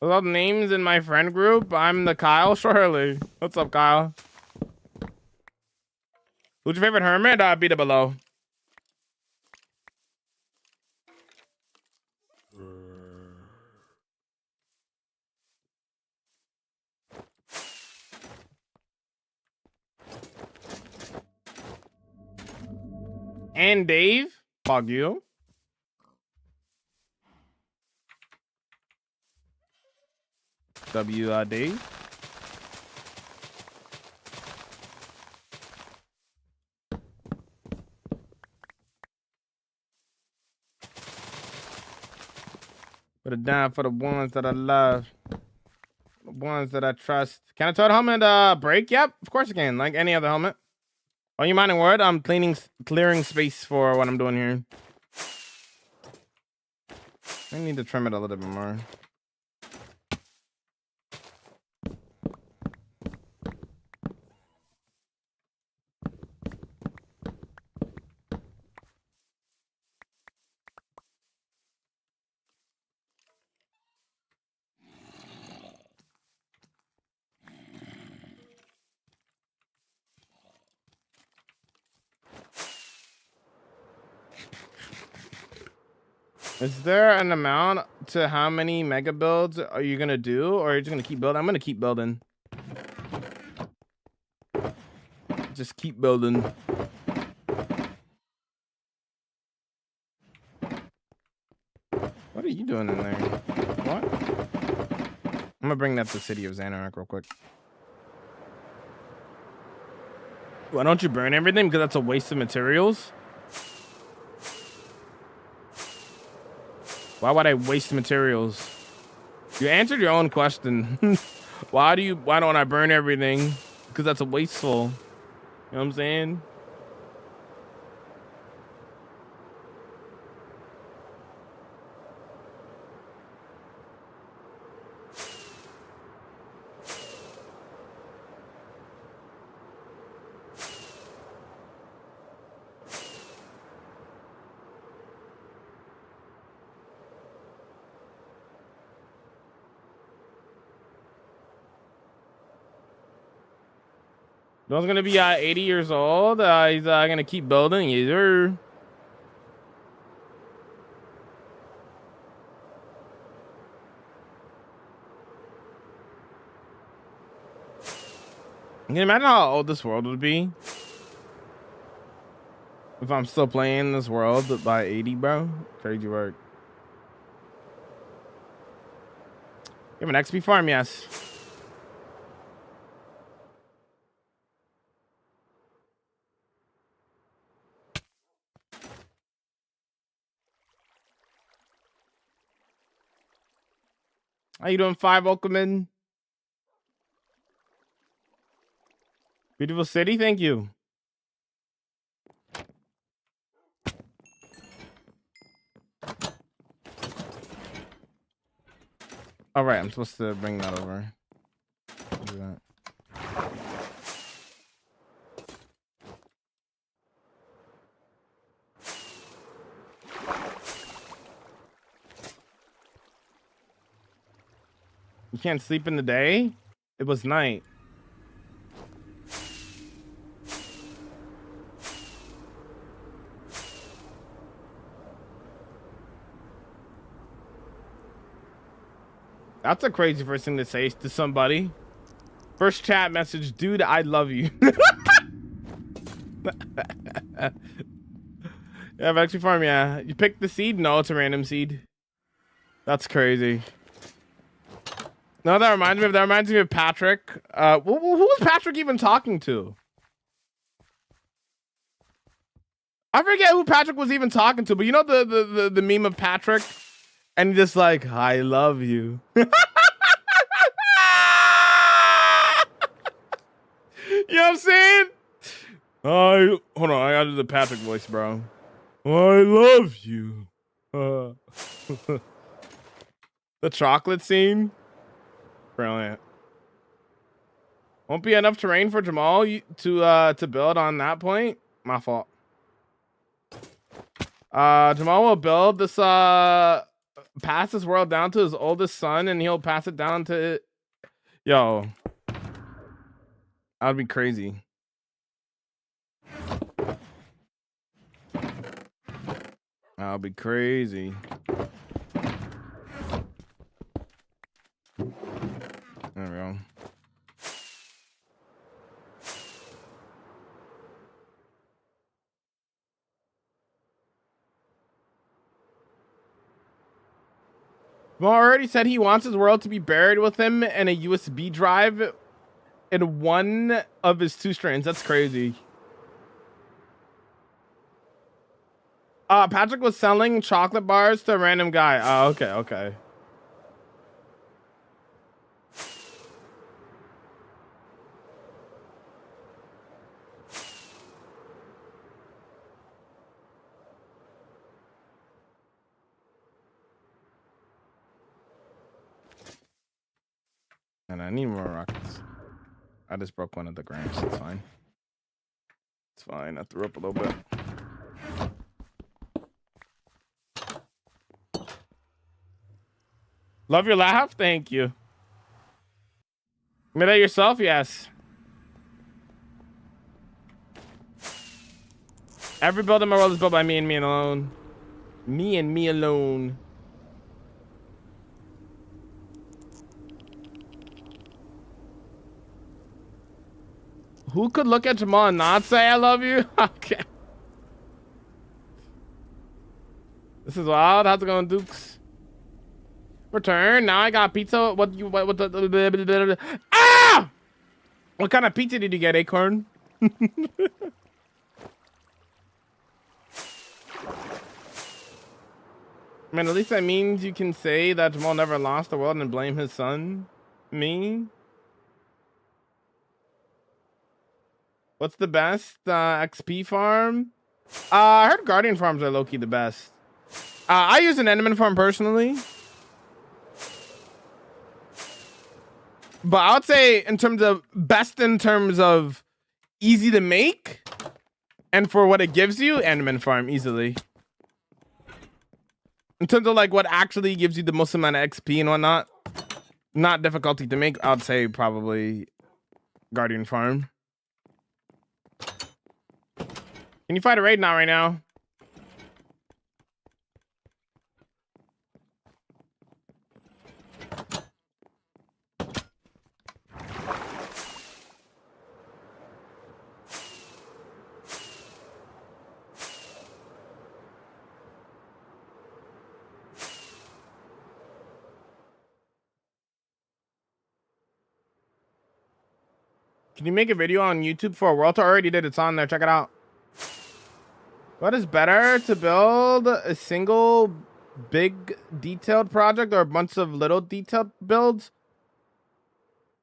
With all the names in my friend group, I'm the Kyle Shirley. What's up, Kyle? Who's your favorite hermit? Beat it below. And Dave, fuck you. Dave. Put it down for the ones that I love. The ones that I trust. Can I throw the helmet break? Yep, of course I can. Like any other helmet. Oh, you mind a word? I'm clearing space for what I'm doing here. I need to trim it a little bit more. Is there an amount to how many mega builds are you gonna do, or are you just gonna keep building? I'm gonna keep building. Just keep building. What are you doing in there? What? I'm gonna bring that to the city of Xanark real quick. Why don't you burn everything? Because that's a waste of materials. Why would I waste materials? You answered your own question. Why don't I burn everything? Because that's a wasteful. You know what I'm saying? Noah's gonna be 80 years old. He's gonna keep building. Either. Can you imagine how old this world would be if I'm still playing this world by 80, bro? Crazy work. You have an XP farm, yes. How you doing, Five Oakman? Beautiful city, thank you. All right, I'm supposed to bring that over. Do that. You can't sleep in the day? It was night. That's a crazy first thing to say to somebody. First chat message, dude, I love you. Yeah, Vexy Farm, yeah. You picked the seed? No, it's a random seed. That's crazy. No, that reminds me of Patrick. Who was Patrick even talking to? I forget who Patrick was even talking to, but you know the meme of Patrick? And just like, I love you. You know what I'm saying? Hold on, I gotta do the Patrick voice, bro. I love you. The chocolate scene? Brilliant. Won't be enough terrain for Jamal to build on that point. My fault. Jamal will build this pass this world down to his oldest son, and he'll pass it down to yo. That'd be crazy. That'll be crazy. There we go. Well, already said he wants his world to be buried with him in a USB drive in one of his 2 strains. That's crazy. Patrick was selling chocolate bars to a random guy. Oh, okay. And I need more rockets. I just broke one of the gramps. It's fine. It's fine. I threw up a little bit. Love your laugh? Thank you. Made that yourself? Yes. Every build in my world is built by me and me alone. Me and me alone. Who could look at Jamal and not say I love you? Okay. This is wild. How's it going, Dukes? Return. Now I got pizza. What the ah! What kind of pizza did you get, Acorn? Man, at least that means you can say that Jamal never lost the world and blame his son. Me? What's the best XP farm? I heard Guardian farms are low-key the best. I use an Enderman farm personally. But I would say in terms of best in terms of easy to make and for what it gives you, Enderman farm easily. In terms of like what actually gives you the most amount of XP and whatnot, not difficulty to make, I would say probably Guardian farm. Can you fight a raid now right now? Can you make a video on YouTube for a world tour? I already did. It's on there. Check it out. What is better, to build a single big detailed project or a bunch of little detailed builds?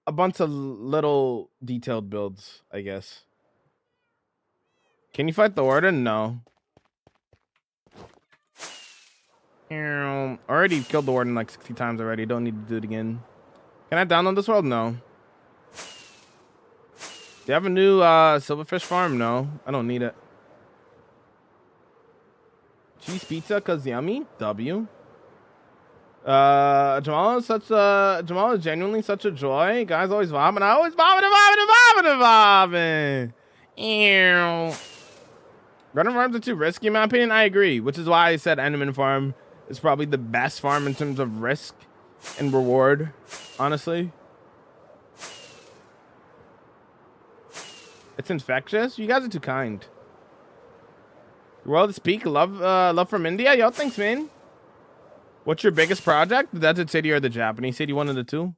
A bunch of little detailed builds, I guess. Can you fight the warden? No. Already killed the warden like 60 times already. Don't need to do it again. Can I download this world? No. Do you have a new silverfish farm? No, I don't need it. Cheese pizza cause yummy. W. Jamal is genuinely such a joy. Guys always vomit. I always vomiting. Ew. Running farms are too risky in my opinion. I agree, which is why I said Enderman farm is probably the best farm in terms of risk and reward, honestly. It's infectious. You guys are too kind. World is peak. Love from India. Yo, thanks, man. What's your biggest project? The Desert City or the Japanese City? One of the two.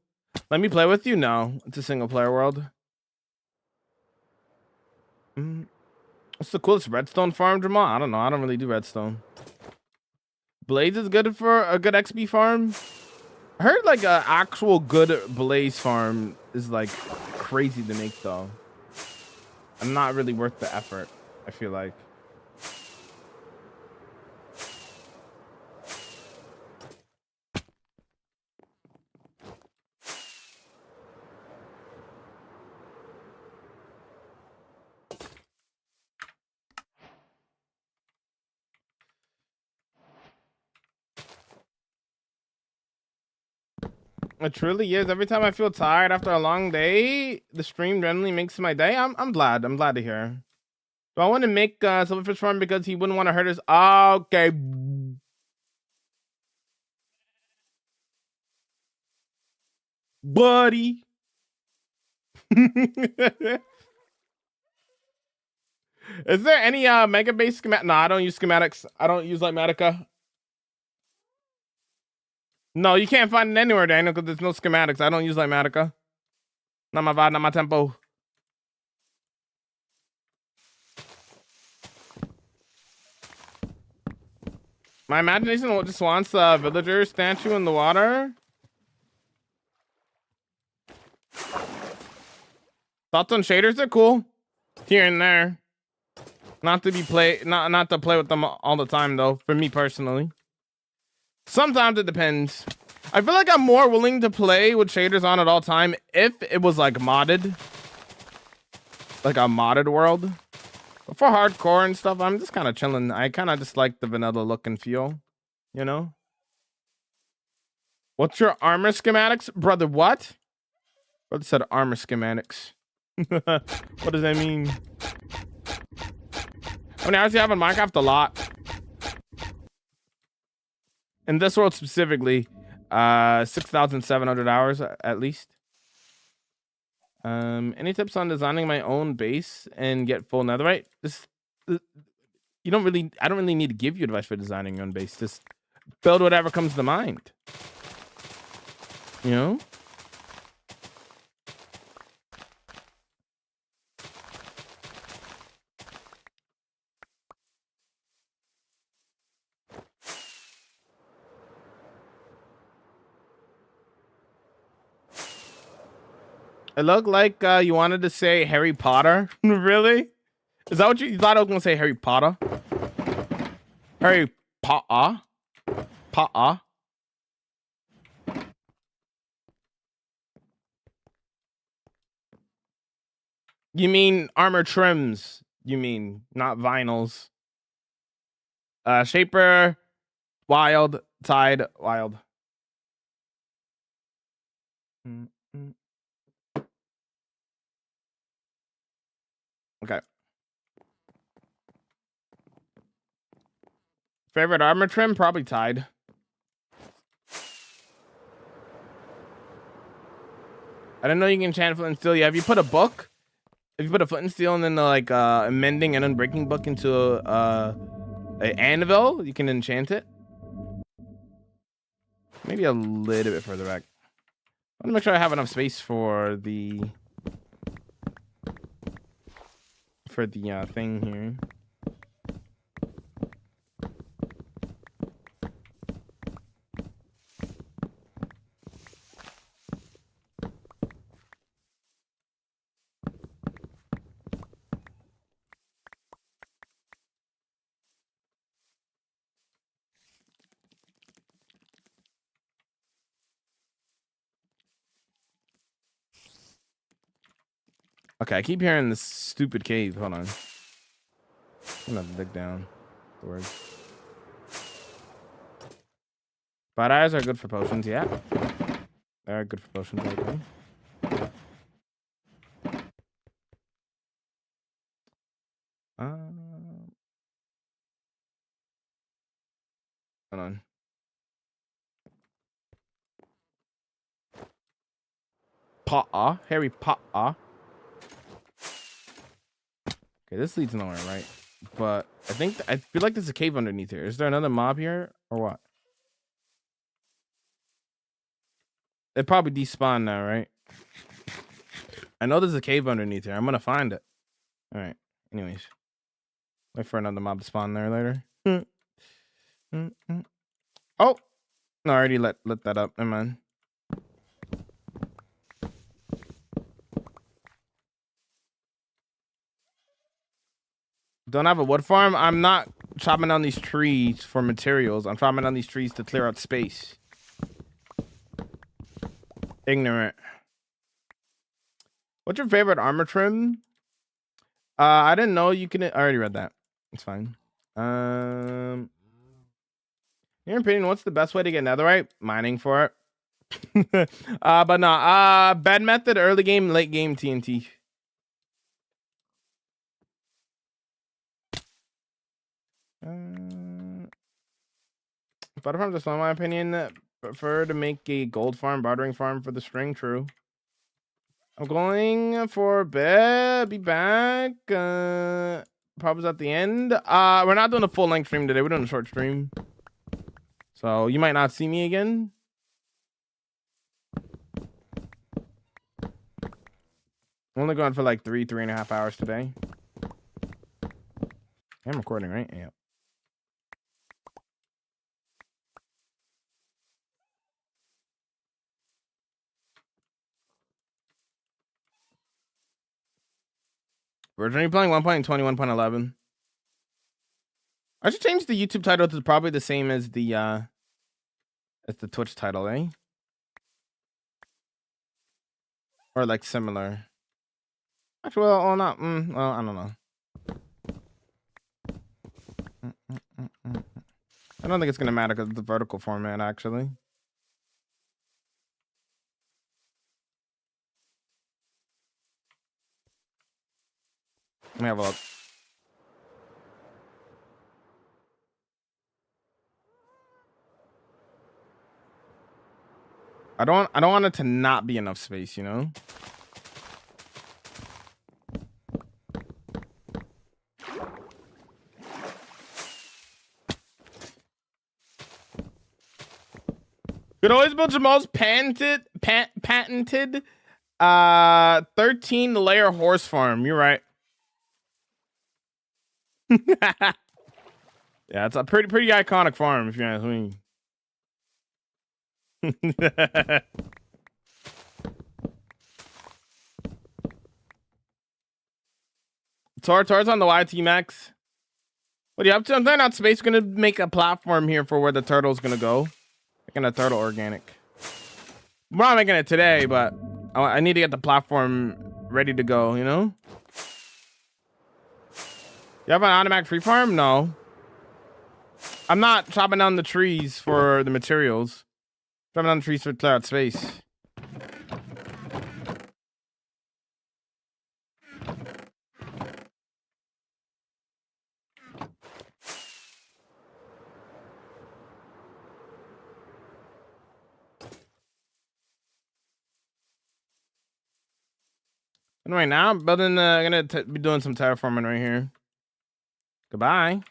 Let me play with you. No, it's a single player world. What's the coolest redstone farm, Jamal? I don't know. I don't really do redstone. Blaze is good for a good XP farm. I heard like a actual good blaze farm is like crazy to make though. And not really worth the effort, I feel like. It truly is. Every time I feel tired after a long day, the stream generally makes my day. I'm glad. I'm glad to hear. Do I want to make Silverfish farm because he wouldn't want to hurt us? Okay. Buddy. Is there any mega base schematic? No, I don't use schematics. I don't use Lightmatica. No, you can't find it anywhere, Daniel, because there's no schematics. I don't use Lightmatica. Not my vibe, not my tempo. My imagination just wants a villager statue in the water. Thoughts on shaders? They're cool. Here and there. Not to play with them all the time though, for me personally. Sometimes it depends. I feel like I'm more willing to play with shaders on at all time if it was like modded. Like a modded world. But for hardcore and stuff, I'm just kind of chilling. I kind of just like the vanilla look and feel, you know? What's your armor schematics? Brother, what? Brother said armor schematics. What does that mean? How many hours do you have in Minecraft? A lot. In this world specifically, 6,700 hours at least. Any tips on designing my own base and get full netherite? I don't really need to give you advice for designing your own base. Just build whatever comes to mind. You know? It looked like you wanted to say Harry Potter. Really? Is that what you thought I was going to say? Harry Potter? Harry Potter? Potter? You mean armor trims? You mean, not vinyls. Shaper, wild, tide, wild. Okay. Favorite armor trim? Probably tide. I didn't know you can enchant flint and steel. Yeah, if you put a book, if you put a flint and steel and then like a mending and unbreaking book into an anvil, you can enchant it. Maybe a little bit further back. I want to make sure I have enough space for the thing here. Okay, I keep hearing this stupid cave. Hold on. I'm gonna have to dig down. Storage. Flat eyes are good for potions, yeah. They're good for potions, I agree. Hold on. Potter. Harry Potter. Okay, this leads nowhere, right? But I feel like there's a cave underneath here. Is there another mob here or what? It probably despawned now, right? I know there's a cave underneath here. I'm gonna find it. All right. Anyways, wait for another mob to spawn there later. Oh, no, I already let that up. Never mind. Don't have a wood farm. I'm not chopping down these trees for materials. I'm chopping down these trees to clear out space. Ignorant. What's your favorite armor trim? I didn't know you can. I already read that. It's fine. In your opinion, what's the best way to get netherite? Mining for it. But no. Bed method, early game, late game TNT. Butter farms, just in my opinion, prefer to make a gold farm, bartering farm for the string. True. I'm going for bed. Be back. Problems at the end. We're not doing a full length stream today. We're doing a short stream, so you might not see me again. I'm only going for like 3.5 hours today. I'm recording, right? Yeah. We're originally playing 1.20, 1.11. I should change the YouTube title to probably the same as the Twitch title, eh? Or like similar. Actually, well, not. Well, I don't know. I don't think it's gonna matter because it's the vertical format, actually. Let me have a look. I don't want it to not be enough space, you know? Could always build Jamal's patented 13 layer horse farm. You're right. Yeah, it's a pretty iconic farm if you ask me. Tor's on the YT Max. What are you up to? I'm thinking out space. Gonna make a platform here for where the turtle's gonna go. Making a turtle organic. We're not making it today, but I need to get the platform ready to go, you know? You have an automatic free farm? No. I'm not chopping down the trees for the materials. Chopping down the trees to clear out space. And right now, I'm building. I'm gonna be doing some terraforming right here. Goodbye.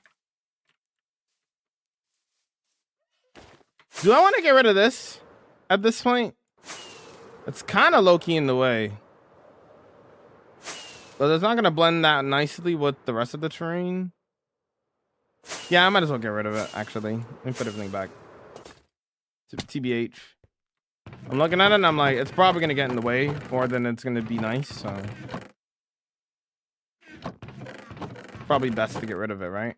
Do I want to get rid of this at this point? It's kind of low key in the way, but it's not gonna blend that nicely with the rest of the terrain. Yeah, I might as well get rid of it. Actually, let me put everything back. TBH. I'm looking at it and I'm like, it's probably gonna get in the way more than it's gonna be nice. So probably best to get rid of it, right?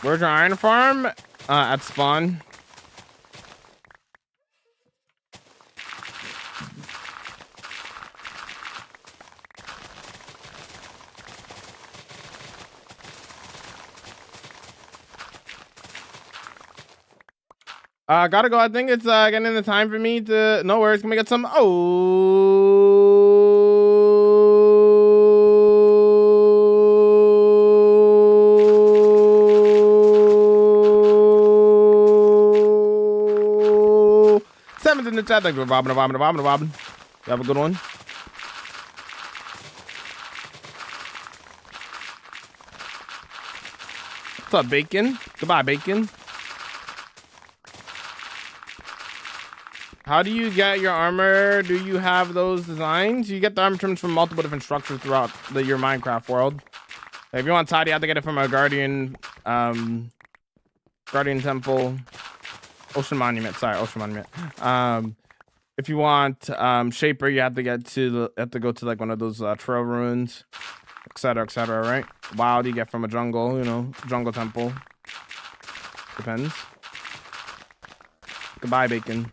Where's your iron farm? At spawn. Gotta go. I think it's getting the time for me to. No worries. Can we get some? Oh, seventh in the chat. Thank you for Robin. You have a good one. What's up, Bacon? Goodbye, Bacon. How do you get your armor? Do you have those designs? You get the armor trims from multiple different structures throughout your Minecraft world. If you want tidy, you have to get it from a guardian temple, ocean monument. Sorry, ocean monument. If you want shaper, you have to go to like one of those trail ruins, etc., right? Wild, you get from a jungle, you know, jungle temple. Depends. Goodbye, Bacon.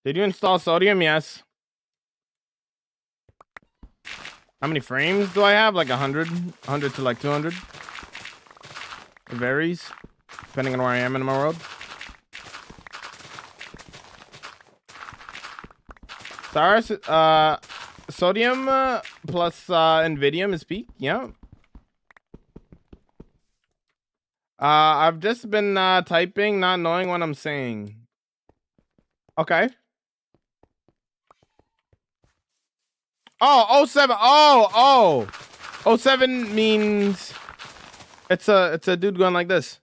Did you install sodium? Yes. How many frames do I have? Like 100 to like 200. It varies depending on where I am in my world. Stars, sodium plus Nvidium is peak. Yeah. I've just been typing, not knowing what I'm saying. Okay. Oh, 07. Oh. 07 means it's a dude going like this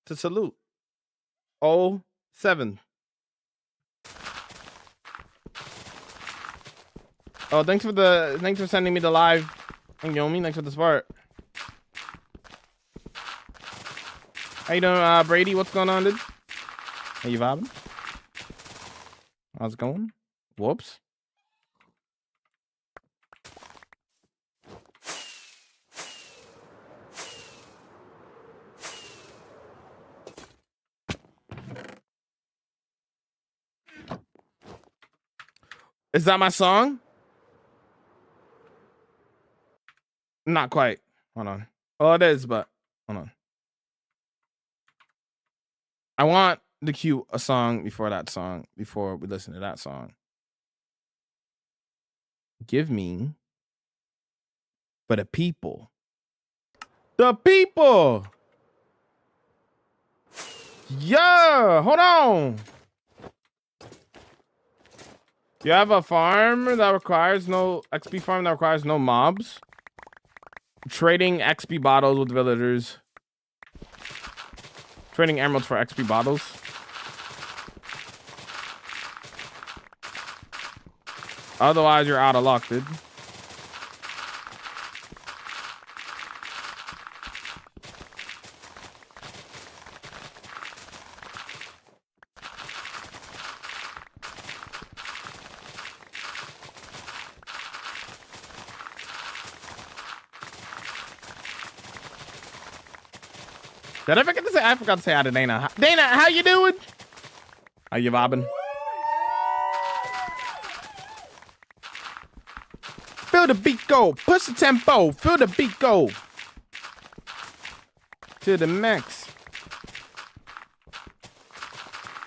to salute. 07. Oh, thanks for sending me the live. Thank you, Yomi. Thanks for the support. How you doing, Brady? What's going on, dude? How you vibing? How's it going? Whoops. Is that my song? Not quite. Hold on. Oh, it is, but hold on. I want to cue a song before we listen to that song. Give me for the people. The people! Yeah! Hold on! You have a farm that requires no XP farm that requires no mobs. Trading XP bottles with villagers. Trading emeralds for XP bottles. Otherwise, you're out of luck, dude. Did I forget to say? I forgot to say hi to Dana. Dana, how you doing? How you vibing? Feel the beat go. Push the tempo. Feel the beat go. To the max.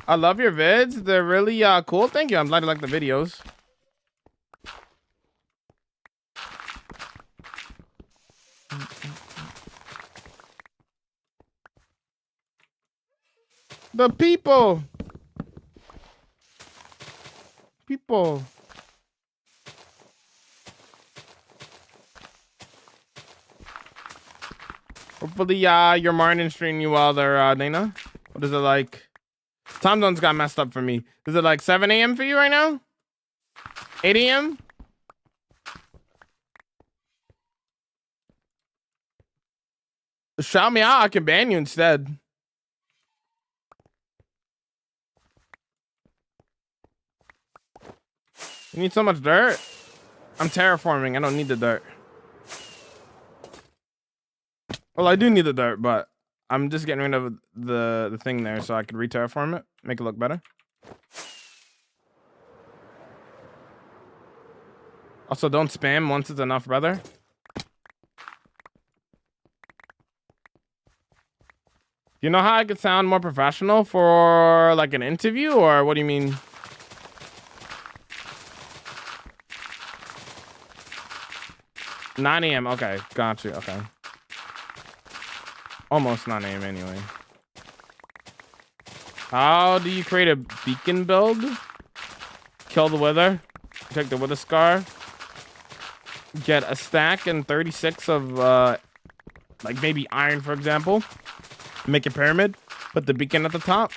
I love your vids. They're really cool. Thank you. I'm glad you like the videos. The people. People. Hopefully, your morning's treating you well there, Dana. What is it like? Time zones got messed up for me. Is it like 7 a.m. for you right now? 8 a.m.? Shout me out. I can ban you instead. You need so much dirt? I'm terraforming. I don't need the dirt. Well, I do need the dirt, but I'm just getting rid of the thing there so I could re-terraform it, make it look better. Also, don't spam once it's enough, brother. You know how I could sound more professional for like an interview, or what do you mean? $9 a.m. Okay, got you. Okay. Almost 9 a.m. anyway. How do you create a beacon build? Kill the wither. Take the wither scar. Get a stack and 36 of like maybe iron, for example. Make a pyramid. Put the beacon at the top.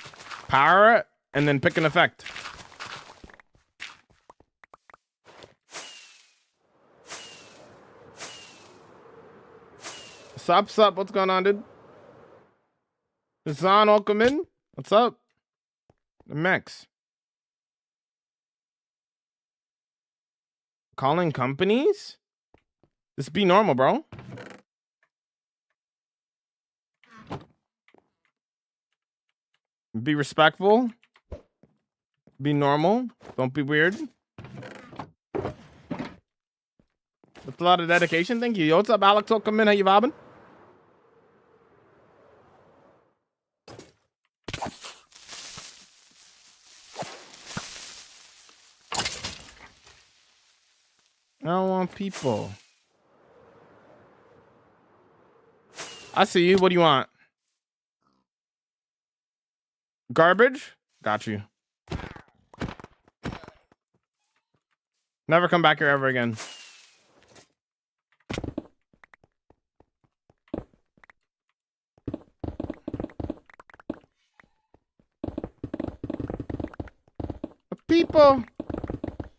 Power it, and then pick an effect. Sup, what's going on, dude? Hassan, welcome in. What's up? Max. Calling companies? Just be normal, bro. Be respectful. Be normal. Don't be weird. That's a lot of dedication. Thank you. Yo, what's up, Alex? Welcome in. How you vibing? I don't want people. I see you. What do you want? Garbage? Got you. Never come back here ever again. People.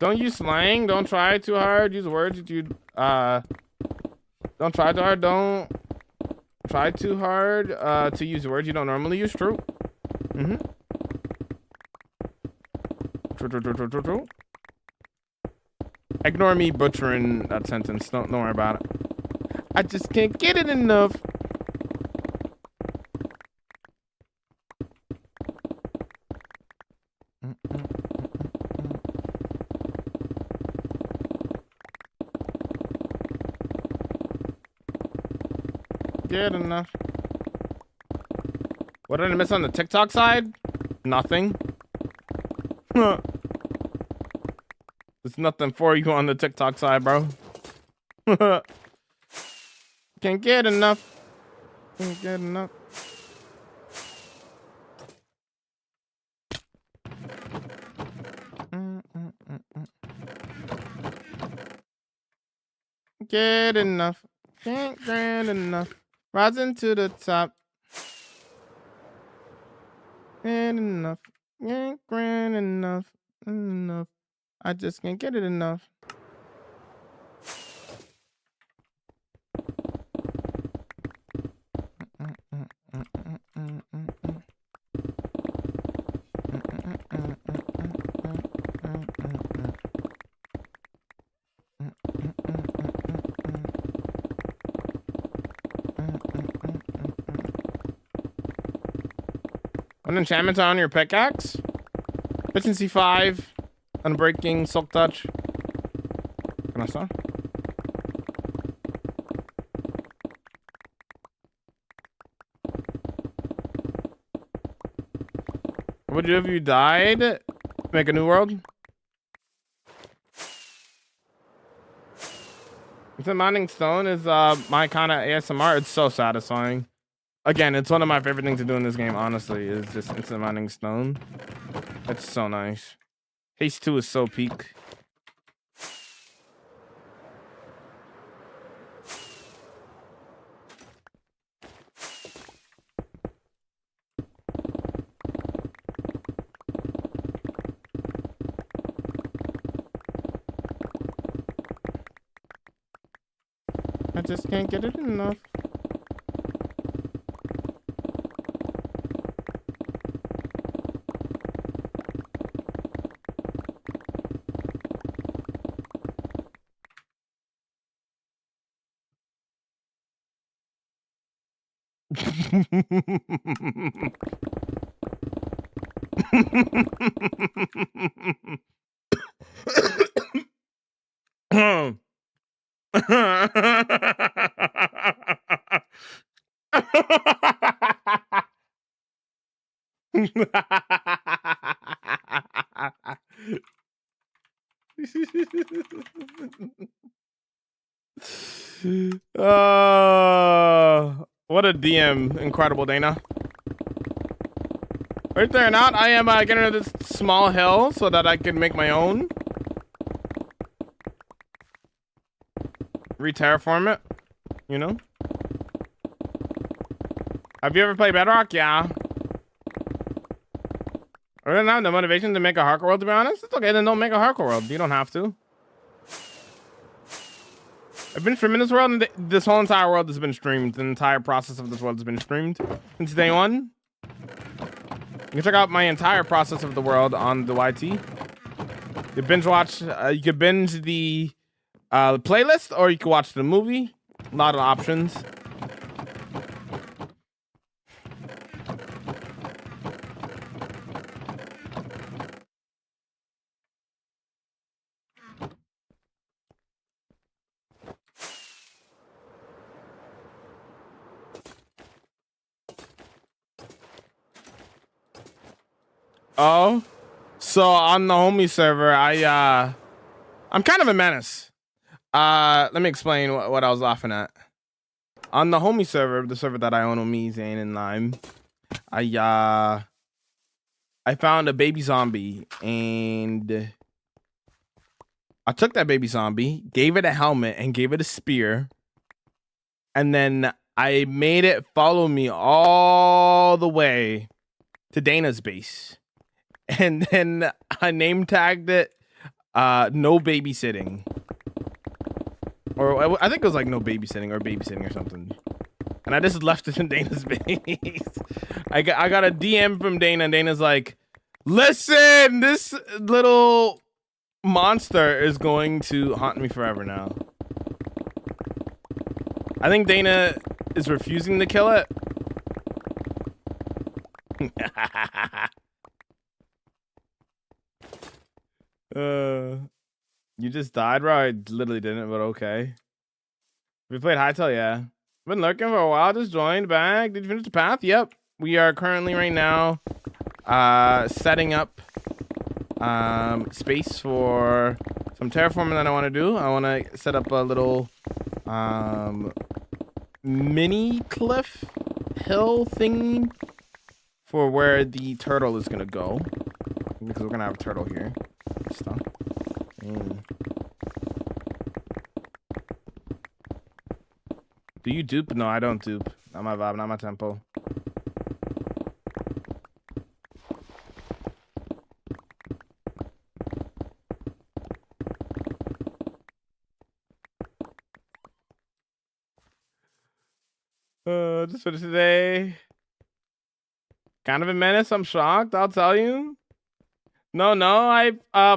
Don't use slang. Don't try too hard. Use words that you don't try too hard. Don't try too hard to use words you don't normally use. True. True. Ignore me butchering that sentence. Don't worry about it. I just can't get it enough. Get enough. What did I miss on the TikTok side? Nothing. There's nothing for you on the TikTok side, bro. Can't get enough. Can't get enough. Get enough. Can't get enough. Rising to the top. Get enough. Can't get enough. Enough. I just can't get it enough. What enchantments are on your pickaxe? Efficiency 5, Unbreaking, Silk Touch. Can I stop? What would you do if you died? Make a new world? Instant mining stone is my kind of ASMR. It's so satisfying. Again, it's one of my favorite things to do in this game, honestly, is just instant mining stone. It's so nice. Haste 2 is so peak. just can't get it enough. What a DM. Incredible, Dana. Right there, not. I am getting rid of this small hill so that I can make my own. Re-terraform it, you know? Have you ever played Bedrock? Yeah. I don't have the motivation to make a hardcore world, to be honest. It's okay, then don't make a hardcore world. You don't have to. I've been streaming this world, and this whole entire world has been streamed. The entire process of this world has been streamed since day one. You can check out my entire process of the world on the YT. You binge watch. You can binge the playlist, or you can watch the movie. A lot of options. Oh, so on the homie server, I'm kind of a menace. Let me explain what I was laughing at. On the homie server, the server that I own with me, Zane and Lime, I found a baby zombie, and I took that baby zombie, gave it a helmet, and gave it a spear, and then I made it follow me all the way to Dana's base. And then I name tagged it no babysitting. Or I think it was like no babysitting or babysitting or something. And I just left it in Dana's base. I got a DM from Dana, and Dana's like, listen, this little monster is going to haunt me forever now. I think Dana is refusing to kill it. You just died, bro? I literally didn't, but okay. We played Hightail, yeah. Been lurking for a while, just joined back. Did you finish the path? Yep. We are currently right now setting up space for some terraforming that I want to do. I want to set up a little mini cliff hill thingy for where the turtle is gonna go, because we're gonna have a turtle here. Stuff. Do you dupe? No, I don't dupe. Not my vibe, not my tempo. Just for today. Kind of a menace. I'm shocked. I'll tell you. No, I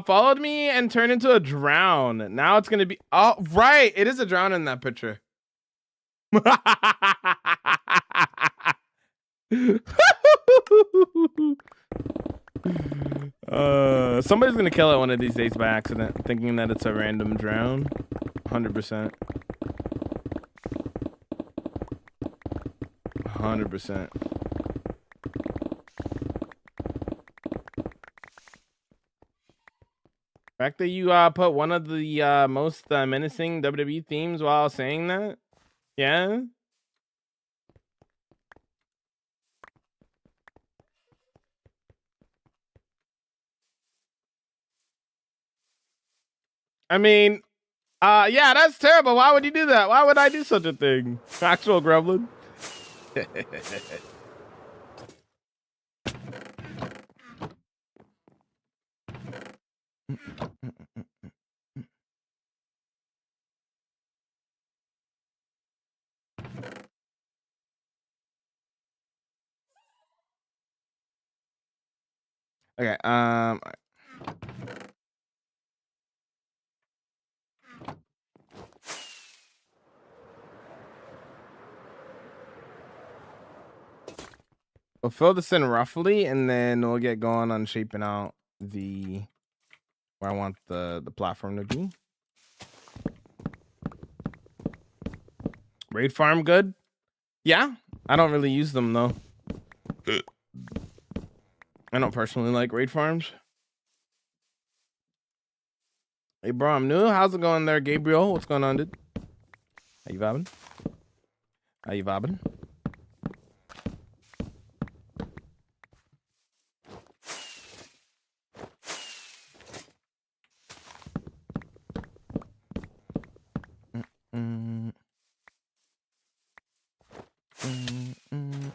followed me and turned into a drown. Now it's gonna be. Oh, right. It is a drown in that picture. Somebody's gonna kill it one of these days by accident, thinking that it's a random drown. 100%. 100%. The fact that you put one of the most menacing WWE themes while saying that, yeah. I mean, yeah, that's terrible. Why would you do that? Why would I do such a thing? Actual Gremlin. Okay. We'll fill this in roughly, and then we'll get going on shaping out the where I want the platform to be. Raid farm good? Yeah, I don't really use them though. I don't personally like raid farms. Hey bro, I'm new. How's it going there, Gabriel? What's going on, dude? How you vibing? How you vibing? Mm, mm, mm.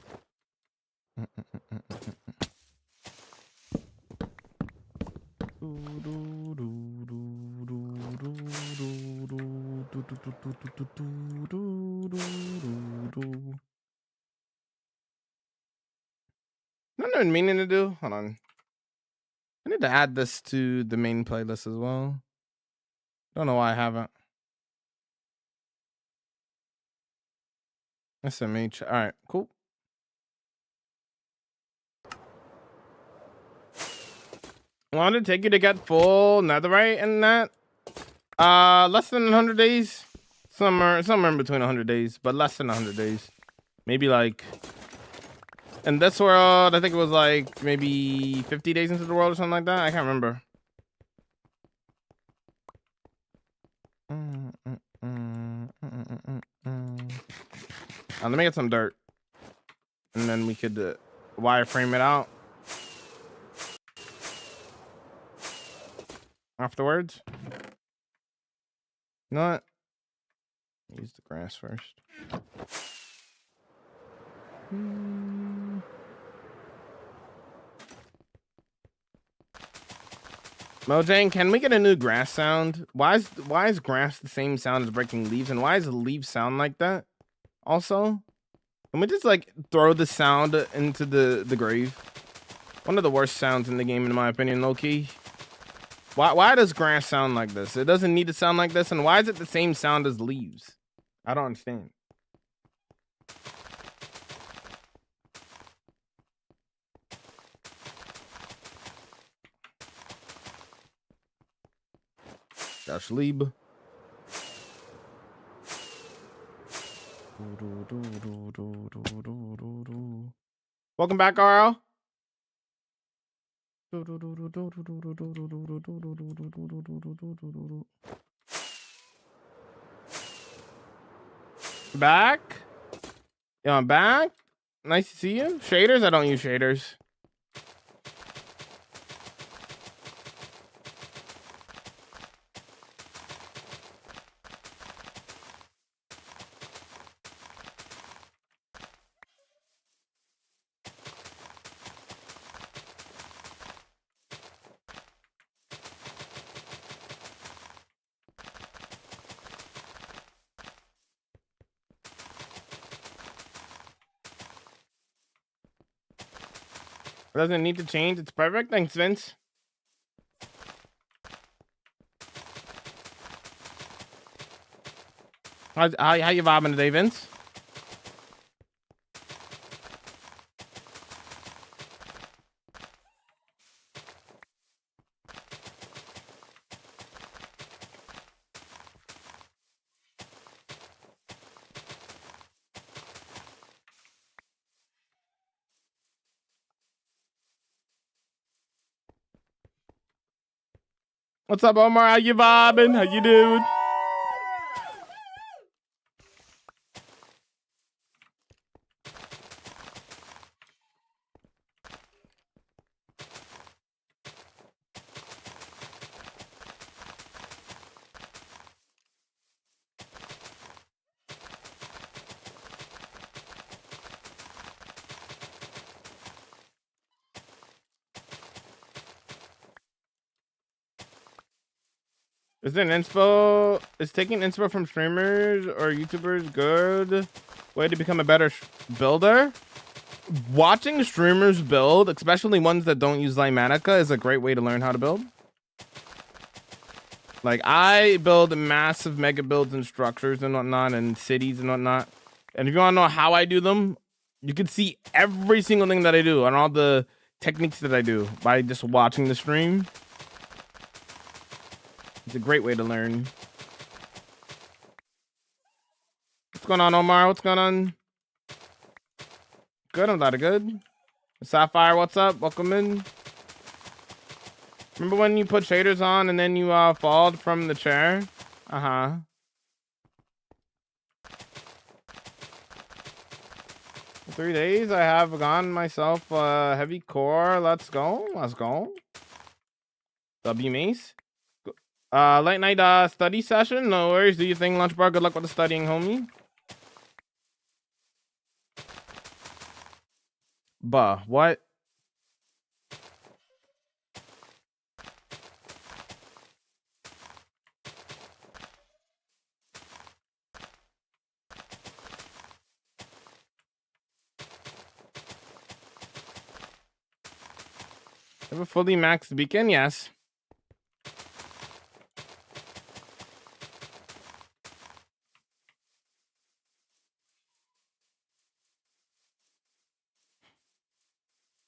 I've been meaning to do. Hold on. I need to add this to the main playlist as well. Don't know why I haven't. SMH. All right, cool. Wanted to take you to get full netherite and that. Less than 100 days. Somewhere in between 100 days, but less than 100 days. Maybe like in this world, I think it was like maybe 50 days into the world or something like that. I can't remember. Let me get some dirt, and then we could wireframe it out afterwards. You know what? Use the grass first. Mojang, can we get a new grass sound? Why is grass the same sound as breaking leaves, and why does the leaves sound like that? Also, can we just like throw the sound into the grave? One of the worst sounds in the game, in my opinion, low key. Why does grass sound like this? It doesn't need to sound like this, and why is it the same sound as leaves? I don't understand. Dash Lieb. Welcome back, Carl. Back? Yeah, I'm back. Nice to see you. Shaders? I don't use shaders. Doesn't need to change. It's perfect. Thanks, Vince. How you vibing today, Vince? What's up, Omar? How you vibing? How you doing? Is it an inspo? Is taking inspo from streamers or YouTubers good way to become a better builder? Watching streamers build, especially ones that don't use Lymatica, is a great way to learn how to build. Like, I build massive mega builds and structures and whatnot and cities and whatnot. And if you want to know how I do them, you can see every single thing that I do and all the techniques that I do by just watching the stream. It's a great way to learn. What's going on, Omar? What's going on? Good, I'm glad good. Sapphire, what's up? Welcome in. Remember when you put shaders on and then you falled from the chair? Uh-huh. For 3 days I have gone myself heavy core. Let's go. Let's go. W Mace. Late night study session. No worries. Do you think, lunch bar? Good luck with the studying, homie. Buh, what? Have a fully maxed beacon? Yes.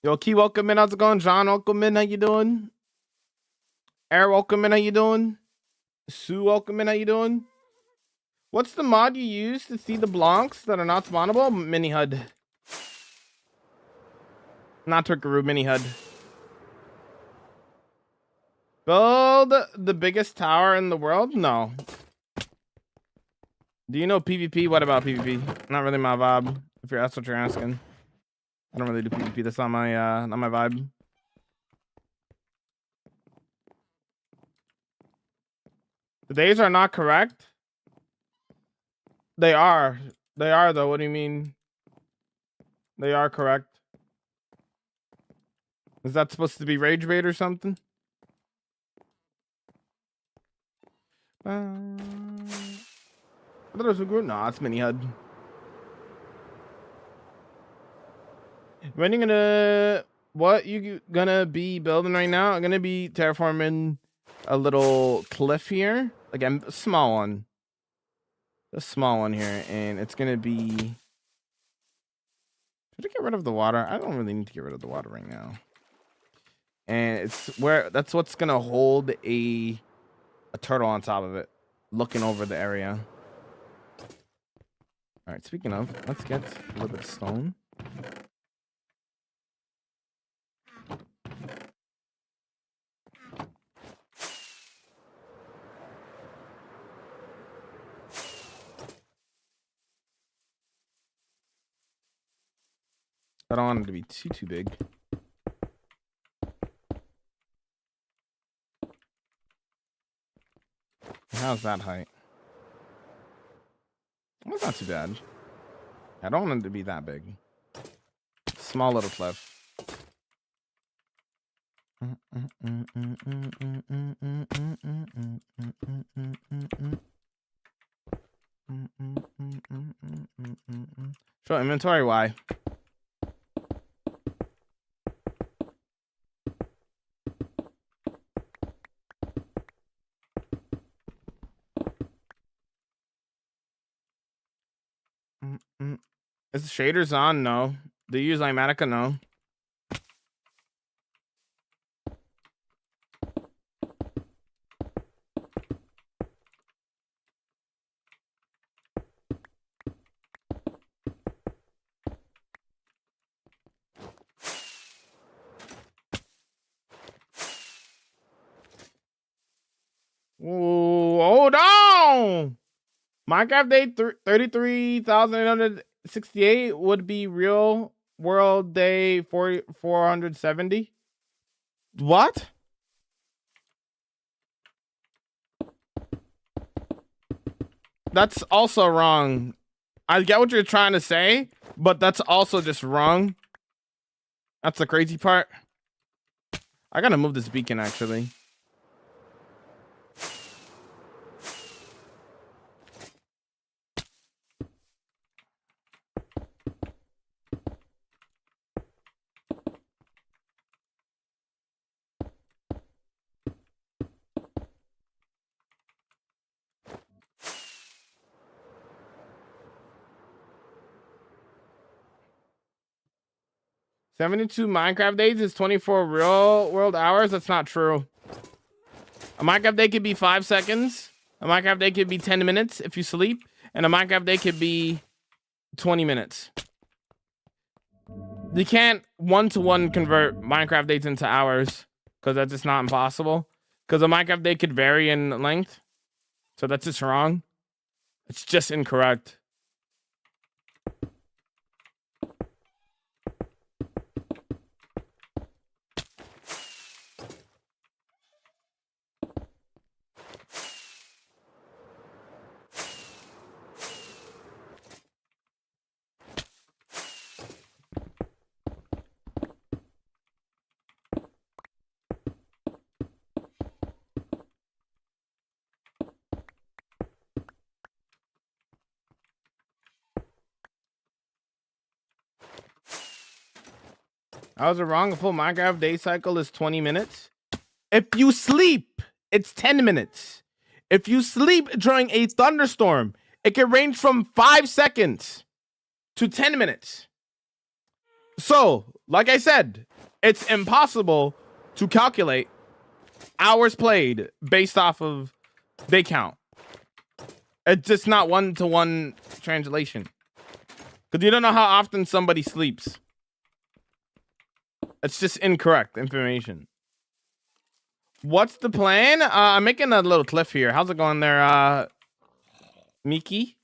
Yo, Key, welcome in. How's it going? John, welcome in. How you doing? Air, welcome in. How you doing? Sue, welcome in. How you doing? What's the mod you use to see the blocks that are not spawnable? Mini HUD. Not Turkaroo, Mini HUD. Build the biggest tower in the world? No. Do you know PvP? What about PvP? Not really my vibe, if that's what you're asking. I don't really do PvP. That's not my vibe. The days are not correct. They are. They are though. What do you mean? They are correct. Is that supposed to be rage bait or something? I thought it was a group. No, it's mini HUD. When you gonna what you gonna be building right now? I'm gonna be terraforming a little cliff here. Again, a small one. A small one here, and it's gonna be. Should I get rid of the water? I don't really need to get rid of the water right now. And it's where that's what's gonna hold a turtle on top of it, looking over the area. All right. Speaking of, let's get a little bit of stone. I don't want it to be too big. How's that height? That's not too bad. I don't want it to be that big. Small little cliff. Show inventory. Why? Is the shaders on? No. Do you use Lymatica? No. Ooh, hold on. Minecraft Day 33,868 would be real world day 470. What? That's also wrong. I get what you're trying to say, but that's also just wrong. That's the crazy part. I gotta move this beacon actually. 72 Minecraft days is 24 real world hours. That's not true. A Minecraft day could be 5 seconds. A Minecraft day could be 10 minutes if you sleep. And a Minecraft day could be 20 minutes. You can't one-to-one convert Minecraft days into hours because that's just not impossible. Because a Minecraft day could vary in length. So that's just wrong. It's just incorrect. I was wrong. A full Minecraft day cycle is 20 minutes. If you sleep, it's 10 minutes. If you sleep during a thunderstorm, it can range from 5 seconds to 10 minutes. So, like I said, it's impossible to calculate hours played based off of day count. It's just not one-to-one translation. Because you don't know how often somebody sleeps. It's just incorrect information. What's the plan? I'm making a little cliff here. How's it going there, Miki?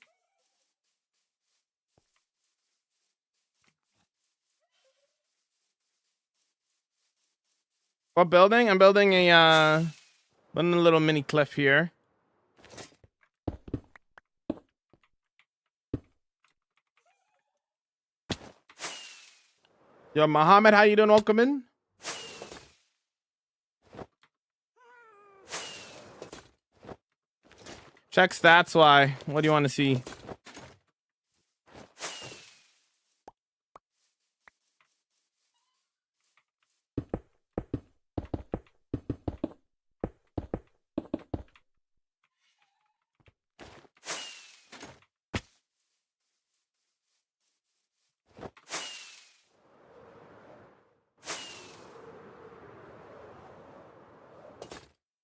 What building? I'm building a little mini cliff here. Yo, Mohammed, how you doing? Welcome in. Check stats. Why? What do you want to see?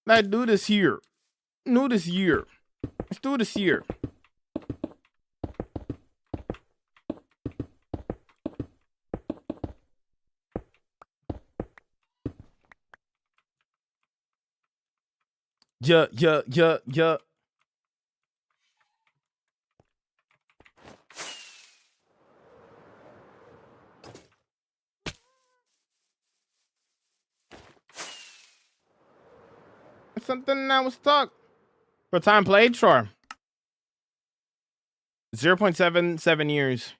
Let's do this here. Do this here. Let's do this here. Yeah. Something that was stuck. For time played, sure. 0.77 years.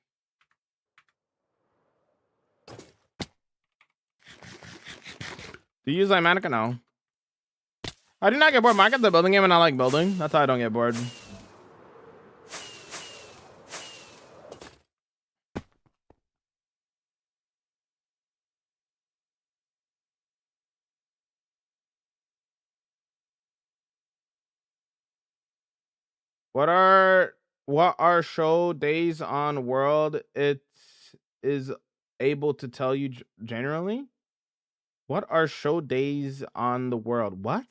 Do you use Imatica? No. I do not get bored. Minecraft's a building game and I like building. That's how I don't get bored. What are show days on world? It is able to tell you generally. What are show days on the world? What?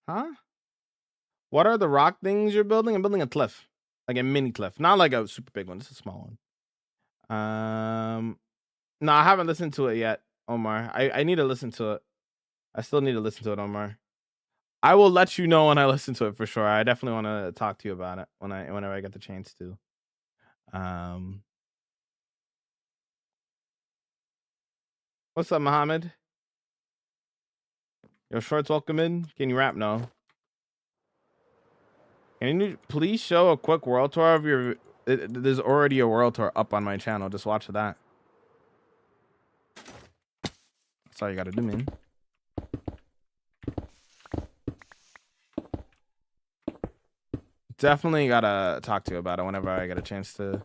Huh? What are the rock things you're building? I'm building a cliff, like a mini cliff, not like a super big one. It's a small one. No, I haven't listened to it yet, Omar. I need to listen to it. I still need to listen to it, Omar. I will let you know when I listen to it for sure. I definitely want to talk to you about it whenever I get the chance to. What's up, Mohammed? Yo, Shorts, welcome in. Can you rap? No. Can you please show a quick world tour of your... There's already a world tour up on my channel. Just watch that. That's all you gotta do, man. Definitely gotta talk to you about it whenever I get a chance to.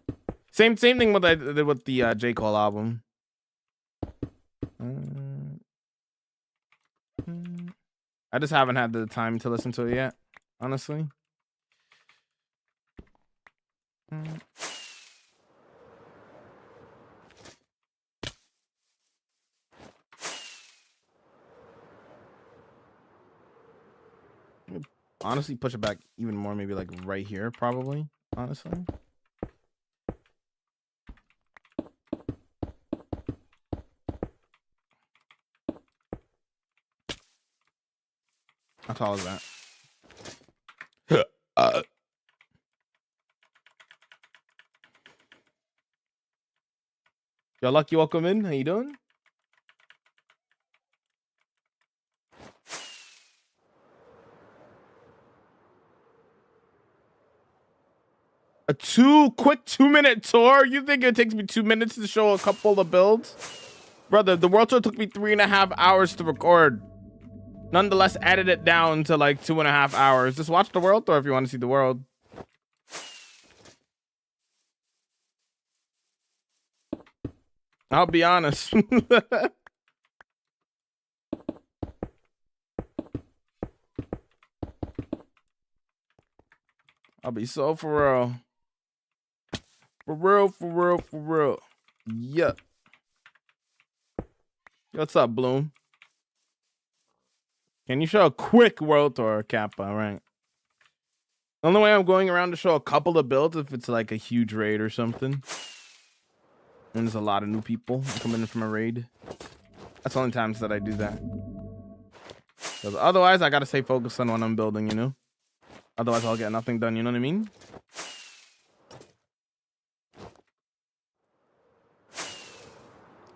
Same thing with the J. Cole album. I just haven't had the time to listen to it yet, honestly. Honestly, push it back even more, maybe like right here, probably. Honestly. How tall is that? Yo, Lucky, welcome in. How you doing? A quick 2-minute tour? You think it takes me 2 minutes to show a couple of builds? Brother, the world tour took me 3.5 hours to record. Nonetheless, added it down to like 2.5 hours. Just watch the world tour if you want to see the world. I'll be honest. I'll be so for real. For real, for real, for real. Yeah. What's up, Bloom? Can you show a quick world tour, Kappa? Right. The only way I'm going around to show a couple of builds if it's like a huge raid or something. And there's a lot of new people coming in from a raid. That's the only times that I do that. Because otherwise, I gotta stay focused on what I'm building, you know? Otherwise, I'll get nothing done, you know what I mean?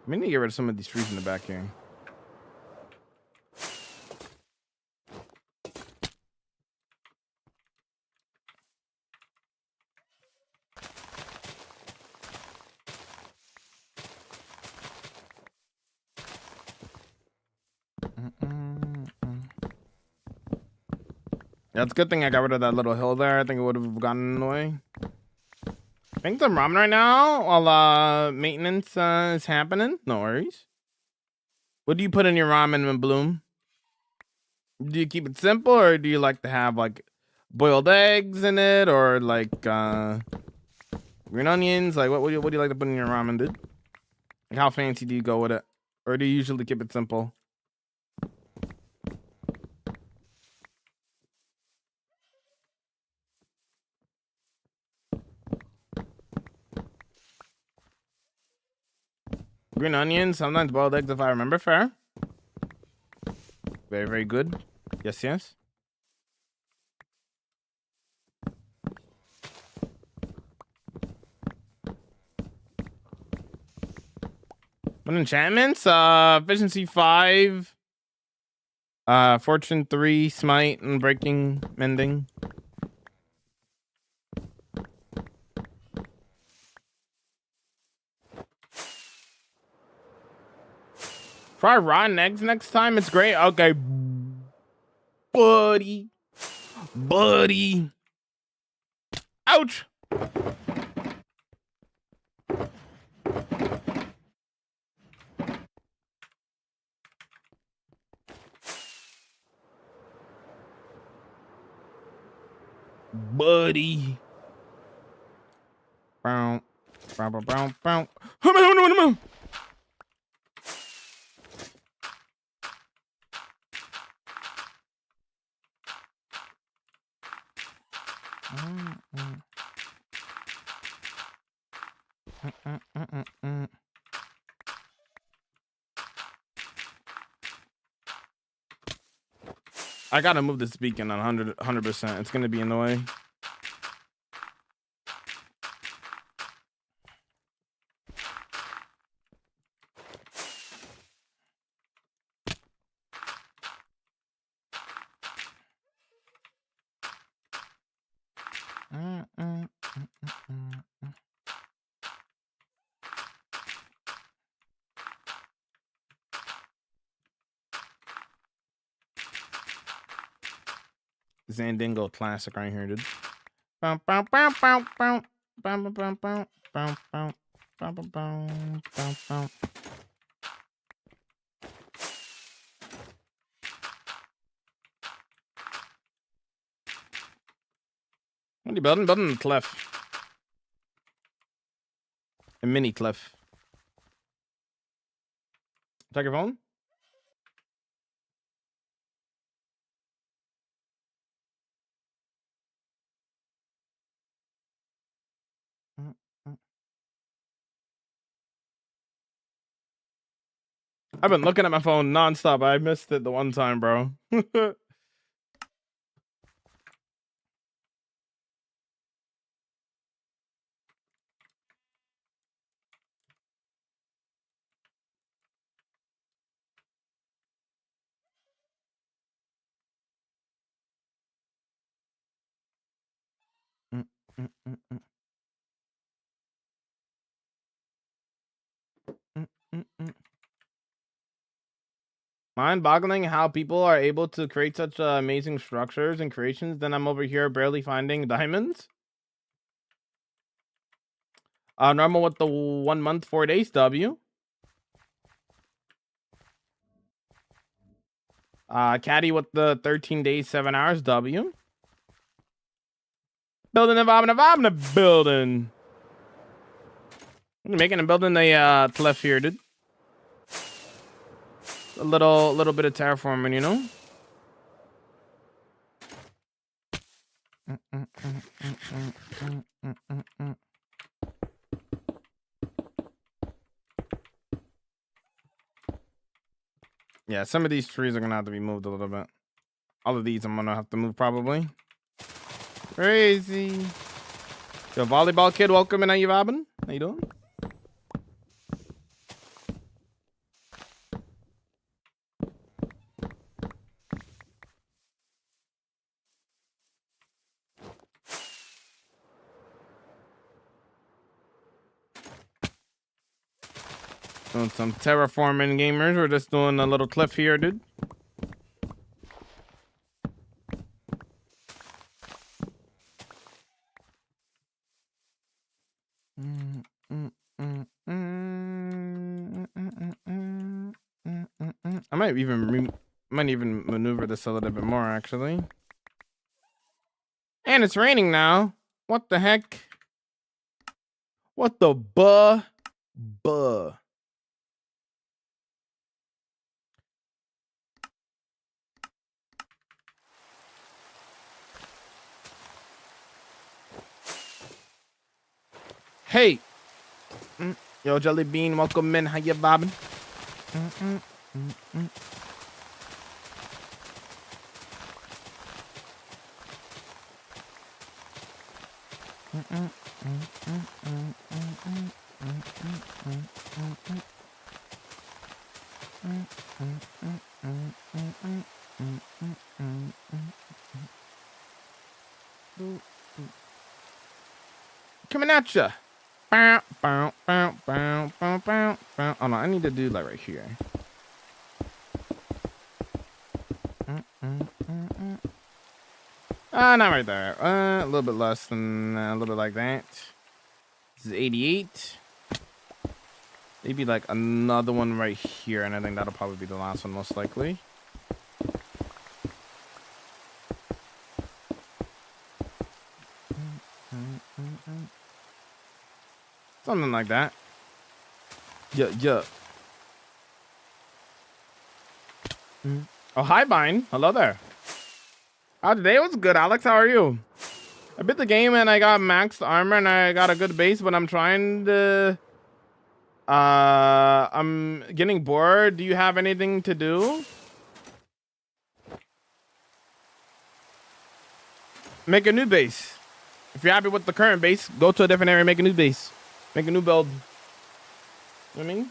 I need to get rid of some of these trees in the back here. Yeah, it's a good thing I got rid of that little hill there. I think it would have gotten in the way. I think some ramen right now while maintenance is happening. No worries. What do you put in your ramen in Bloom? Do you keep it simple or do you like to have like boiled eggs in it or like green onions? Like what do you like to put in your ramen, dude? Like how fancy do you go with it? Or do you usually keep it simple? Green onions, sometimes boiled eggs if I remember. Fair. Very, very good. Yes, yes. What enchantments? Efficiency 5. Fortune 3, smite, and breaking, mending. Try rotten eggs next time. It's great. Okay. Buddy. Ouch. Buddy. Bow. Bow, bow, bow, bow. I gotta move this beacon on 100%. It's gonna be in the way. Zandingo classic right here, dude. Bow, bow, bow, bow, bow. Bow, bow, bow, bow, bow, bow. Bow, bow, bow, bow, bow. What are you building? Building a cliff. A mini cliff. Check your phone. I've been looking at my phone nonstop. I missed it the one time, bro. Mind-boggling how people are able to create such amazing structures and creations. Then I'm over here barely finding diamonds. Normal with the 1 month, 4 days W. Caddy with the 13 days, 7 hours W. Building a building. Making and building a cliff here, dude. A little bit of terraforming, you know. Yeah, some of these trees are gonna have to be moved a little bit. All of these I'm gonna have to move probably. Crazy. Yo, volleyball kid, welcome in. How you vibing? How you doing? Doing some terraforming gamers. We're just doing a little cliff here, dude. I might even maneuver this a little bit more, actually. And it's raining now. What the heck? What the buh? Hey. Yo, Jelly Bean, welcome in. How you bobbing? Coming at ya. Oh no, I need to do like right here. Not right there. A little bit less than a little bit like that. This is 88. Maybe like another one right here, and I think that'll probably be the last one, most likely. Something like that. Yeah. Oh, hi, Vine. Hello there. Today was good, Alex. How are you? I beat the game and I got maxed armor and I got a good base, but I'm trying to... I'm getting bored. Do you have anything to do? Make a new base. If you're happy with the current base, go to a different area, make a new base. Make a new build. You know what I mean?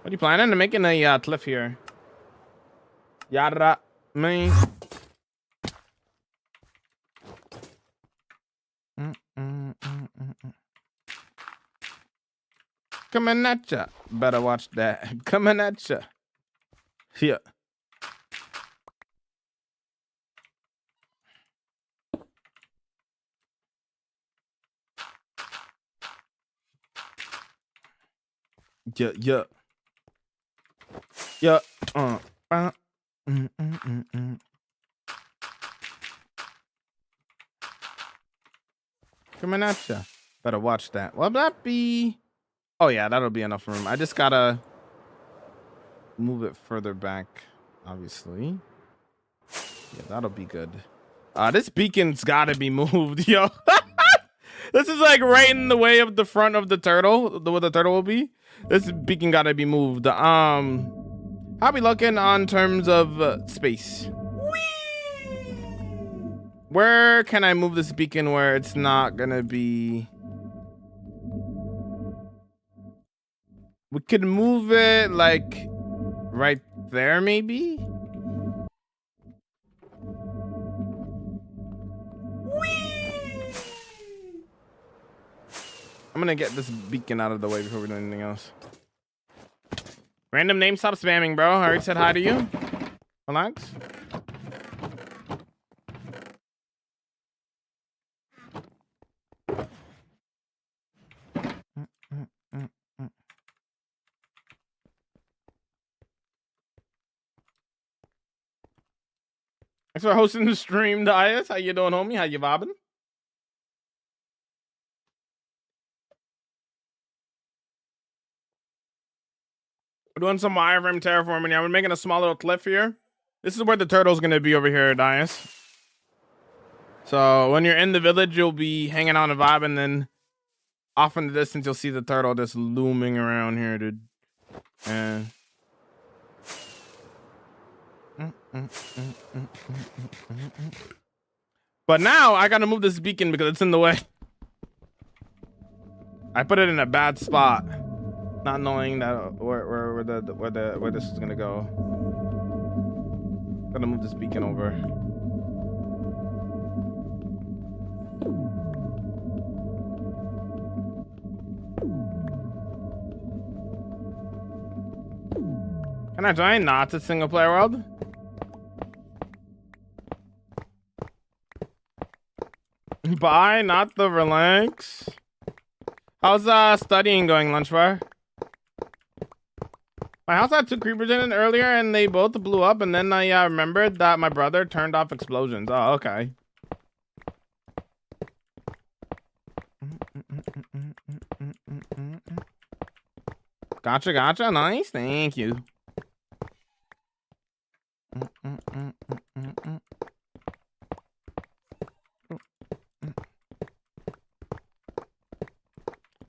What are you planning on making a cliff here? Yada me. Coming at ya. Better watch that. Coming at ya. Here. Yeah. Coming at ya. Better watch that. Will that be? Oh yeah, that'll be enough room. I just gotta move it further back, obviously. Yeah, that'll be good. This beacon's gotta be moved, yo. This is like right in the way of the front of the turtle, where the turtle will be. This beacon gotta be moved. How we looking on terms of space? Where can I move this beacon where it's not gonna be? We could move it like right there, maybe. I'm gonna get this beacon out of the way before we do anything else. Random name, stop spamming, bro. I already said hi to you. Relax. Thanks for hosting the stream, Dias. How you doing, homie? How you vibing? We're doing some wireframe terraforming now. We're making a small little cliff here. This is where the turtle's gonna be over here, Dias. So when you're in the village, you'll be hanging out and vibe, and then off in the distance, you'll see the turtle just looming around here, dude. And but now I gotta move this beacon because it's in the way. I put it in a bad spot, not knowing that where this is gonna go. Gotta move this beacon over. Can I join? Not a single player world. Bye, not the relax. How's studying going, lunch bar? My house had 2 creepers in it earlier, and they both blew up. And then I remembered that my brother turned off explosions. Oh, okay. Gotcha, gotcha. Nice, thank you.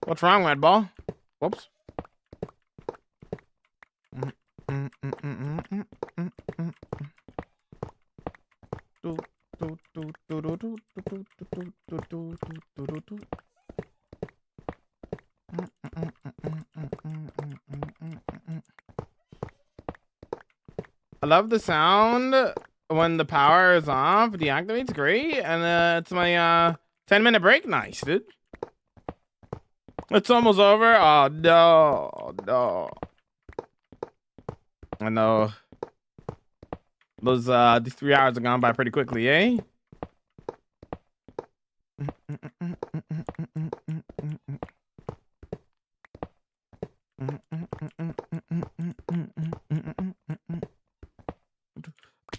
What's wrong, Red Ball? Whoops. I love the sound when the power is off. Deactivates great, and it's my 10-minute break. Nice, dude. It's almost over. Oh no, no. I know. Those these 3 hours have gone by pretty quickly, eh?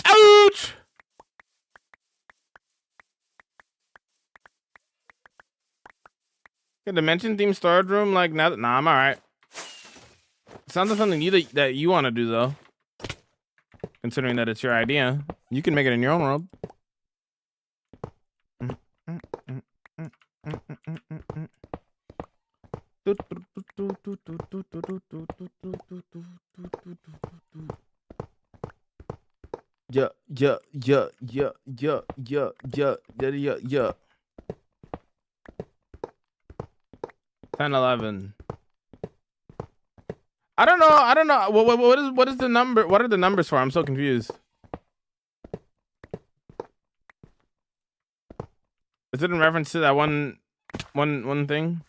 Ouch! Okay, dimension theme storage room, like now. Nah, I'm all right. Sounds like something that you want to do though. Considering that it's your idea, you can make it in your own world. Yeah. 10-11. I don't know. What is the number? What are the numbers for? I'm so confused. Is it in reference to that one thing?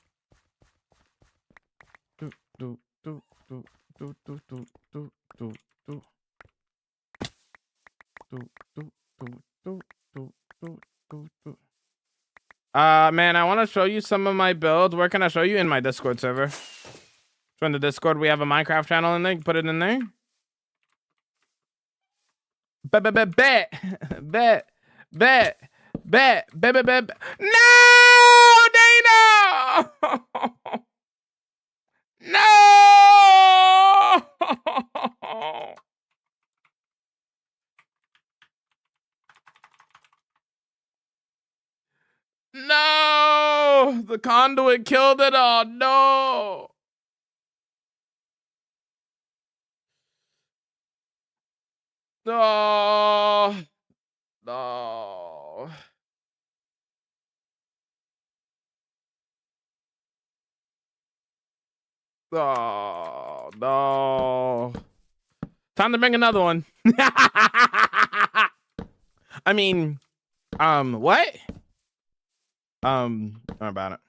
Man, I want to show you some of my builds. Where can I show you? In my Discord server. Join the Discord. We have a Minecraft channel in there. Put it in there. Bet. No, Dana! No! No! The conduit killed it. Oh no. No. No. Oh no. Time to bring another one. I mean, what? Don't worry about it.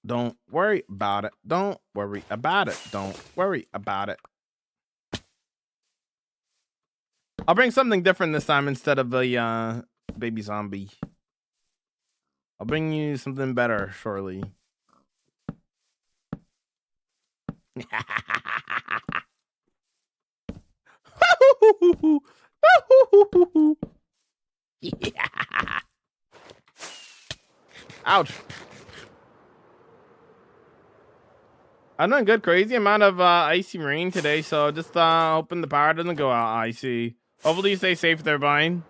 Don't worry about it. Don't worry about it. Don't worry about it. I'll bring something different this time instead of the baby zombie. I'll bring you something better shortly. Yeah. Ouch. I'm doing good. Crazy amount of icy rain today, so just hoping the power doesn't go out icy. Hopefully you stay safe there, Vine.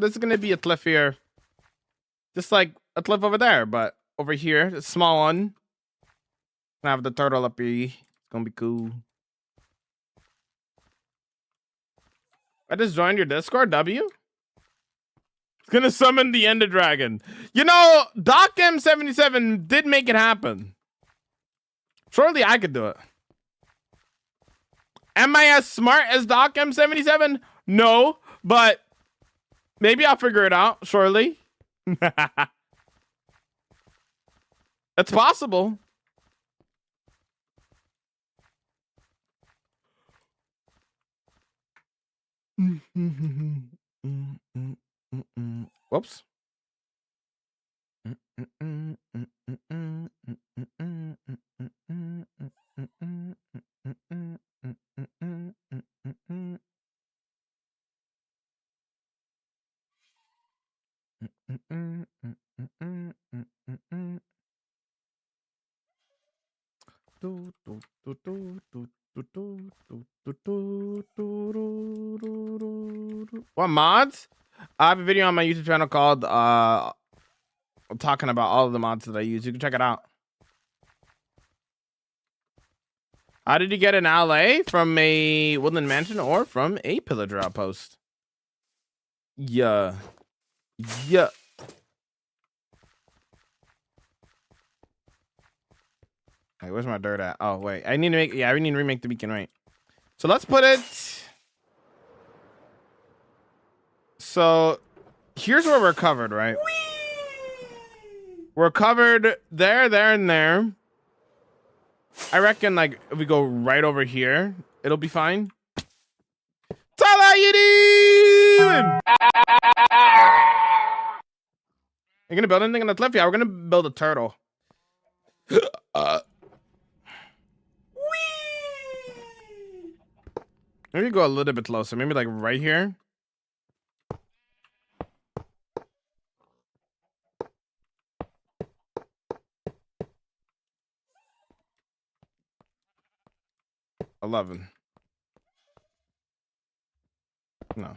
This is gonna be a cliff here. Just like a cliff over there, but over here, a small one. Gonna have the turtle up here. It's gonna be cool. I just joined your Discord, W. It's gonna summon the Ender Dragon. You know, Doc M77 did make it happen. Surely I could do it. Am I as smart as Doc M77? No, but maybe I'll figure it out, surely. It's possible. Whoops. What mods? I have a video on my YouTube channel called talking about all of the mods that I use. You can check it out. How did you get an LA? From a woodland mansion or from a pillager outpost? Yeah. Yeah. Hey, where's my dirt at? Oh, wait. I need to make, yeah, we need to remake the beacon, right? So let's put it. So here's where we're covered, right? Whee! We're covered there, there, and there. I reckon, like, if we go right over here, it'll be fine. Tyler, how you doing? You gonna build anything on the cliff? Yeah, we're gonna build a turtle. Maybe go a little bit closer. Maybe like right here. $11. No.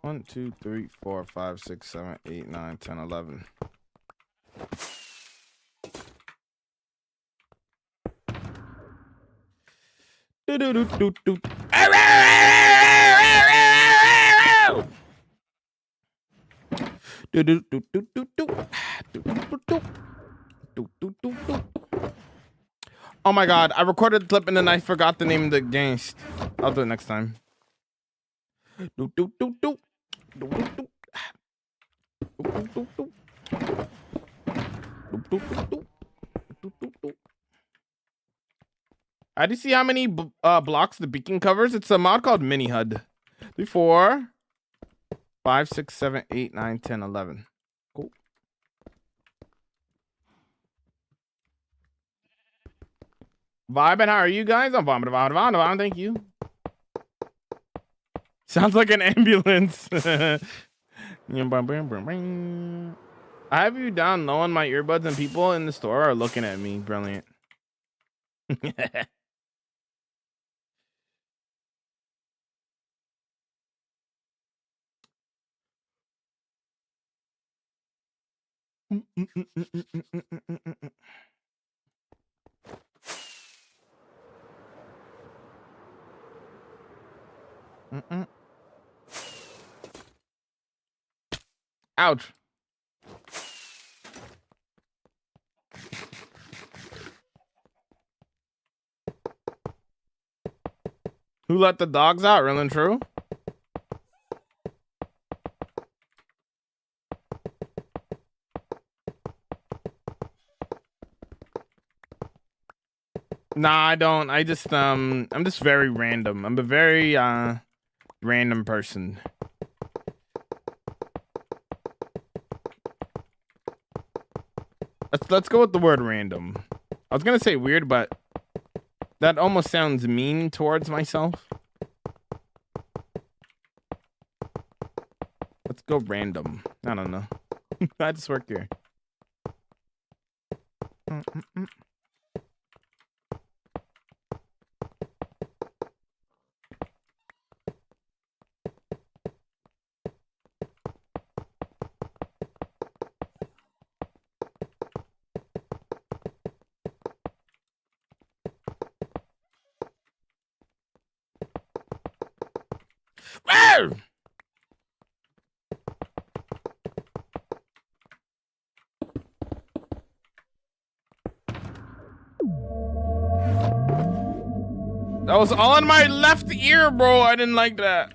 1, 2, 3, 4, 5, 6, 7, 8, 9, 10, 11. Do do do do do. Do do do do do do. Do do do do do. Oh my god, I recorded the clip and then I forgot the name of the gangst. I'll do it next time. Do do do do. Do do do. Do do do do. Do do do do. Do do do. I do see how many blocks the beacon covers. It's a mod called Mini HUD. 3, 4, 5, 6, 7, 8, 9, 10, 11. Cool. Vibing, how are you guys? I'm vibing. Thank you. Sounds like an ambulance. I have you down low on my earbuds and people in the store are looking at me. Brilliant. Ouch. Who let the dogs out? Real and true? Nah, I don't. I just I'm just very random. I'm a very random person. Let's go with the word random. I was gonna say weird, but that almost sounds mean towards myself. Let's go random. I don't know. I just work here. That was all in my left ear, bro. I didn't like that.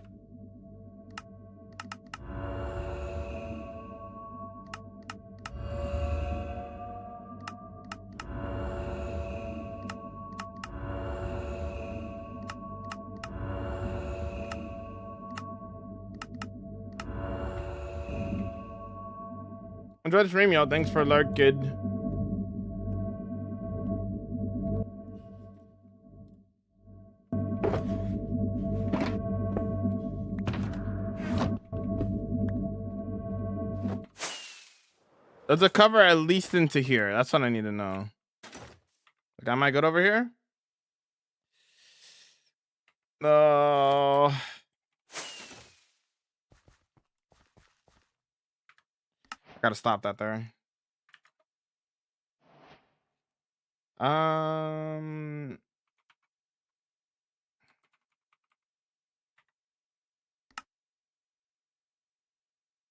Enjoy the stream, yo. Thanks for alert, kid. Does it cover at least into here? That's what I need to know. Like, am I good over here? No. Gotta stop that there.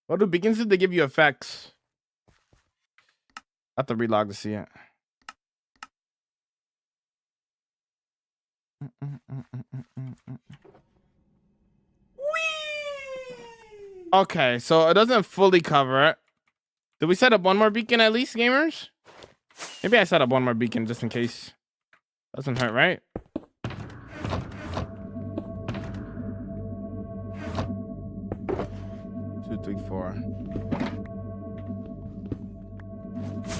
What do beacons did they give you effects? I have to relog to see it. Okay, so it doesn't fully cover it. Did we set up one more beacon at least, gamers? Maybe I set up one more beacon just in case. Doesn't hurt, right? Two, three, four.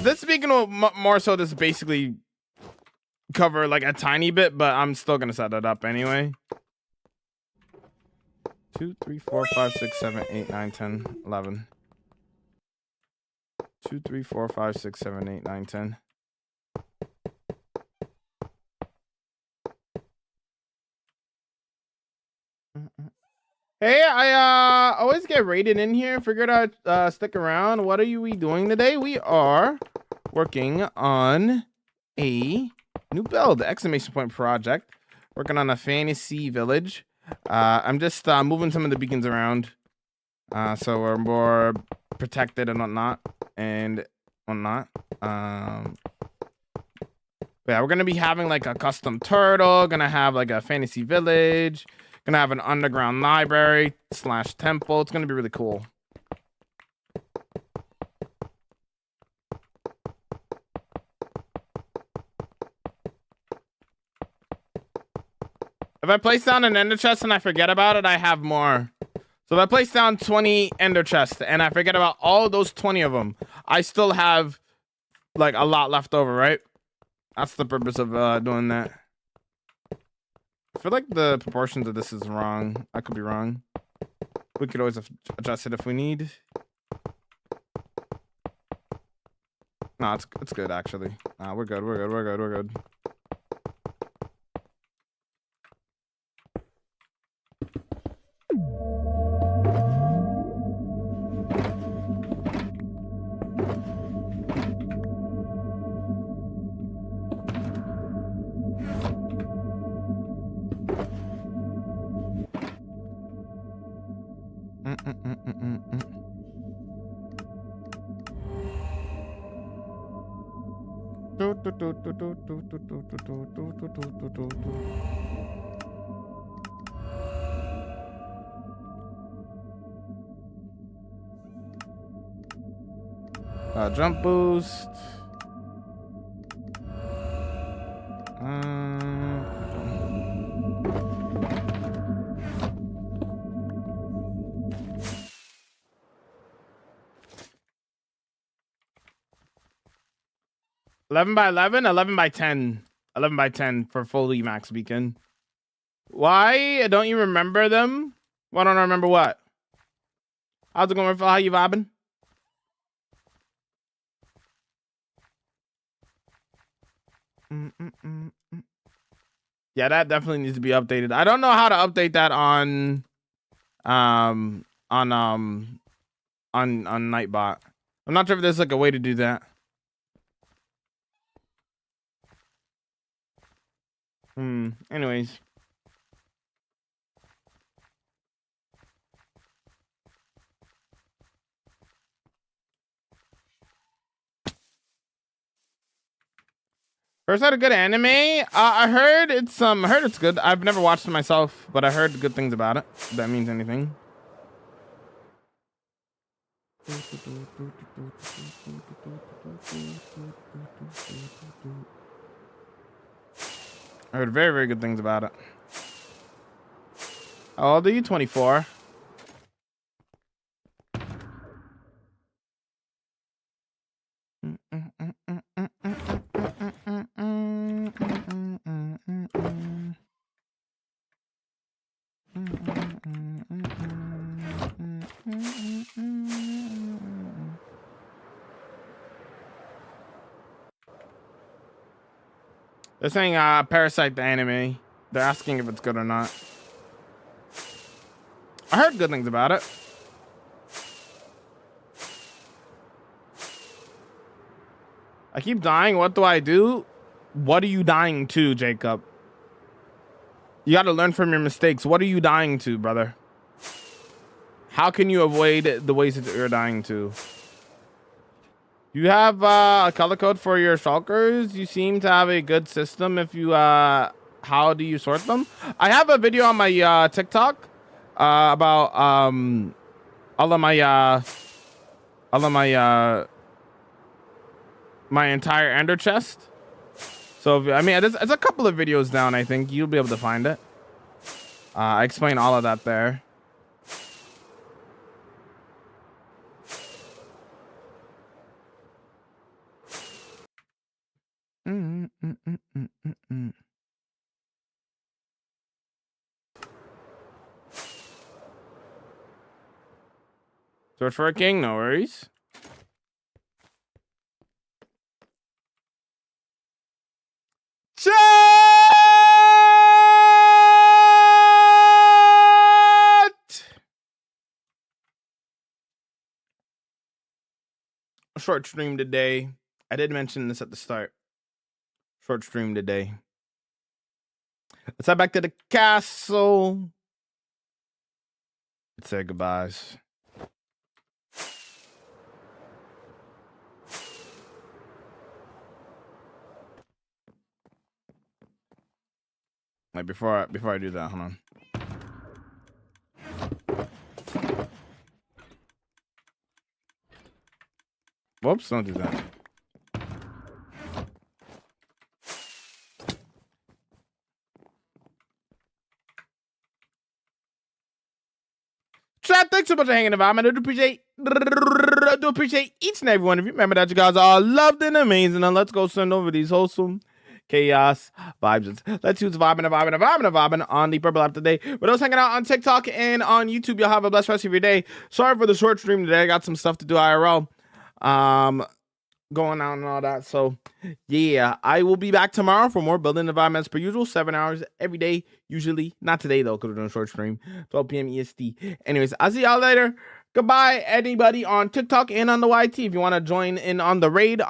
This beacon will more so just basically cover like a tiny bit, but I'm still gonna set it up anyway. 2, 3, 4, 5, 6, 7, 8, 9, 10, 11. 2, 3, 4, 5, 6, 7, 8, 9, 10. Hey, I always get rated in here. Figured I'd stick around. What are we doing today? We are working on a new build, exclamation point project. Working on a fantasy village. I'm just moving some of the beacons around, so we're more protected and whatnot. Yeah, we're gonna be having like a custom turtle. Gonna have like a fantasy village. Gonna have an underground library / temple. It's gonna be really cool. If I place down an ender chest and I forget about it, I have more. So if I place down 20 ender chests and I forget about all those 20 of them, I still have like a lot left over, right? That's the purpose of doing that. I feel like the proportions of this is wrong. I could be wrong. We could always adjust it if we need. No, it's good actually. We're good. We're good. Jump boost. $11 by $11, $11 by $10, $11 by $10 for fully max beacon. Why don't you remember them? Why don't I remember what? How's it going, Phil? How you vibing? Yeah, that definitely needs to be updated. I don't know how to update that on Nightbot. I'm not sure if there's like a way to do that. Anyways. First had a good anime. I heard it's good. I've never watched it myself, but I heard good things about it. If that means anything. I heard very, very good things about it. How old are you? 24. They're saying Parasite the anime. They're asking if it's good or not. I heard good things about it. I keep dying. What do I do? What are you dying to, Jacob? You got to learn from your mistakes. What are you dying to, brother? How can you avoid the ways that you're dying to? You have a color code for your shulkers. You seem to have a good system. If you how do you sort them? I have a video on my TikTok about all of my entire ender chest. So if, I mean, it's a couple of videos down. I think you'll be able to find it. I explain all of that there. Search for a king, no worries. Chat! Short stream today. I did mention this at the start. Short stream today. Let's head back to the castle. Let's say goodbyes. Like before I do that, hold on. Whoops, don't do that. Chat, thanks so much for hanging out. I do appreciate each and every one of you. Remember that you guys are loved and amazing. And let's go send over these wholesome chaos vibes. Let's use vibing on the Purple app today. For those hanging out on TikTok and on YouTube, you'll have a blessed rest of your day. Sorry for the short stream today. I got some stuff to do IRL. Going out and all that. So yeah, I will be back tomorrow for more building environments per usual, 7 hours every day. Usually not today though, because we're doing a short stream, 12 p.m. EST. Anyways, I'll see y'all later. Goodbye, anybody on TikTok and on the YT. If you want to join in on the raid